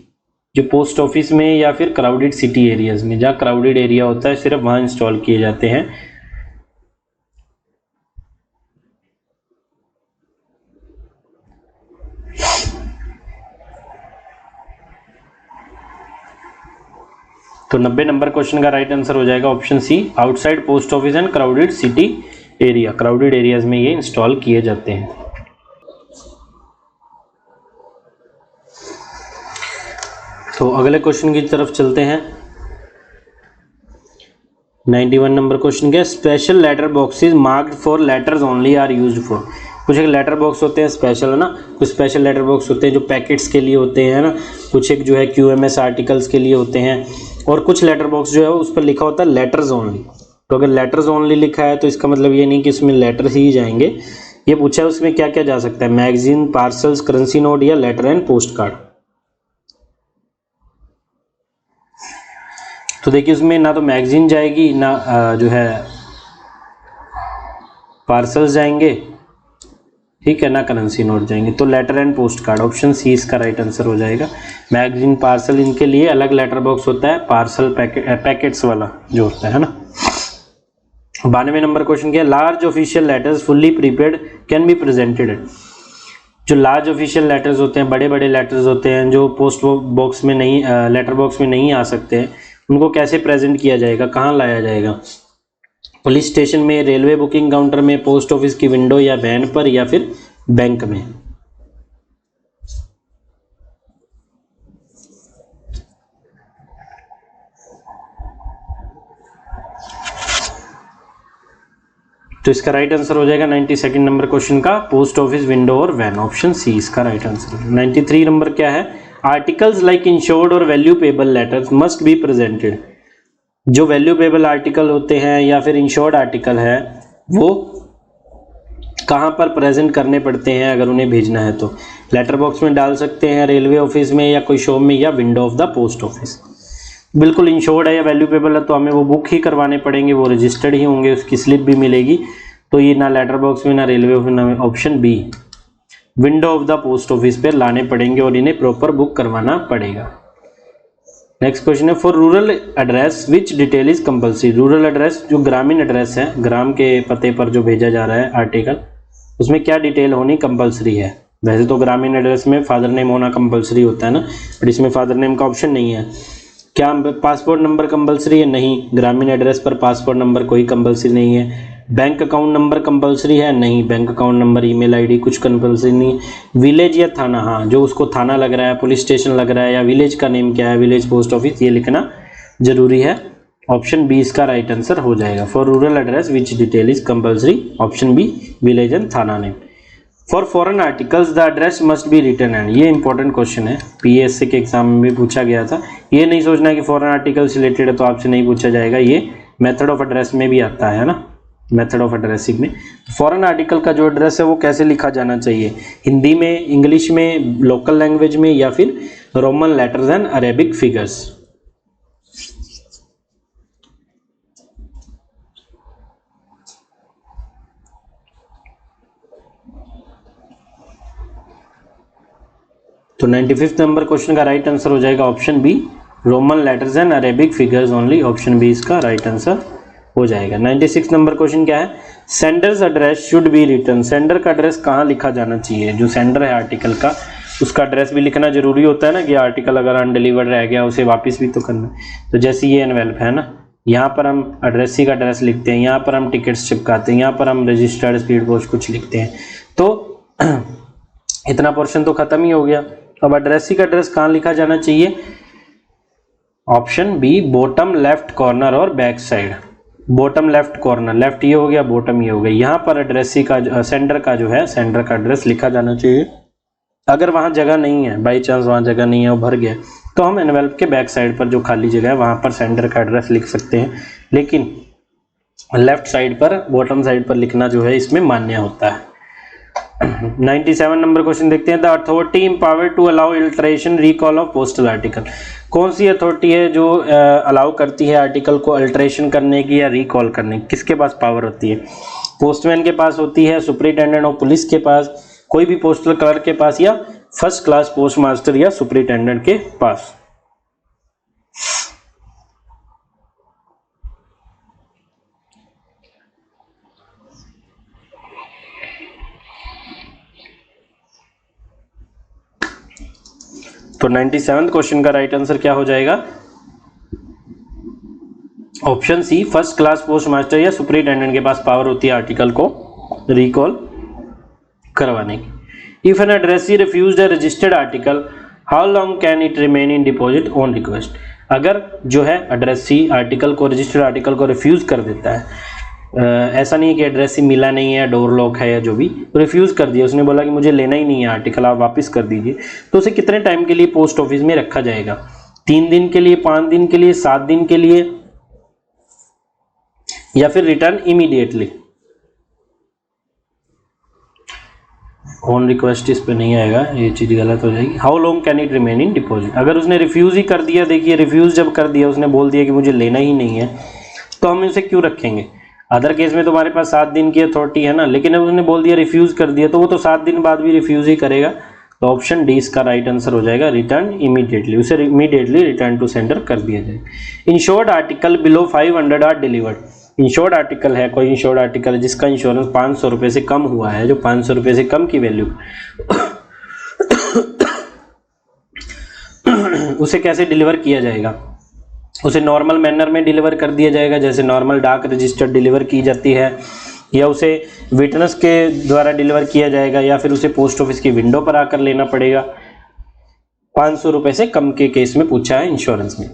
जो पोस्ट ऑफिस में या फिर क्राउडेड सिटी एरियाज में, जहाँ क्राउडेड एरिया होता है सिर्फ वहां इंस्टॉल किए जाते हैं। तो 90 नंबर क्वेश्चन का राइट आंसर हो जाएगा option C, outside post office and crowded city area. Crowded areas में ये इंस्टॉल किए जाते हैं। तो अगले क्वेश्चन की तरफ चलते हैं। 91 नंबर क्वेश्चन क्या है, special letter boxes marked for letters only are used for. कुछ एक लेटर बॉक्स होते हैं स्पेशल है ना, कुछ स्पेशल लेटर बॉक्स होते हैं जो पैकेट्स के लिए होते हैं ना, कुछ एक जो है QMS आर्टिकल्स के लिए होते हैं, और कुछ लेटर बॉक्स जो है उस पर लिखा होता है लेटर्स ओनली। तो अगर लेटर्स ओनली लिखा है तो इसका मतलब ये नहीं कि इसमें लेटर ही जाएंगे। ये पूछा है उसमें क्या क्या जा सकता है, मैगजीन, पार्सल्स, करेंसी नोट या लेटर एंड पोस्ट कार्ड। तो देखिए उसमें ना तो मैगजीन जाएगी, ना जो है पार्सल्स जाएंगे, ठीक है, ना करेंसी नोट जाएंगे। तो letter and post card, option C इसका राइट आंसर हो जाएगा। मैगजीन, पार्सल, इनके लिए अलग लेटर बॉक्स होता है, पार्सल पैकेट्स वाला जो होता है ना। 92 नंबर क्वेश्चन क्या है, large official letters fully prepaid can be presented. जो लार्ज ऑफिशियल लेटर्स होते हैं, बड़े बड़े लेटर्स होते हैं जो पोस्ट बॉक्स में नहीं, लेटर बॉक्स में नहीं आ सकते हैं, उनको कैसे प्रेजेंट किया जाएगा, कहाँ लाया जाएगा? पुलिस स्टेशन में, रेलवे बुकिंग काउंटर में, पोस्ट ऑफिस की विंडो या वैन पर, या फिर बैंक में। तो इसका राइट आंसर हो जाएगा 92 नंबर क्वेश्चन का पोस्ट ऑफिस, विंडो और वैन। ऑप्शन सी इसका राइट आंसर। 93 नंबर क्या है, आर्टिकल्स लाइक इंश्योर्ड और valuable letters must be presented. जो वैल्यूएबल आर्टिकल होते हैं या फिर इंश्योर्ड आर्टिकल है वो कहाँ पर प्रेजेंट करने पड़ते हैं अगर उन्हें भेजना है तो? लेटर बॉक्स में डाल सकते हैं, रेलवे ऑफिस में, या कोई शॉप में, या window of the post office. बिल्कुल इंश्योर्ड है या वैल्यूएबल है तो हमें वो बुक ही करवाने पड़ेंगे, वो रजिस्टर्ड ही होंगे, उसकी स्लिप भी मिलेगी। तो ये ना लेटर बॉक्स में, ना रेलवे ऑफिस, ना option B window of the post office पे लाने पड़ेंगे और इन्हें प्रॉपर बुक करवाना पड़ेगा। नेक्स्ट क्वेश्चन है, for rural address which detail is compulsory. Rural address जो ग्रामीण एड्रेस है, ग्राम के पते पर जो भेजा जा रहा है आर्टिकल, उसमें क्या डिटेल होनी कंपल्सरी है? वैसे तो ग्रामीण एड्रेस में फादर नेम होना कंपल्सरी होता है ना, बट इसमें फादर नेम का ऑप्शन नहीं है। क्या पासपोर्ट नंबर कंपल्सरी है? नहीं। ग्रामीण एड्रेस पर पासपोर्ट नंबर कोई कंपल्सरी नहीं है। बैंक अकाउंट नंबर कंपल्सरी है? नहीं। Bank account number, email ID कुछ कंपल्सरी नहीं। विलेज या थाना, हाँ जो उसको थाना लग रहा है, पुलिस स्टेशन लग रहा है, या विलेज का नेम क्या है, विलेज पोस्ट ऑफिस, ये लिखना जरूरी है। ऑप्शन बी इसका राइट आंसर हो जाएगा। For rural address which detail is compulsory, option B village and थाना name. For foreign articles the address must be written and, ये इंपॉर्टेंट क्वेश्चन है, पीएससी के एग्जाम में भी पूछा गया था। ये नहीं सोचना कि फॉरेन आर्टिकल्स रिलेटेड है तो आपसे नहीं पूछा जाएगा, ये मेथड ऑफ एड्रेस में भी आता है ना, मेथड ऑफ एड्रेसिंग में। फॉरेन आर्टिकल का जो एड्रेस है वो कैसे लिखा जाना चाहिए? हिंदी में, इंग्लिश में, लोकल लैंग्वेज में, या फिर Roman letters and Arabic figures. तो 95 नंबर क्वेश्चन का राइट आंसर हो जाएगा option B, Roman letters and Arabic figures only. Option B इसका राइट आंसर हो जाएगा। 96 नंबर क्वेश्चन क्या है, sender's address should be written. Sender का एड्रेस कहाँ लिखा जाना चाहिए? जो सेंडर है आर्टिकल का, उसका एड्रेस भी लिखना जरूरी होता है ना, कि आर्टिकल अगर अनडिलीवर्ड रह गया उसे वापस भी तो करना। तो जैसे ये एनवेल्प है ना, यहाँ पर हम एड्रेसी का एड्रेस लिखते हैं, यहाँ पर हम टिकट्स चिपकाते हैं, यहाँ पर हम रजिस्टर्ड स्पीड पोस्ट कुछ लिखते हैं। तो इतना पोर्शन तो खत्म ही हो गया। अब एड्रेसी का एड्रेस कहाँ लिखा जाना चाहिए? Option B, bottom left corner और back side. Bottom left corner, left ये हो गया, बॉटम ये हो गया, यहाँ पर एड्रेसी का सेंडर का जो है सेंडर का एड्रेस लिखा जाना चाहिए। अगर वहाँ जगह नहीं है, बाई चांस वहाँ जगह नहीं है, वो भर गया, तो हम एनवेल्प के बैक साइड पर जो खाली जगह है वहाँ पर सेंडर का एड्रेस लिख सकते हैं, लेकिन लेफ्ट साइड पर, बॉटम साइड पर लिखना जो है इसमें मान्य होता है। 97 नंबर क्वेश्चन देखते हैं। The authority empowered to allow alteration recall of postal article. कौन सी अथॉरिटी है जो अलाउ करती है आर्टिकल को अल्टरेशन करने की या रिकॉल करने की? किसके पास पावर होती है? पोस्टमैन के पास होती है, सुपरिटेंडेंट ऑफ पुलिस के पास, कोई भी पोस्टल क्लर्क के पास, या फर्स्ट क्लास पोस्ट मास्टर या सुपरिटेंडेंट के पास? तो 97 क्वेश्चन का राइट आंसर क्या हो जाएगा? Option C, first class post master या सुपरिटेंडेंट के पास पावर होती है आर्टिकल को रिकॉल करवाने की। If an addressee refused a registered article, how long can it remain in deposit on request? अगर जो है एड्रेसी आर्टिकल को, रजिस्टर्ड आर्टिकल को रिफ्यूज कर देता है, ऐसा नहीं है कि एड्रेसी मिला नहीं है, डोर लॉक है या जो भी, तो रिफ्यूज कर दिया, उसने बोला कि मुझे लेना ही नहीं है आर्टिकल, आप वापस कर दीजिए, तो उसे कितने टाइम के लिए पोस्ट ऑफिस में रखा जाएगा? 3 दिन के लिए, 5 दिन के लिए, 7 दिन के लिए, या फिर रिटर्न इमीडिएटली? ऑन रिक्वेस्ट इस पे नहीं आएगा, ये चीज गलत हो जाएगी। How long can it remain in deposit? अगर उसने रिफ्यूज ही कर दिया, देखिए रिफ्यूज जब कर दिया, उसने बोल दिया कि मुझे लेना ही नहीं है, तो हम इसे क्यों रखेंगे? अदर केस में तुम्हारे पास 7 दिन की अथॉरिटी है ना, लेकिन अब उसने बोल दिया, रिफ्यूज कर दिया, तो वो तो 7 दिन बाद भी रिफ्यूज ही करेगा। तो ऑप्शन डी इसका राइट आंसर हो जाएगा, रिटर्न इमीडिएटली, उसे इमीडिएटली रिटर्न टू सेंडर कर दिया जाएगा। Insured article below 500 are delivered. Insured article है, कोई इंश्योर्ड आर्टिकल जिसका इंश्योरेंस 500 रुपये से कम हुआ है, जो 500 रुपये से कम की वैल्यू उसे कैसे डिलीवर किया जाएगा? उसे नॉर्मल मैनर में डिलीवर कर दिया जाएगा, जैसे नॉर्मल डाक रजिस्टर डिलीवर की जाती है, या उसे विटनेस के द्वारा डिलीवर किया जाएगा, या फिर उसे पोस्ट ऑफिस की विंडो पर आकर लेना पड़ेगा? 500 रुपये से कम के केस में पूछा है इंश्योरेंस में।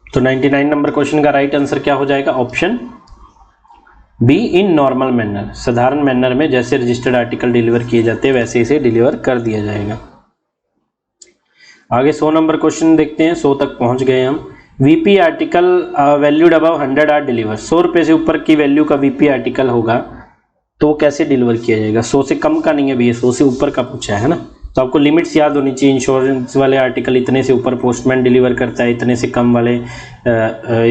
तो 99 नंबर क्वेश्चन का राइट आंसर क्या हो जाएगा? Option B, in normal manner, साधारण मैनर में जैसे रजिस्टर्ड आर्टिकल डिलीवर किए जाते हैं वैसे इसे डिलीवर कर दिया जाएगा। आगे 100 नंबर क्वेश्चन देखते हैं। 100 तक पहुंच गए हम। VP article valued above 100 are deliver. 100 रुपये से ऊपर की वैल्यू का वीपी आर्टिकल होगा तो वो कैसे डिलीवर किया जाएगा? 100 से कम का नहीं है भैया, 100 से ऊपर का पूछा है ना, तो आपको लिमिट्स याद होनी चाहिए। इंश्योरेंस वाले आर्टिकल इतने से ऊपर पोस्टमैन डिलीवर करता है, इतने से कम वाले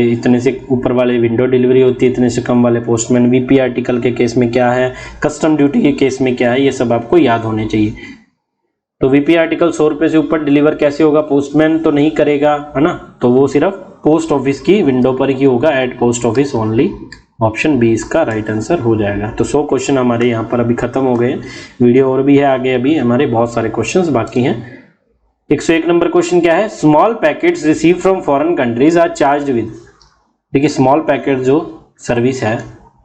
इतने से ऊपर वाले विंडो डिलीवरी होती है, इतने से कम वाले पोस्टमैन। वीपी आर्टिकल के केस में क्या है, कस्टम ड्यूटी के केस में क्या है, ये सब आपको याद होने चाहिए। तो वीपी आर्टिकल 100 रुपये से ऊपर डिलीवर कैसे होगा? पोस्टमैन तो नहीं करेगा, है ना, तो वो सिर्फ पोस्ट ऑफिस की विंडो पर ही होगा, at post office only. Option B इसका राइट आंसर हो जाएगा। तो 100 क्वेश्चन हमारे यहाँ पर अभी खत्म हो गए। वीडियो और भी है आगे, अभी हमारे बहुत सारे क्वेश्चंस बाकी हैं। 101 नंबर क्वेश्चन क्या है? Small packets receive from foreign countries are charged with. देखिए स्मॉल पैकेट जो सर्विस है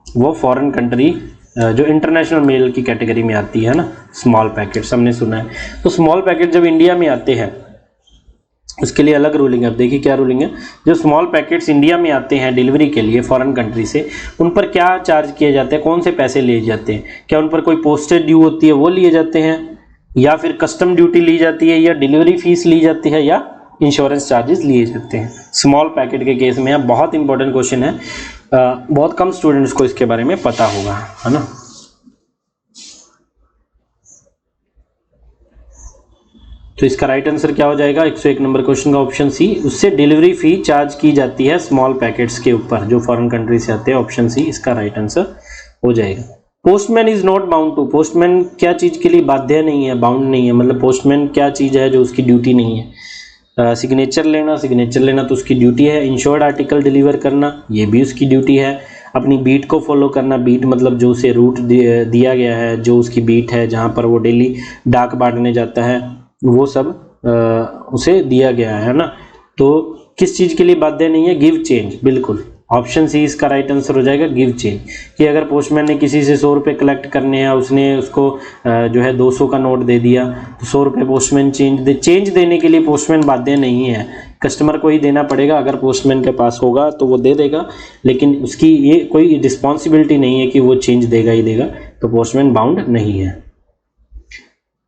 वो फॉरेन कंट्री जो इंटरनेशनल मेल की कैटेगरी में आती है ना, स्मॉल पैकेट्स हमने सुना है। तो स्मॉल पैकेट जब इंडिया में आते हैं उसके लिए अलग रूलिंग है। अब देखिए क्या रूलिंग है। जो स्मॉल पैकेट्स इंडिया में आते हैं डिलीवरी के लिए फॉरेन कंट्री से, उन पर क्या चार्ज किए जाते हैं, कौन से पैसे लिए जाते हैं? क्या उन पर कोई पोस्टेज ड्यू होती है वो लिए जाते हैं, या फिर कस्टम ड्यूटी ली जाती है, या डिलीवरी फीस ली जाती है, या इंश्योरेंस चार्जेस लिए जाते हैं? स्मॉल पैकेट के केस में बहुत इंपॉर्टेंट क्वेश्चन है, बहुत कम स्टूडेंट्स को इसके बारे में पता होगा, है ना। तो इसका राइट आंसर क्या हो जाएगा? 101 नंबर क्वेश्चन का ऑप्शन सी, उससे डिलीवरी फी चार्ज की जाती है स्मॉल पैकेट्स के ऊपर जो फॉरेन कंट्री से आते हैं। ऑप्शन सी इसका राइट आंसर हो जाएगा। Postman is not bound to. Postman क्या चीज के लिए बाध्य नहीं है, बाउंड नहीं है, मतलब पोस्टमैन क्या चीज है जो उसकी ड्यूटी नहीं है? सिग्नेचर लेना तो उसकी ड्यूटी है। इंश्योर्ड आर्टिकल डिलीवर करना ये भी उसकी ड्यूटी है। अपनी बीट को फॉलो करना, बीट मतलब जो उसे रूट दिया गया है, जो उसकी बीट है जहाँ पर वो डेली डाक बांटने जाता है, वो सब उसे दिया गया है ना। तो किस चीज़ के लिए बाध्य नहीं है? गिव चेंज, बिल्कुल ऑप्शन सी इसका राइट आंसर हो जाएगा गिव चेंज, कि अगर पोस्टमैन ने किसी से 100 रुपये कलेक्ट करने हैं, उसने उसको जो है 200 का नोट दे दिया, तो 100 रुपये पोस्टमैन चेंज देने के लिए पोस्टमैन बाध्य नहीं है, कस्टमर को ही देना पड़ेगा। अगर पोस्टमैन के पास होगा तो वो दे देगा, लेकिन उसकी ये कोई रिस्पॉन्सिबिलिटी नहीं है कि वो चेंज देगा ही देगा, तो पोस्टमैन बाउंड नहीं है।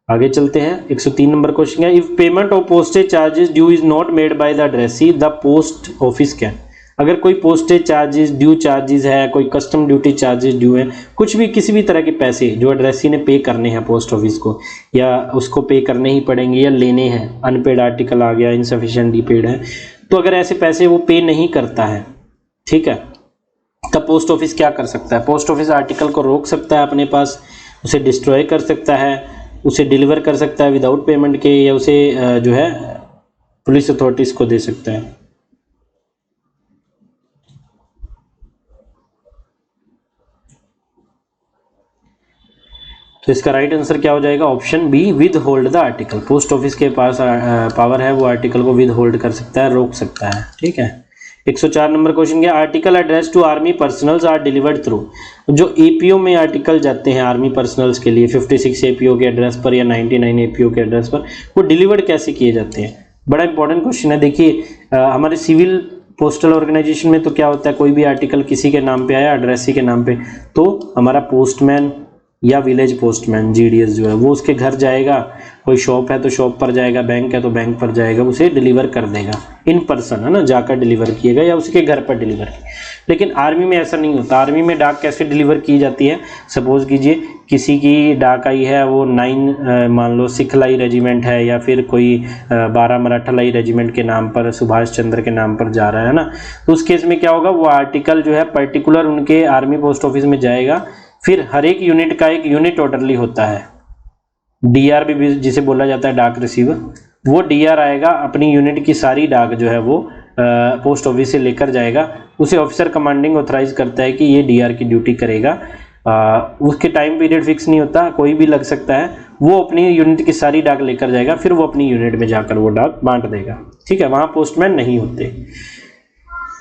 आगे चलते हैं। 103 नंबर क्वेश्चन है, if payment of postage charges due is not made by the addressee the post office can. अगर कोई पोस्टेज चार्जेस ड्यू चार्जेस है, कोई कस्टम ड्यूटी चार्जेस ड्यू है, कुछ भी किसी भी तरह के पैसे जो एड्रेसी ने पे करने हैं पोस्ट ऑफिस को, या उसको पे करने ही पड़ेंगे या लेने हैं, अनपेड आर्टिकल आ गया, इनसफिशिएंटली पेड है, तो अगर ऐसे पैसे वो पे नहीं करता है, ठीक है, तब पोस्ट ऑफिस क्या कर सकता है? पोस्ट ऑफिस आर्टिकल को रोक सकता है अपने पास, उसे डिस्ट्रॉय कर सकता है, उसे डिलीवर कर सकता है विदाउट पेमेंट के, या उसे जो है पुलिस अथॉरिटीज को दे सकता है। तो इसका राइट आंसर क्या हो जाएगा? Option B, withhold the article. Post office के पास पावर है, वो आर्टिकल को विद होल्ड कर सकता है, रोक सकता है, ठीक है। 104 नंबर क्वेश्चन क्या, article address to army personnels are delivered through. जो एपीओ में आर्टिकल जाते हैं आर्मी पर्सनल्स के लिए 56 एपीओ के एड्रेस पर या 99 एपीओ के एड्रेस पर, वो डिलीवर्ड कैसे किए जाते हैं? बड़ा इंपॉर्टेंट क्वेश्चन है। देखिए हमारे सिविल पोस्टल ऑर्गेनाइजेशन में तो क्या होता है, कोई भी आर्टिकल किसी के नाम पे आया, एड्रेसी के नाम पे, तो हमारा पोस्टमैन या विलेज पोस्टमैन जीडीएस जो है वो उसके घर जाएगा, कोई शॉप है तो शॉप पर जाएगा, बैंक है तो बैंक पर जाएगा, उसे डिलीवर कर देगा इन पर्सन, है ना, जाकर डिलीवर किएगा या उसके घर पर डिलीवर। लेकिन आर्मी में ऐसा नहीं होता। आर्मी में डाक कैसे डिलीवर की जाती है? सपोज कीजिए किसी की डाक आई है, वो 9 मान लो सिखलाई रेजिमेंट है, या फिर कोई 12 मराठालाई रेजिमेंट के नाम पर, सुभाष चंद्र के नाम पर जा रहा है ना, तो उस केस में क्या होगा, वो आर्टिकल जो है पर्टिकुलर उनके आर्मी पोस्ट ऑफिस में जाएगा। फिर हर एक यूनिट का एक यूनिट ऑर्डरली होता है, डीआर भी जिसे बोला जाता है डाक रिसीवर, वो डीआर आएगा, अपनी यूनिट की सारी डाक जो है वो पोस्ट ऑफिस से लेकर जाएगा, उसे ऑफिसर कमांडिंग ऑथराइज करता है कि ये डीआर की ड्यूटी करेगा। उसके टाइम पीरियड फिक्स नहीं होता, कोई भी लग सकता है, वो अपनी यूनिट की सारी डाक लेकर जाएगा, फिर वो अपनी यूनिट में जाकर वो डाक बांट देगा, ठीक है, वहाँ पोस्टमैन नहीं होते।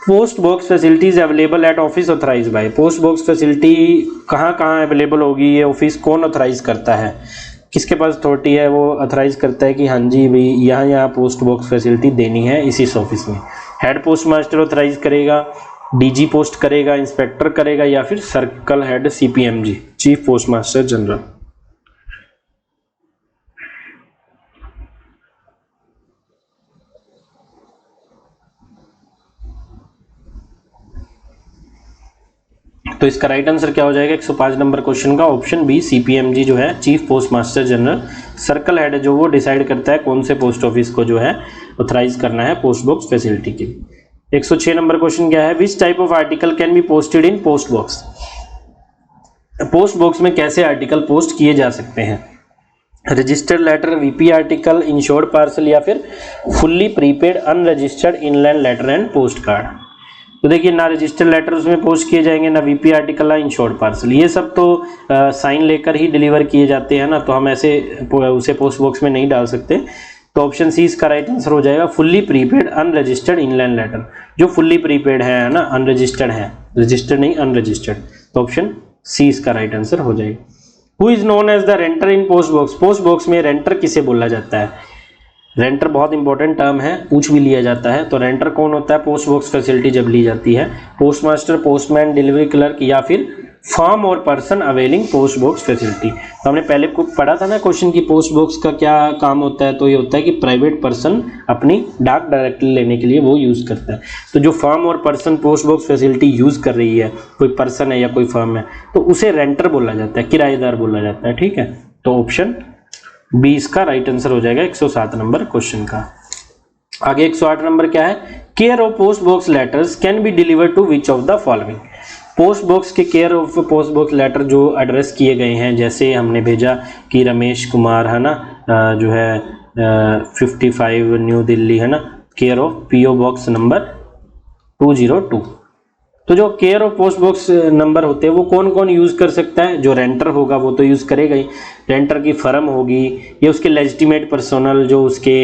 Post box facilities available at office authorise by. Post box facility कहाँ कहाँ अवेलेबल होगी, ये ऑफिस कौन ऑथराइज करता है, किसके पास अथॉरिटी है, वो ऑथराइज करता है कि हाँ जी भाई यहाँ पोस्ट बॉक्स फैसिलिटी देनी है इस ऑफिस में। हेड पोस्ट मास्टर ऑथराइज करेगा, डीजी पोस्ट करेगा, इंस्पेक्टर करेगा, या फिर circle head CPMG, chief post master general. तो इसका राइट आंसर क्या हो जाएगा 105 नंबर क्वेश्चन का? ऑप्शन बी, सीपीएमजी जो है chief post master general. Circle head जो वो डिसाइड करता है कौन से पोस्ट ऑफिस को जो है ऑथराइज करना है पोस्ट बॉक्स फैसिलिटी के लिए। 106 नंबर क्वेश्चन क्या है, which type of article can be posted in post box. Post box में कैसे आर्टिकल पोस्ट किए जा सकते हैं? Registered letter, VP article, insured parcel, या फिर fully prepaid unregistered inland letter and post card. तो देखिए ना रजिस्टर्ड लेटर उसमें पोस्ट किए जाएंगे, ना वीपी आर्टिकल, ना इंश्योर्ड पार्सल, ये सब तो साइन लेकर ही डिलीवर किए जाते हैं ना, तो हम ऐसे उसे पोस्ट बॉक्स में नहीं डाल सकते। तो ऑप्शन सी इसका राइट आंसर हो जाएगा, fully prepaid unregistered inland letter. जो फुल्ली प्रीपेड है ना, अनरजिस्टर्ड है, रजिस्टर्ड नहीं अनरजिस्टर्ड, तो ऑप्शन सी इसका राइट आंसर हो जाएगा। Who is known as the renter in post box. Post box में रेंटर किसे बोला जाता है? रेंटर बहुत इंपॉर्टेंट टर्म है, पूछ भी लिया जाता है। तो रेंटर कौन होता है पोस्ट बॉक्स फैसिलिटी जब ली जाती है? Post master, postman, delivery clerk, या फिर फर्म और person availing post box facility. तो हमने पहले पढ़ा था ना क्वेश्चन की पोस्ट बॉक्स का क्या काम होता है, तो ये होता है कि प्राइवेट पर्सन अपनी डाक डायरेक्टली लेने के लिए वो यूज करता है। तो जो फर्म और person post box facility use कर रही है, कोई पर्सन है या कोई फर्म है, तो उसे रेंटर बोला जाता है, किराएदार बोला जाता है, ठीक है। तो ऑप्शन बी इसका राइट आंसर हो जाएगा 107 नंबर क्वेश्चन का। आगे 108 नंबर क्या है, care of post box letters can be delivered to which of the following. Post box के care of post box letter जो एड्रेस किए गए हैं, जैसे हमने भेजा कि रमेश कुमार है ना, जो है 55 न्यू दिल्ली है ना, care of PO box number 202, तो जो केयर और पोस्ट बॉक्स नंबर होते हैं वो कौन कौन यूज़ कर सकता है? जो रेंटर होगा वो तो यूज़ करेगा ही, रेंटर की फर्म होगी या उसके लेजिटिमेट पर्सनल जो उसके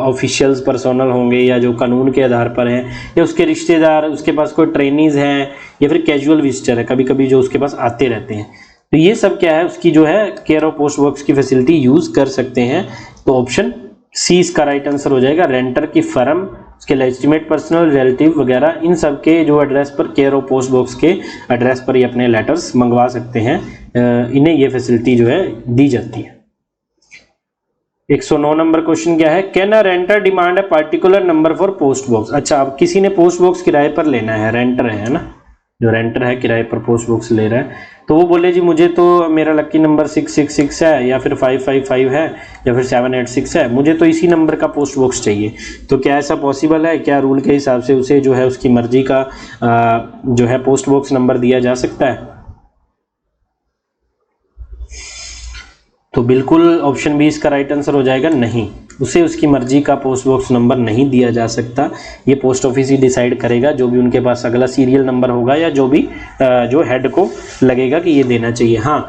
ऑफिशियल्स पर्सनल होंगे या जो कानून के आधार पर हैं, या उसके रिश्तेदार, उसके पास कोई ट्रेनीज हैं, या फिर कैजुअल विजिटर है कभी कभी जो उसके पास आते रहते हैं। तो ये सब क्या है, उसकी जो है केयर और पोस्ट बॉक्स की फैसिलिटी यूज़ कर सकते हैं। तो ऑप्शन सी इसका राइट आंसर हो जाएगा। रेंटर की फर्म, उसके लेजिटिमेट पर्सनल, रिलेटिव वगैरह, इन सब के जो एड्रेस पर केयर और पोस्ट बॉक्स के एड्रेस पर ही अपने लेटर्स मंगवा सकते हैं, इन्हें ये फैसिलिटी जो है दी जाती है। 109 नंबर क्वेश्चन क्या है? Can a रेंटर demand a particular number for post box. अच्छा, अब किसी ने पोस्ट बॉक्स किराए पर लेना है, रेंटर है ना, जो रेंटर है किराए पर पोस्ट बॉक्स ले रहा है, तो वो बोले जी मुझे तो मेरा लकी नंबर 666 है या फिर 555 है या फिर 786 है, मुझे तो इसी नंबर का पोस्ट बॉक्स चाहिए। तो क्या ऐसा पॉसिबल है? क्या रूल के हिसाब से उसे जो है उसकी मर्जी का जो है पोस्ट बॉक्स नंबर दिया जा सकता है? तो बिल्कुल ऑप्शन बी इसका राइट आंसर हो जाएगा, नहीं, उसे उसकी मर्जी का पोस्ट बॉक्स नंबर नहीं दिया जा सकता। ये पोस्ट ऑफिस ही डिसाइड करेगा, जो भी उनके पास अगला सीरियल नंबर होगा या जो भी जो हेड को लगेगा कि ये देना चाहिए। हाँ,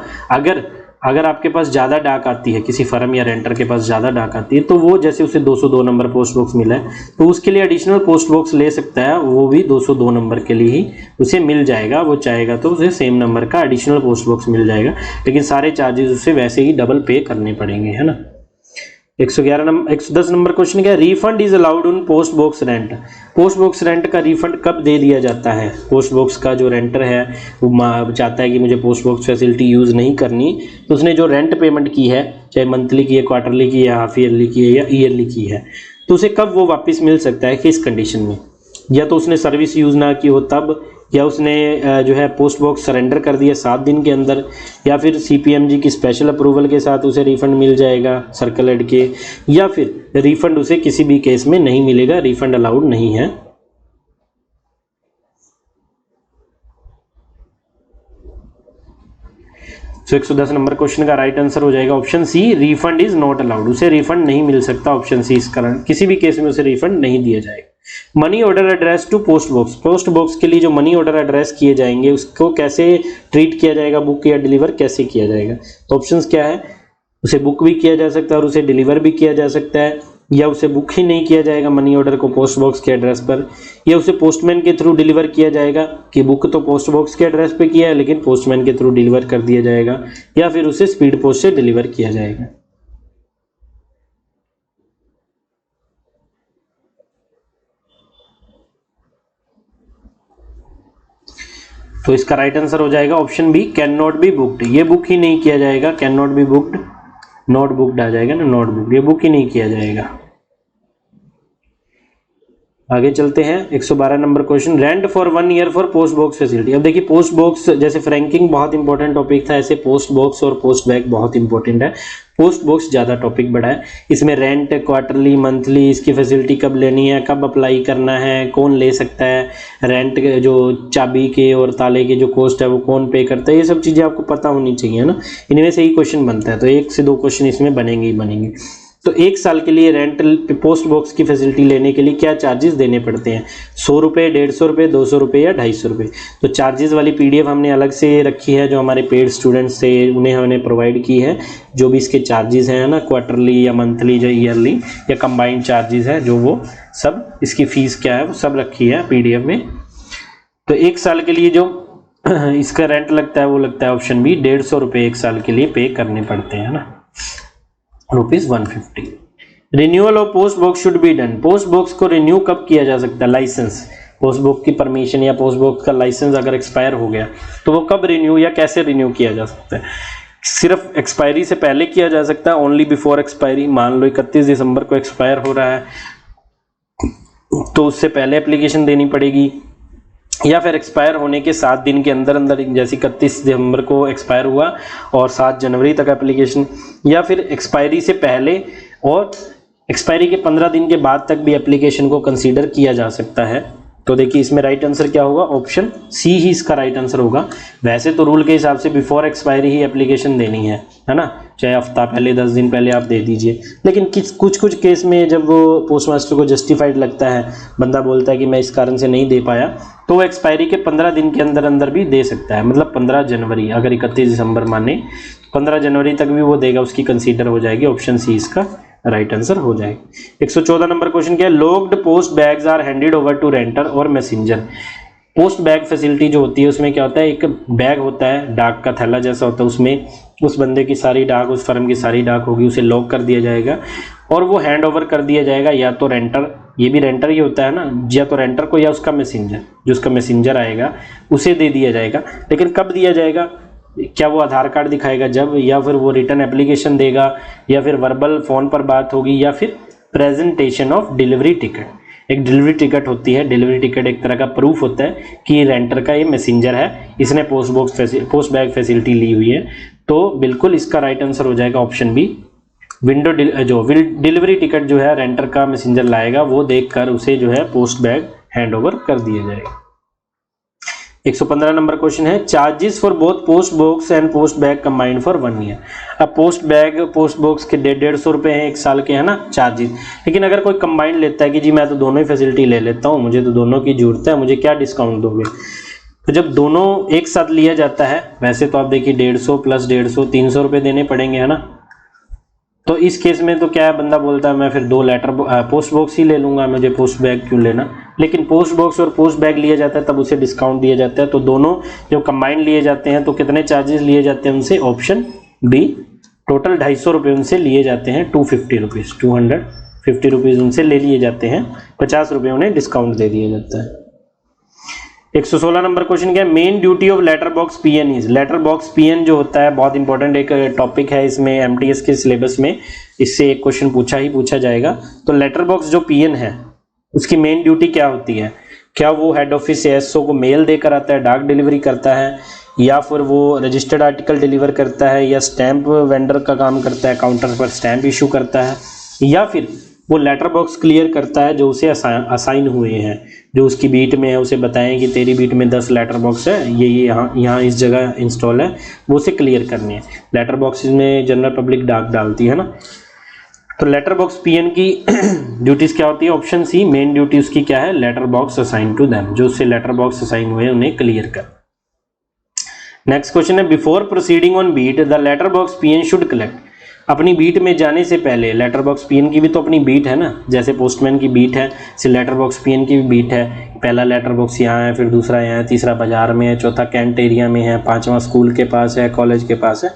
अगर आपके पास ज़्यादा डाक आती है, किसी फर्म या रेंटर के पास ज़्यादा डाक आती है, तो वो जैसे उसे 202 नंबर पोस्ट बॉक्स मिला है तो उसके लिए एडिशनल पोस्ट बॉक्स ले सकता है, वो भी 202 नंबर के लिए ही उसे मिल जाएगा। वो चाहेगा तो उसे सेम नंबर का एडिशनल पोस्ट बॉक्स मिल जाएगा, लेकिन सारे चार्जेस उसे वैसे ही डबल पे करने पड़ेंगे, है ना। 110 नंबर क्वेश्चन क्या है? Refund is allowed on post box rent. Post box rent का रिफंड कब दे दिया जाता है? पोस्ट बॉक्स का जो रेंटर है वो चाहता है कि मुझे पोस्ट बॉक्स फैसिलिटी यूज़ नहीं करनी, तो उसने जो रेंट पेमेंट की है, चाहे मंथली की है, क्वार्टरली की है, हाफ ईयरली की है या ईयरली की है, तो उसे कब वो वापस मिल सकता है, किस कंडीशन में? या तो उसने सर्विस यूज़ ना की हो तब, या उसने जो है पोस्ट बॉक्स सरेंडर कर दिया 7 दिन के अंदर, या फिर CPMG की स्पेशल अप्रूवल के साथ उसे रिफंड मिल जाएगा सर्कल हेड के, या फिर रिफंड उसे किसी भी केस में नहीं मिलेगा, रिफंड अलाउड नहीं है। तो 110 नंबर क्वेश्चन का राइट आंसर हो जाएगा option C, refund is not allowed. उसे रिफंड नहीं मिल सकता, ऑप्शन सी, इस कारण किसी भी केस में उसे रिफंड नहीं दिया जाएगा। Money order address to post box. Post box के लिए जो मनी ऑर्डर एड्रेस किए जाएंगे उसको कैसे ट्रीट किया जाएगा, बुक या डिलीवर कैसे किया जाएगा? तो ऑप्शंस क्या है? उसे बुक भी किया जा सकता है और उसे डिलीवर भी किया जा सकता है, या उसे बुक ही नहीं किया जाएगा मनी ऑर्डर को पोस्ट बॉक्स के एड्रेस पर, या उसे पोस्टमैन के थ्रू डिलीवर किया जाएगा कि बुक तो पोस्ट बॉक्स के एड्रेस पे किया है लेकिन पोस्टमैन के थ्रू डिलीवर कर दिया जाएगा, या फिर उसे स्पीड पोस्ट से डिलीवर किया जाएगा। तो इसका राइट आंसर हो जाएगा option B, can not be booked. ये बुक ही नहीं किया जाएगा, can not be booked, not booked आ जाएगा ना, नॉट बुक्ड, ये बुक ही नहीं किया जाएगा। आगे चलते हैं 112 number question, rent for 1 year for post box facility. अब देखिए पोस्ट बॉक्स, जैसे फ्रैंकिंग बहुत इंपॉर्टेंट टॉपिक था, ऐसे पोस्ट बॉक्स और पोस्ट बैग बहुत इंपॉर्टेंट है। पोस्ट बॉक्स ज़्यादा टॉपिक बड़ा है, इसमें रेंट क्वार्टरली, मंथली, इसकी फैसिलिटी कब लेनी है, कब अप्लाई करना है, कौन ले सकता है, रेंट जो चाबी के और ताले की जो कॉस्ट है वो कौन पे करता है, ये सब चीज़ें आपको पता होनी चाहिए ना, इनमें से ही क्वेश्चन बनता है। तो 1 से 2 क्वेश्चन इसमें बनेंगे ही बनेंगे। तो 1 साल के लिए रेंटल पोस्ट बॉक्स की फैसिलिटी लेने के लिए क्या चार्जेस देने पड़ते हैं? 100 रुपये, 150 रुपये, 200 रुपये या 250 रुपये। तो चार्जेस वाली PDF हमने अलग से रखी है, जो हमारे पेड स्टूडेंट्स से उन्हें हमने प्रोवाइड की है, जो भी इसके चार्जेस हैं ना, क्वार्टरली या मंथली या ईयरली या कंबाइंड चार्जेस है, जो वो सब इसकी फ़ीस क्या है वो सब रखी है PDF में। तो 1 साल के लिए जो इसका रेंट लगता है वो लगता है ऑप्शन बी, 150 रुपये 1 साल के लिए पे करने पड़ते हैं ना, ₹150। Renewal of post box should be done. Post box को रिन्यू कब किया जा सकता है? लाइसेंस, पोस्ट बॉक्स की परमिशन या पोस्ट बॉक्स का लाइसेंस अगर एक्सपायर हो गया तो वो कब रिन्यू या कैसे रिन्यू किया जा सकता है? सिर्फ एक्सपायरी से पहले किया जा सकता है, ओनली बिफोर एक्सपायरी। मान लो 31 दिसंबर को एक्सपायर हो रहा है तो उससे पहले एप्लीकेशन देनी पड़ेगी, या फिर एक्सपायर होने के 7 दिन के अंदर अंदर, जैसे 31 दिसंबर को एक्सपायर हुआ और 7 जनवरी तक एप्लीकेशन, या फिर एक्सपायरी से पहले और एक्सपायरी के 15 दिन के बाद तक भी एप्लीकेशन को कंसीडर किया जा सकता है। तो देखिए इसमें राइट आंसर क्या होगा, ऑप्शन सी ही इसका राइट आंसर होगा। वैसे तो रूल के हिसाब से बिफोर एक्सपायरी ही एप्लीकेशन देनी है ना, चाहे हफ्ता पहले 10 दिन पहले आप दे दीजिए। लेकिन कुछ केस में जब वो पोस्ट मास्टर को जस्टिफाइड लगता है, बंदा बोलता है कि मैं इस कारण से नहीं दे पाया, तो वो एक्सपायरी के 15 दिन के अंदर अंदर भी दे सकता है। मतलब 15 जनवरी, अगर 31 दिसंबर माने 15 जनवरी तक भी वो देगा, उसकी कंसीडर हो जाएगी। ऑप्शन सी इसका राइट आंसर हो जाएगा। 114 नंबर क्वेश्चन क्या है, locked post bags are handed over to renter और मैसेंजर। पोस्ट बैग फैसिलिटी जो होती है उसमें क्या होता है, एक बैग होता है, डाक का थैला जैसा होता है, उसमें उस बंदे की सारी डाक, उस फर्म की सारी डाक होगी, उसे लॉक कर दिया जाएगा और वो हैंड ओवर कर दिया जाएगा या तो रेंटर, ये भी रेंटर ही होता है ना, या तो रेंटर को या उसका मैसेंजर, जो उसका मैसेंजर आएगा उसे दे दिया जाएगा। लेकिन कब दिया जाएगा, क्या वो आधार कार्ड दिखाएगा जब, या फिर वो रिटर्न एप्लीकेशन देगा, या फिर वर्बल फ़ोन पर बात होगी, या फिर प्रेजेंटेशन ऑफ डिलीवरी टिकट। एक डिलीवरी टिकट होती है, डिलीवरी टिकट एक तरह का प्रूफ होता है कि रेंटर का ये मैसेंजर है, इसने पोस्ट बैग फैसिलिटी ली हुई है। तो बिल्कुल इसका राइट आंसर हो जाएगा ऑप्शन बी, डिलीवरी टिकट जो है रेंटर का मैसेंजर लाएगा, वो देखकर उसे जो है पोस्ट बैग हैंड ओवर कर दिया जाएगा। 115 नंबर क्वेश्चन है, charges for both post box and post bag combined for 1 year. अब पोस्ट बैग पोस्ट बॉक्स के 150 रुपये हैं 1 साल के, है ना चार्जेस। लेकिन अगर कोई कंबाइंड लेता है कि जी मैं तो दोनों ही फैसिलिटी ले लेता हूँ, मुझे तो दोनों की जरूरत है, मुझे क्या डिस्काउंट दोगे। तो जब दोनों एक साथ लिया जाता है, वैसे तो आप देखिए 150 प्लस 150 300 रुपये देने पड़ेंगे, है ना। तो इस केस में तो क्या है, बंदा बोलता है मैं फिर 2 लेटर पोस्ट बॉक्स ही ले लूँगा, मुझे पोस्ट बैग क्यों लेना। लेकिन पोस्ट बॉक्स और पोस्ट बैग लिया जाता है तब उसे डिस्काउंट दिया जाता है। तो दोनों जब कंबाइंड लिए जाते हैं तो कितने चार्जेस लिए जाते हैं उनसे, ऑप्शन बी, टोटल 250 रुपये उनसे लिए जाते हैं, 250 रुपीज़, 250 रुपीज़ उनसे ले लिए जाते हैं, 50 रुपये उन्हें डिस्काउंट दे दिया जाता है। 116 नंबर क्वेश्चन क्या है, main duty of letter box peon is. Letter box peon जो होता है बहुत इंपॉर्टेंट एक टॉपिक है इसमें, एमटीएस के सिलेबस में इससे एक क्वेश्चन पूछा जाएगा। तो लेटर बॉक्स जो पीएन है उसकी मेन ड्यूटी क्या होती है, क्या वो हेड ऑफिस एसओ को मेल देकर आता है, डाक डिलीवरी करता है, या फिर वो रजिस्टर्ड आर्टिकल डिलीवर करता है, या स्टैंप वेंडर का काम करता है, काउंटर पर स्टैंप इशू करता है, या फिर वो लेटर बॉक्स क्लियर करता है जो उसे असाइन हुए हैं, जो उसकी बीट में है, उसे बताएं कि तेरी बीट में 10 लेटर बॉक्स है, ये यहाँ इस जगह इंस्टॉल है, वो उसे क्लियर करने हैं। लेटर बॉक्स में जनरल पब्लिक डाक डालती है ना। तो लेटर बॉक्स पीएन की ड्यूटीज क्या होती है, ऑप्शन सी, मेन ड्यूटी उसकी क्या है, letter box assign to them, जो उससे लेटर बॉक्स असाइन हुए उन्हें क्लियर कर। नेक्स्ट क्वेश्चन है, before proceeding on beat the letter box peon should collect. अपनी बीट में जाने से पहले, लेटर बॉक्स पीएन की भी तो अपनी बीट है ना, जैसे पोस्टमैन की बीट है, से लेटर बॉक्स पीएन की भी बीट है। पहला लेटर बॉक्स यहाँ है, फिर दूसरा यहाँ है, तीसरा बाजार में है, चौथा कैंट एरिया में है, 5वां स्कूल के पास है, कॉलेज के पास है।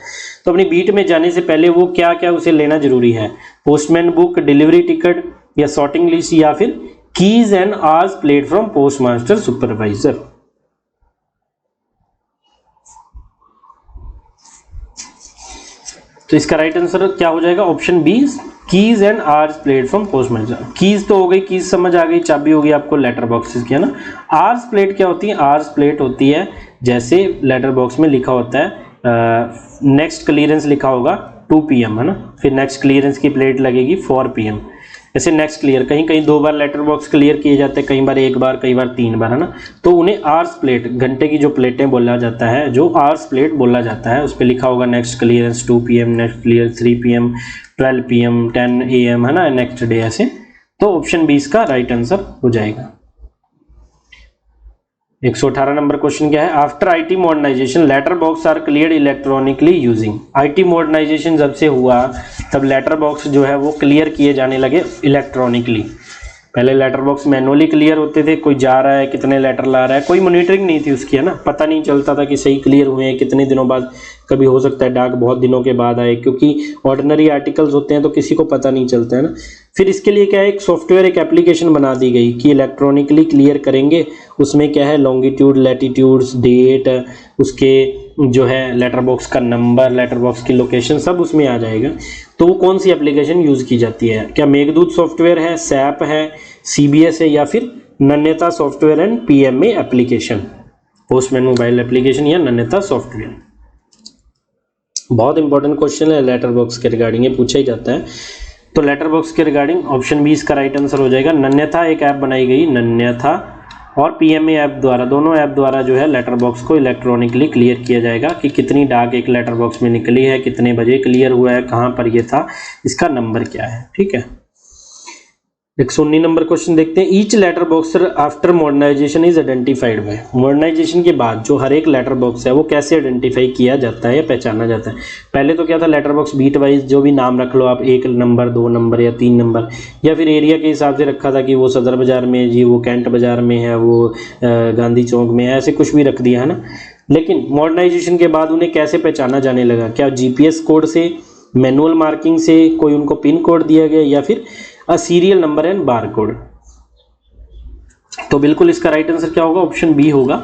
तो अपनी बीट में जाने से पहले वो क्या क्या उसे लेना जरूरी है, पोस्टमैन बुक, डिलीवरी टिकट, या सॉर्टिंग लिस्ट, या फिर keys and hours plate from post master supervisor. तो इसका राइट आंसर क्या हो जाएगा, option B, keys and hours plate from post master. Keys तो हो गई, कीज समझ आ गई, चाबी हो गई आपको लेटर बॉक्सेस की, है ना। आवर्स प्लेट क्या होती है, आवर्स प्लेट होती है जैसे लेटर बॉक्स में लिखा होता है नेक्स्ट क्लियरेंस लिखा होगा 2 PM, है ना, फिर नेक्स्ट क्लियरेंस की प्लेट लगेगी 4 PM। ऐसे नेक्स्ट क्लियर, कहीं कहीं 2 बार लेटर बॉक्स क्लियर किए जाते हैं, कई बार 1 बार, कई बार 3 बार, है ना। तो उन्हें आवर्स प्लेट, घंटे की जो प्लेटें बोला जाता है, जो आवर्स प्लेट बोला जाता है, उस पर लिखा होगा next clearance 2 PM, next clear 3 PM, 12 PM, 10 AM, है ना, नेक्स्ट डे, ऐसे। तो ऑप्शन बी इसका राइट आंसर हो जाएगा। 118 नंबर क्वेश्चन क्या है, after IT modernisation letter box are cleared electronically using. IT modernisation जब से हुआ तब लेटर बॉक्स जो है वो क्लियर किए जाने लगे इलेक्ट्रॉनिकली। पहले लेटर बॉक्स मैनुअली क्लियर होते थे, कोई जा रहा है, कितने लेटर ला रहा है, कोई मॉनिटरिंग नहीं थी उसकी, है ना, पता नहीं चलता था कि सही क्लियर हुए हैं, कितने दिनों बाद, कभी हो सकता है डाक बहुत दिनों के बाद आए, क्योंकि ऑर्डिनरी आर्टिकल्स होते हैं तो किसी को पता नहीं चलता है ना। फिर इसके लिए क्या है, एक सॉफ्टवेयर, एक एप्लीकेशन बना दी गई कि इलेक्ट्रॉनिकली क्लियर करेंगे। उसमें क्या है, लॉन्गिट्यूड, लैटिट्यूड्स, डेट, उसके जो है लेटर बॉक्स का नंबर, लेटर बॉक्स की लोकेशन, सब उसमें आ जाएगा। तो वो कौन सी एप्लीकेशन यूज़ की जाती है, क्या मेघदूत सॉफ्टवेयर है, सैप है, CBS है, या फिर नन्यता software and PMA application, postman mobile application या नन्यता सॉफ्टवेयर। बहुत इंपॉर्टेंट क्वेश्चन है लेटर बॉक्स के रिगार्डिंग, ये पूछा ही जाता है। तो लेटर बॉक्स के रिगार्डिंग ऑप्शन बी इसका राइट आंसर हो जाएगा। नन्यता एक ऐप बनाई गई, नन्यता और PMA ऐप द्वारा, दोनों ऐप द्वारा जो है लेटर बॉक्स को इलेक्ट्रॉनिकली क्लियर किया जाएगा कि कितनी डाक एक लेटर बॉक्स में निकली है, कितने बजे क्लियर हुआ है, कहाँ पर ये था, इसका नंबर क्या है। ठीक है, 119 नंबर क्वेश्चन देखते हैं। Each letter box after modernisation is identified by. Modernisation के बाद जो हर एक लेटर बॉक्स है वो कैसे आइडेंटिफाई किया जाता है या पहचाना जाता है। पहले तो क्या था, लेटर बॉक्स बीट वाइज जो भी नाम रख लो आप, 1 नंबर 2 नंबर या 3 नंबर, या फिर एरिया के हिसाब से रखा था कि वो सदर बाजार में है जी, वो कैंट बाजार में है, वो गांधी चौक में है, ऐसे कुछ भी रख दिया है ना। लेकिन मॉडर्नाइजेशन के बाद उन्हें कैसे पहचाना जाने लगा, क्या GPS कोड से, मैनुअल मार्किंग से, कोई उनको पिन कोड दिया गया, या फिर serial number and bar code. तो बिल्कुल इसका राइट आंसर क्या होगा, ऑप्शन बी होगा।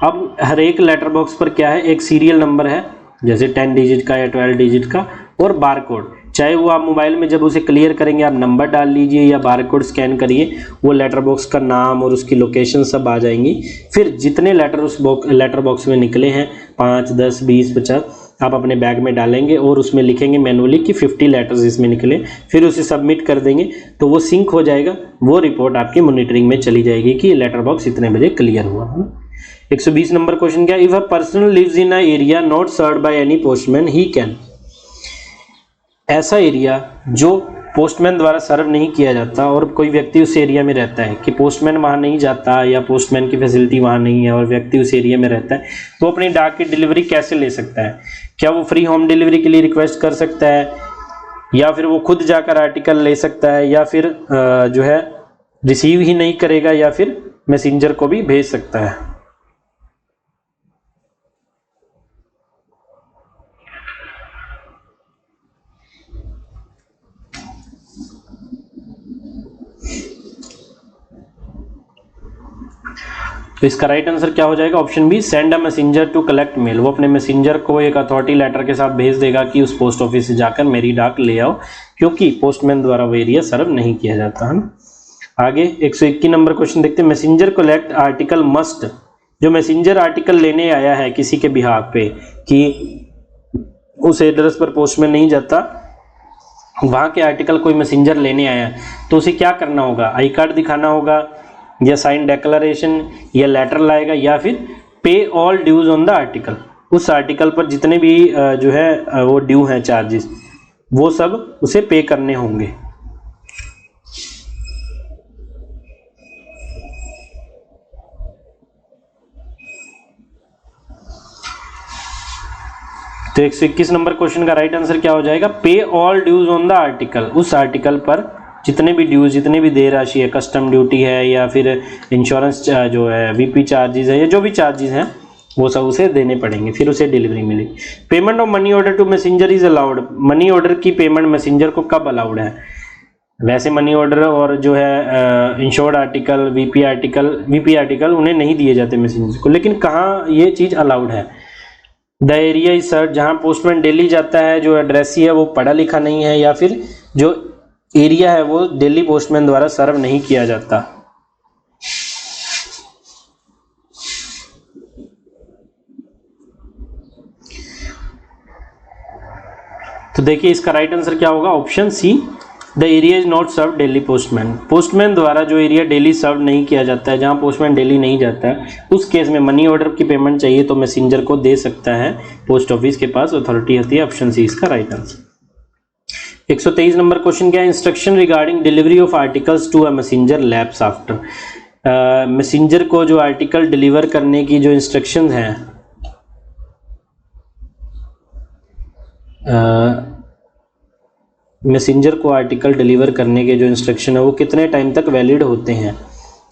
अब हर एक लेटर बॉक्स पर क्या है, एक सीरियल नंबर है, जैसे 10 डिजिट का या 12 डिजिट का, और बार कोड। चाहे वो आप मोबाइल में जब उसे क्लियर करेंगे आप नंबर डाल लीजिए या बार कोड स्कैन करिए, वो लेटर बॉक्स का नाम और उसकी लोकेशन सब आ जाएंगी। फिर जितने लेटर उस लेटर बॉक्स में निकले हैं, 5, 10, 20, 50, आप अपने बैग में डालेंगे और उसमें लिखेंगे मैनुअली कि 50 लेटर्स इसमें निकले, फिर उसे सबमिट कर देंगे तो वो सिंक हो जाएगा, वो रिपोर्ट आपकी मॉनिटरिंग में चली जाएगी कि लेटर बॉक्स इतने बजे क्लियर हुआ। 120 नंबर क्वेश्चन क्या, if a person lives in a area not served by any postman he can. ऐसा एरिया जो पोस्टमैन द्वारा सर्व नहीं किया जाता और कोई व्यक्ति उस एरिया में रहता है कि पोस्टमैन वहाँ नहीं जाता या पोस्टमैन की फैसिलिटी वहाँ नहीं है और व्यक्ति उस एरिया में रहता है, तो अपनी डाक की डिलीवरी कैसे ले सकता है। क्या वो फ्री होम डिलीवरी के लिए रिक्वेस्ट कर सकता है, या फिर वो खुद जाकर आर्टिकल ले सकता है, या फिर जो है रिसीव ही नहीं करेगा, या फिर मैसेंजर को भी भेज सकता है। तो इसका राइट आंसर क्या हो जाएगा, option B, send a messenger to collect mail. वो अपने मैसेंजर को एक अथॉरिटी लेटर के साथ भेज देगा कि उस पोस्ट ऑफिस से जाकर मेरी डाक ले आओ, क्योंकि पोस्टमैन द्वारा वो एरिया सर्व नहीं किया जाता है ना। आगे 121 नंबर क्वेश्चन देखते हैं। Messenger collect article must. जो मैसेंजर आर्टिकल लेने आया है किसी के बिहाफ पे कि उस एड्रेस पर पोस्टमैन नहीं जाता, वहाँ के आर्टिकल कोई मैसेंजर लेने आया तो उसे क्या करना होगा, आई कार्ड दिखाना होगा, या साइन डिक्लेरेशन, या लेटर लाएगा, या फिर pay all dues on the article. उस आर्टिकल पर जितने भी जो है वो ड्यू हैं चार्जेस, वो सब उसे पे करने होंगे। तो 121 नंबर क्वेश्चन का राइट आंसर क्या हो जाएगा, pay all dues on the article. उस आर्टिकल पर जितने भी ड्यूज, जितने भी देय राशि है, कस्टम ड्यूटी है या फिर इंश्योरेंस जो है, VP चार्जेस है, या जो भी चार्जेस हैं वो सब उसे देने पड़ेंगे, फिर उसे डिलीवरी मिलेगी। Payment of money order to messenger is allowed. Money order की पेमेंट मैसेंजर को कब अलाउड है। वैसे मनी ऑर्डर और जो है इंश्योर्ड आर्टिकल, VP आर्टिकल उन्हें नहीं दिए जाते मैसेंजर को, लेकिन कहाँ ये चीज़ अलाउड है। द एरिया इज सर्व, जहाँ पोस्टमैन डेली जाता है, जो एड्रेसी है वो पढ़ा लिखा नहीं है, या फिर जो एरिया है वो दिल्ली पोस्टमैन द्वारा सर्व नहीं किया जाता। तो देखिए इसका राइट आंसर क्या होगा, option C, the area is not serve daily postman. Postman द्वारा जो एरिया डेली सर्व नहीं किया जाता है, जहां पोस्टमैन डेली नहीं जाता है, उस केस में मनी ऑर्डर की पेमेंट चाहिए तो मैसेंजर को दे सकता है, पोस्ट ऑफिस के पास अथॉरिटी होती है। ऑप्शन सी इसका राइट आंसर। 123 नंबर क्वेश्चन क्या है, instruction regarding delivery of articles to a messenger lapse after. Messenger को जो आर्टिकल डिलीवर करने की जो इंस्ट्रक्शंस हैं, मैसेंजर को आर्टिकल डिलीवर करने के जो इंस्ट्रक्शन है वो कितने टाइम तक वैलिड होते हैं,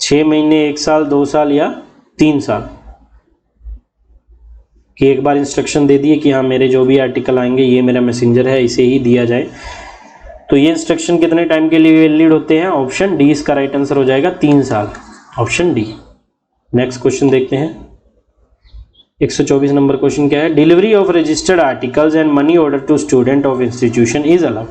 6 महीने, 1 साल, 2 साल या 3 साल। कि एक बार इंस्ट्रक्शन दे दिए कि हाँ मेरे जो भी आर्टिकल आएंगे ये मेरा मैसेंजर है, इसे ही दिया जाए, तो ये इंस्ट्रक्शन कितने टाइम के लिए वैलिड होते हैं। ऑप्शन डी इसका राइट आंसर हो जाएगा, 3 साल, ऑप्शन डी। नेक्स्ट क्वेश्चन देखते हैं। 124 नंबर क्वेश्चन क्या है, delivery of registered articles and money order to student of institution is allowed.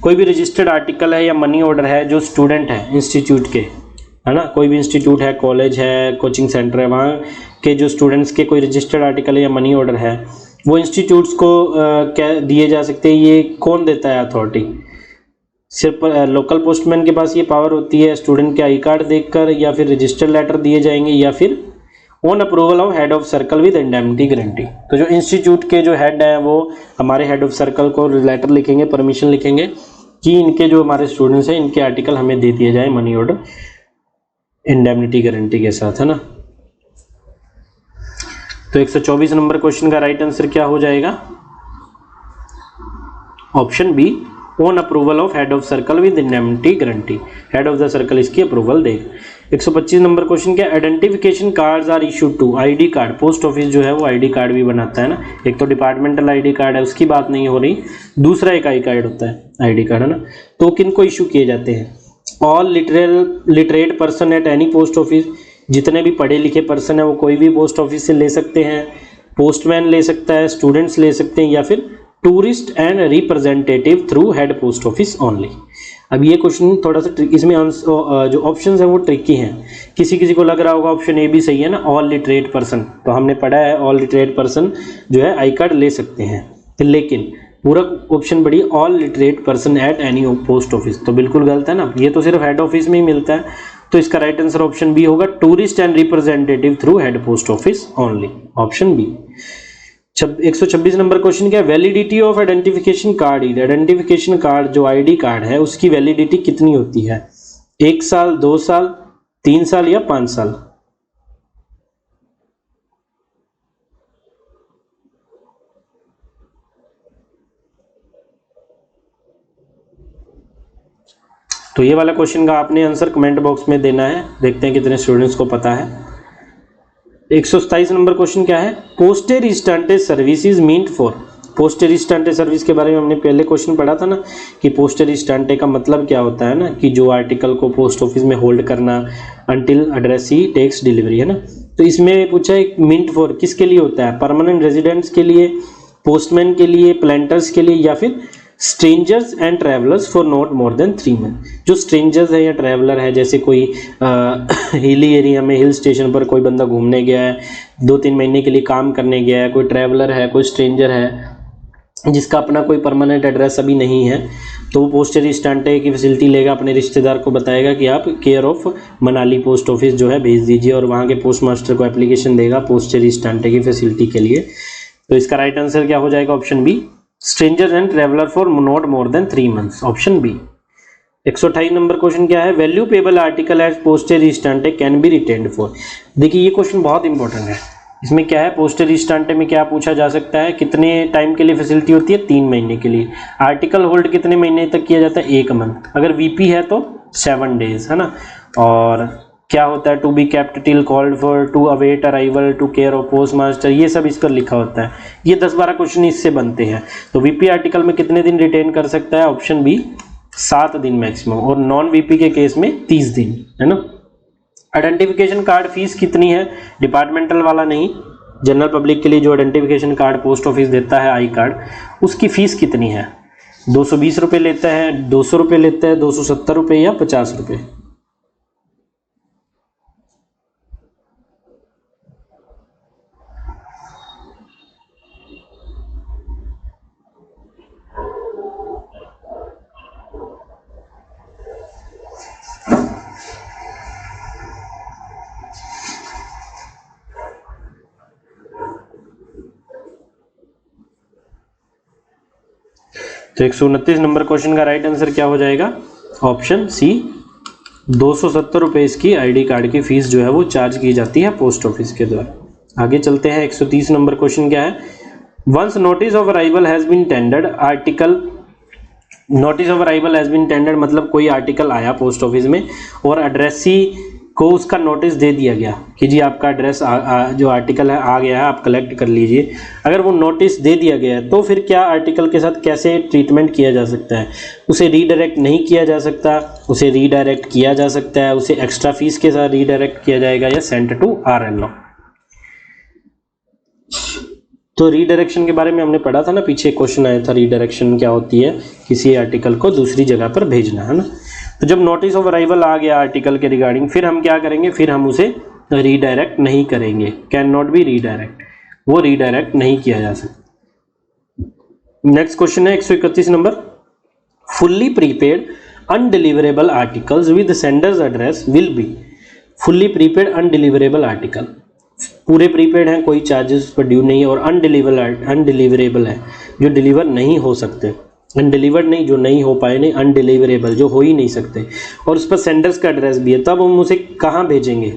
कोई भी रजिस्टर्ड आर्टिकल है या मनी ऑर्डर है जो स्टूडेंट है इंस्टीट्यूट के, है ना, कोई भी इंस्टीट्यूट है, कॉलेज है, कोचिंग सेंटर है, वहाँ के जो स्टूडेंट्स के कोई रजिस्टर्ड आर्टिकल या मनी ऑर्डर है, वो इंस्टीट्यूट्स को क्या दिए जा सकते हैं। ये कौन देता है अथॉरिटी, सिर्फ लोकल पोस्टमैन के पास ये पावर होती है स्टूडेंट के आई कार्ड देखकर, या फिर रजिस्टर लेटर दिए जाएंगे, या फिर on approval of head of circle with indemnity guarantee. तो जो इंस्टीट्यूट के जो हेड हैं वो हमारे हेड ऑफ सर्कल को लेटर लिखेंगे, परमिशन लिखेंगे कि इनके जो हमारे स्टूडेंट्स हैं इनके आर्टिकल हमें दे दिए जाए मनी ऑर्डर इंडेमनिटी गारंटी के साथ, है ना। तो 124 नंबर क्वेश्चन का राइट आंसर क्या हो जाएगा? Option B, on approval of head of circle with indemnity guarantee. Head of the circle इसकी अप्रूवल देगा। 125 नंबर क्वेश्चन क्या, identification cards are issued to, ID card, post office जो है वो आईडी कार्ड भी बनाता है ना। एक तो डिपार्टमेंटल आईडी कार्ड है उसकी बात नहीं हो रही, दूसरा एक आई कार्ड होता है आईडी कार्ड, है ना। तो किन को इशू किए जाते हैं? All literate person at any post office, जितने भी पढ़े लिखे पर्सन है वो कोई भी पोस्ट ऑफिस से ले सकते हैं, पोस्टमैन ले सकता है, स्टूडेंट्स ले सकते हैं, या फिर tourist and representative through head post office only. अब ये क्वेश्चन थोड़ा सा इसमें जो ऑप्शंस हैं वो ट्रिकी हैं। किसी किसी को लग रहा होगा ऑप्शन ए भी सही है ना, ऑल लिटरेट पर्सन, तो हमने पढ़ा है ऑल लिटरेट पर्सन जो है आई कार्ड ले सकते हैं, लेकिन पूरा ऑप्शन बढ़ी all literate person at any post office, तो बिल्कुल गलत है ना, ये तो सिर्फ हेड ऑफिस में ही मिलता है। तो इसका राइट आंसर ऑप्शन बी होगा, tourist and representative through head post office only, option B. 126 number question क्या है, validity of identification card. Identification card जो आईडी कार्ड है उसकी वैलिडिटी कितनी होती है? 1 साल, 2 साल, 3 साल या 5 साल? तो ये वाला क्वेश्चन का आपने आंसर कमेंट बॉक्स में देना है, देखते हैं कितने स्टूडेंट्स को पता है। 127 नंबर क्वेश्चन क्या है, poste restante services meant for. Poste restante service के बारे में हमने पहले क्वेश्चन पढ़ा था ना कि पोस्टेज स्टैंटे का मतलब क्या होता है ना, कि जो आर्टिकल को पोस्ट ऑफिस में होल्ड करना अंटिल एड्रेसी टेक्स डिलीवरी, है ना। तो इसमें पूछा है मीन्ट फॉर किसके लिए होता है? परमानेंट रेजिडेंट्स के लिए, पोस्टमैन के लिए, प्लांटर्स के लिए, या फिर strangers and travellers for not more than 3 month. जो स्ट्रेंजर्स है या ट्रैवलर है, जैसे कोई हिली एरिया में हिल स्टेशन पर कोई बंदा घूमने गया है, 2-3 महीने के लिए काम करने गया है, कोई ट्रैवलर है, कोई स्ट्रेंजर है जिसका अपना कोई परमानेंट एड्रेस अभी नहीं है, तो वो पोस्टेज स्टैंटे की फैसिलिटी लेगा, अपने रिश्तेदार को बताएगा कि आप care of Manali post office जो है भेज दीजिए, और वहाँ के पोस्ट मास्टर को एप्लीकेशन देगा पोस्टेज स्टैंटे की फैसिलिटी के लिए। तो इसका राइट आंसर क्या हो जाएगा? Option B, stranger and traveller for not more than 3 months, option B. 128 number question क्या है, value payable article as poste restante can be retained for. देखिए ये क्वेश्चन बहुत इंपॉर्टेंट है। इसमें क्या है, पोस्टेज स्टैंटे में क्या पूछा जा सकता है, कितने टाइम के लिए फैसिलिटी होती है? 3 महीने के लिए। आर्टिकल होल्ड कितने महीने तक किया जाता है? 1 मंथ। अगर वीपी है तो 7 डेज, है ना। और क्या होता है, to be kept till called for, to await arrival, to care of post master, ये सब इस पर लिखा होता है। ये 10-12 क्वेश्चन इससे बनते हैं। तो वीपी आर्टिकल में कितने दिन रिटेन कर सकता है? ऑप्शन बी 7 दिन मैक्सिमम, और नॉन वीपी के केस में 30 दिन, है ना। आइडेंटिफिकेशन कार्ड फीस कितनी है? डिपार्टमेंटल वाला नहीं, जनरल पब्लिक के लिए जो आइडेंटिफिकेशन कार्ड पोस्ट ऑफिस देता है आई कार्ड, उसकी फीस कितनी है? 220 रुपये लेता है, 200 रुपये लेता है, 270 रुपये या 50 रुपये? तो 129 नंबर क्वेश्चन का राइट आंसर क्या हो जाएगा? ऑप्शन सी, 270 रुपये इसकी आईडी कार्ड की फीस जो है वो चार्ज की जाती है पोस्ट ऑफिस के द्वारा। आगे चलते हैं। 130 नंबर क्वेश्चन क्या है, once notice of arrival has been tendered article. Notice of arrival has been tendered मतलब कोई आर्टिकल आया पोस्ट ऑफिस में और एड्रेसी को उसका नोटिस दे दिया गया कि जी आपका एड्रेस जो आर्टिकल है आ गया है, आप कलेक्ट कर लीजिए। अगर वो नोटिस दे दिया गया है तो फिर क्या आर्टिकल के साथ कैसे ट्रीटमेंट किया जा सकता है? उसे रीडायरेक्ट नहीं किया जा सकता, उसे रीडायरेक्ट किया जा सकता है, उसे एक्स्ट्रा फीस के साथ रीडायरेक्ट किया जाएगा, या सेंट टू RLO। तो रीडायरेक्शन के बारे में हमने पढ़ा था ना, पीछे क्वेश्चन आया था, रीडायरेक्शन क्या होती है, किसी आर्टिकल को दूसरी जगह पर भेजना, है ना। तो जब नोटिस ऑफ अराइवल आ गया आर्टिकल के रिगार्डिंग, फिर हम क्या करेंगे, फिर हम उसे रीडायरेक्ट नहीं करेंगे, कैन नॉट बी रीडायरेक्ट, वो रीडायरेक्ट नहीं किया जा सकता। नेक्स्ट क्वेश्चन है 131 number, fully prepaid undeliverable articles with sender's address will be fully prepaid undeliverable article, पूरे प्रीपेड हैं, कोई चार्जेस पर ड्यू नहीं है, और अनडिलीवरेबल है जो डिलीवर नहीं हो सकते, अनडिलीवर्ड नहीं जो नहीं हो पाए, नहीं अनडिलीवरेबल जो हो ही नहीं सकते, और उस पर सेंडर्स का एड्रेस भी है, तब हम उसे कहाँ भेजेंगे।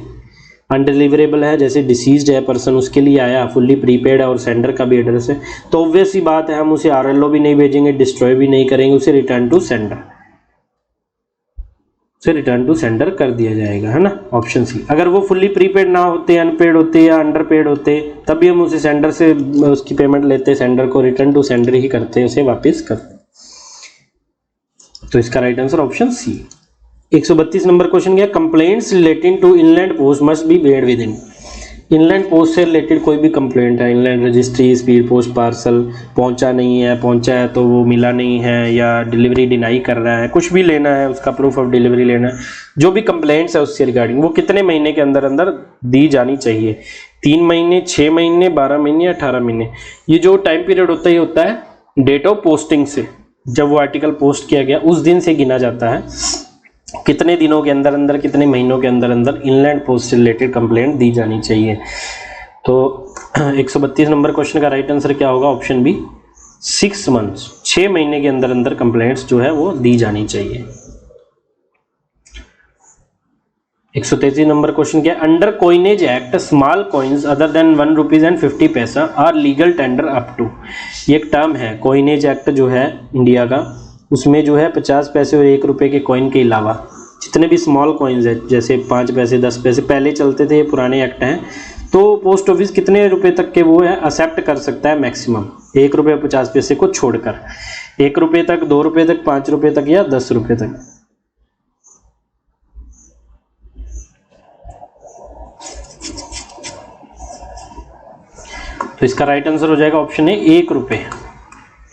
अनडिलीवरेबल है, जैसे डिसीज्ड है पर्सन, उसके लिए आया, फुल्ली प्रीपेड है और सेंडर का भी एड्रेस है, तो ऑब्वियस सी बात है हम उसे RLO भी नहीं भेजेंगे, डिस्ट्रॉय भी नहीं करेंगे, उसे रिटर्न टू सेंडर, उसे रिटर्न टू सेंडर कर दिया जाएगा, है ना, ऑप्शन सी। अगर वो फुल्ली प्रीपेड ना होते, अनपेड होते या अंडरपेड होते, तब भी हम उसे सेंडर से उसकी पेमेंट लेते, सेंडर को रिटर्न टू सेंडर ही करते, उसे वापस करते। तो इसका right answer option C. 132 number question क्या, complaints relating to inland post must be made within. Inland post से रिलेटेड कोई भी कंप्लेंट है, inland registry, speed post parcel पहुंचा नहीं है, पहुंचा है तो वो मिला नहीं है, या डिलीवरी डिनाई कर रहा है, कुछ भी लेना है, उसका प्रूफ ऑफ डिलीवरी लेना है, जो भी कंप्लेंट्स है उससे रिगार्डिंग, वो कितने महीने के अंदर अंदर दी जानी चाहिए। 3 महीने, 6 महीने, 12 महीने, 18 महीने। ये जो टाइम पीरियड होता है, ये होता है डेट ऑफ पोस्टिंग से, जब वो आर्टिकल पोस्ट किया गया उस दिन से गिना जाता है, कितने दिनों के अंदर अंदर, कितने महीनों के अंदर अंदर इनलैंड पोस्ट से रिलेटेड कंप्लेंट दी जानी चाहिए। तो 132 नंबर क्वेश्चन का राइट आंसर क्या होगा, ऑप्शन बी 6 मंथ्स, 6 महीने के अंदर अंदर कंप्लेंट्स जो है वो दी जानी चाहिए। 133 नंबर क्वेश्चन क्या, under coinage act small coins other than 1 rupees and 50 paisa are legal tender up to. ये एक टर्म है, कॉइनेज एक्ट जो है इंडिया का, उसमें जो है 50 पैसे और 1 रुपये के कॉइन के अलावा जितने भी स्मॉल कॉइन्स है, जैसे 5 पैसे 10 पैसे पहले चलते थे, ये पुराने एक्ट हैं, तो पोस्ट ऑफिस कितने रुपए तक के वो है एक्सेप्ट कर सकता है, मैक्सिमम 1 रुपये 50 पैसे को छोड़कर, 1 रुपये तक, 2 रुपये तक, 5 रुपये तक या 10 रुपये तक। तो इसका राइट आंसर हो जाएगा ऑप्शन ए 1 रुपये,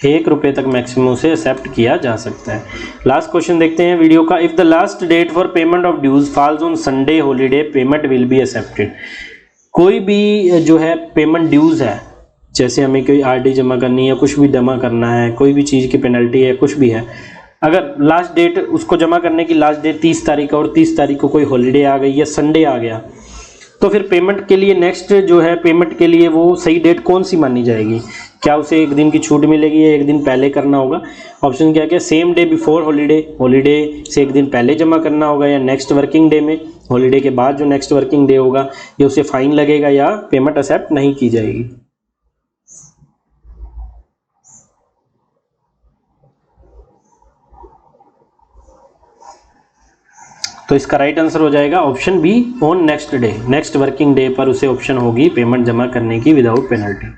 1 रुपये तक मैक्सिमम उसे एक्सेप्ट किया जा सकता है। लास्ट क्वेश्चन देखते हैं वीडियो का, if the last date for payment of dues falls on Sunday holiday payment will be accepted. कोई भी जो है पेमेंट ड्यूज है, जैसे हमें कोई RD जमा करनी है, कुछ भी जमा करना है, कोई भी चीज़ की पेनल्टी है, कुछ भी है, अगर लास्ट डेट उसको जमा करने की लास्ट डेट 30 तारीख और 30 तारीख को कोई हॉलीडे आ गई या संडे आ गया, तो फिर पेमेंट के लिए नेक्स्ट जो है पेमेंट के लिए वो सही डेट कौन सी मानी जाएगी। क्या उसे 1 दिन की छूट मिलेगी या 1 दिन पहले करना होगा। ऑप्शन क्या क्या, same day before holiday, holiday से 1 दिन पहले जमा करना होगा, या नेक्स्ट वर्किंग डे में, हॉलीडे के बाद जो नेक्स्ट वर्किंग डे होगा, या उसे फाइन लगेगा, या पेमेंट एक्सेप्ट नहीं की जाएगी। तो इसका राइट आंसर हो जाएगा option B on next day, next working day पर उसे ऑप्शन होगी पेमेंट जमा करने की विदाउट पेनल्टी।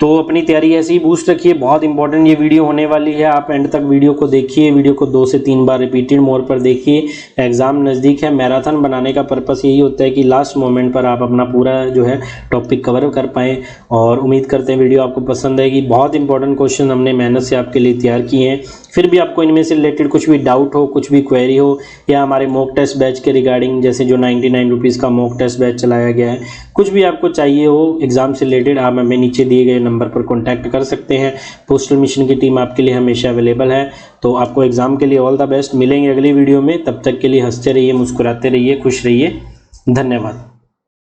तो अपनी तैयारी ऐसे ही बूस्ट रखिए, बहुत इंपॉर्टेंट ये वीडियो होने वाली है, आप एंड तक वीडियो को देखिए, वीडियो को 2 से 3 बार रिपीटेड मोड पर देखिए। एग्जाम नज़दीक है, मैराथन बनाने का पर्पस यही होता है कि लास्ट मोमेंट पर आप अपना पूरा जो है टॉपिक कवर कर पाएँ, और उम्मीद करते हैं वीडियो आपको पसंद आएगी। बहुत इंपॉर्टेंट क्वेश्चन हमने मेहनत से आपके लिए तैयार किए हैं। फिर भी आपको इनमें से रिलेटेड कुछ भी डाउट हो, कुछ भी क्वेरी हो, या हमारे मॉक टेस्ट बैच के रिगार्डिंग, जैसे जो 99 रुपीज़ का मॉक टेस्ट बैच चलाया गया है, कुछ भी आपको चाहिए हो एग्जाम से रिलेटेड, आप हमें नीचे दिए गए नंबर पर कॉन्टैक्ट कर सकते हैं। पोस्टल मिशन की टीम आपके लिए हमेशा अवेलेबल है। तो आपको एग्जाम के लिए ऑल द बेस्ट, मिलेंगे अगली वीडियो में, तब तक के लिए हंसते रहिए, मुस्कुराते रहिए, खुश रहिए, धन्यवाद।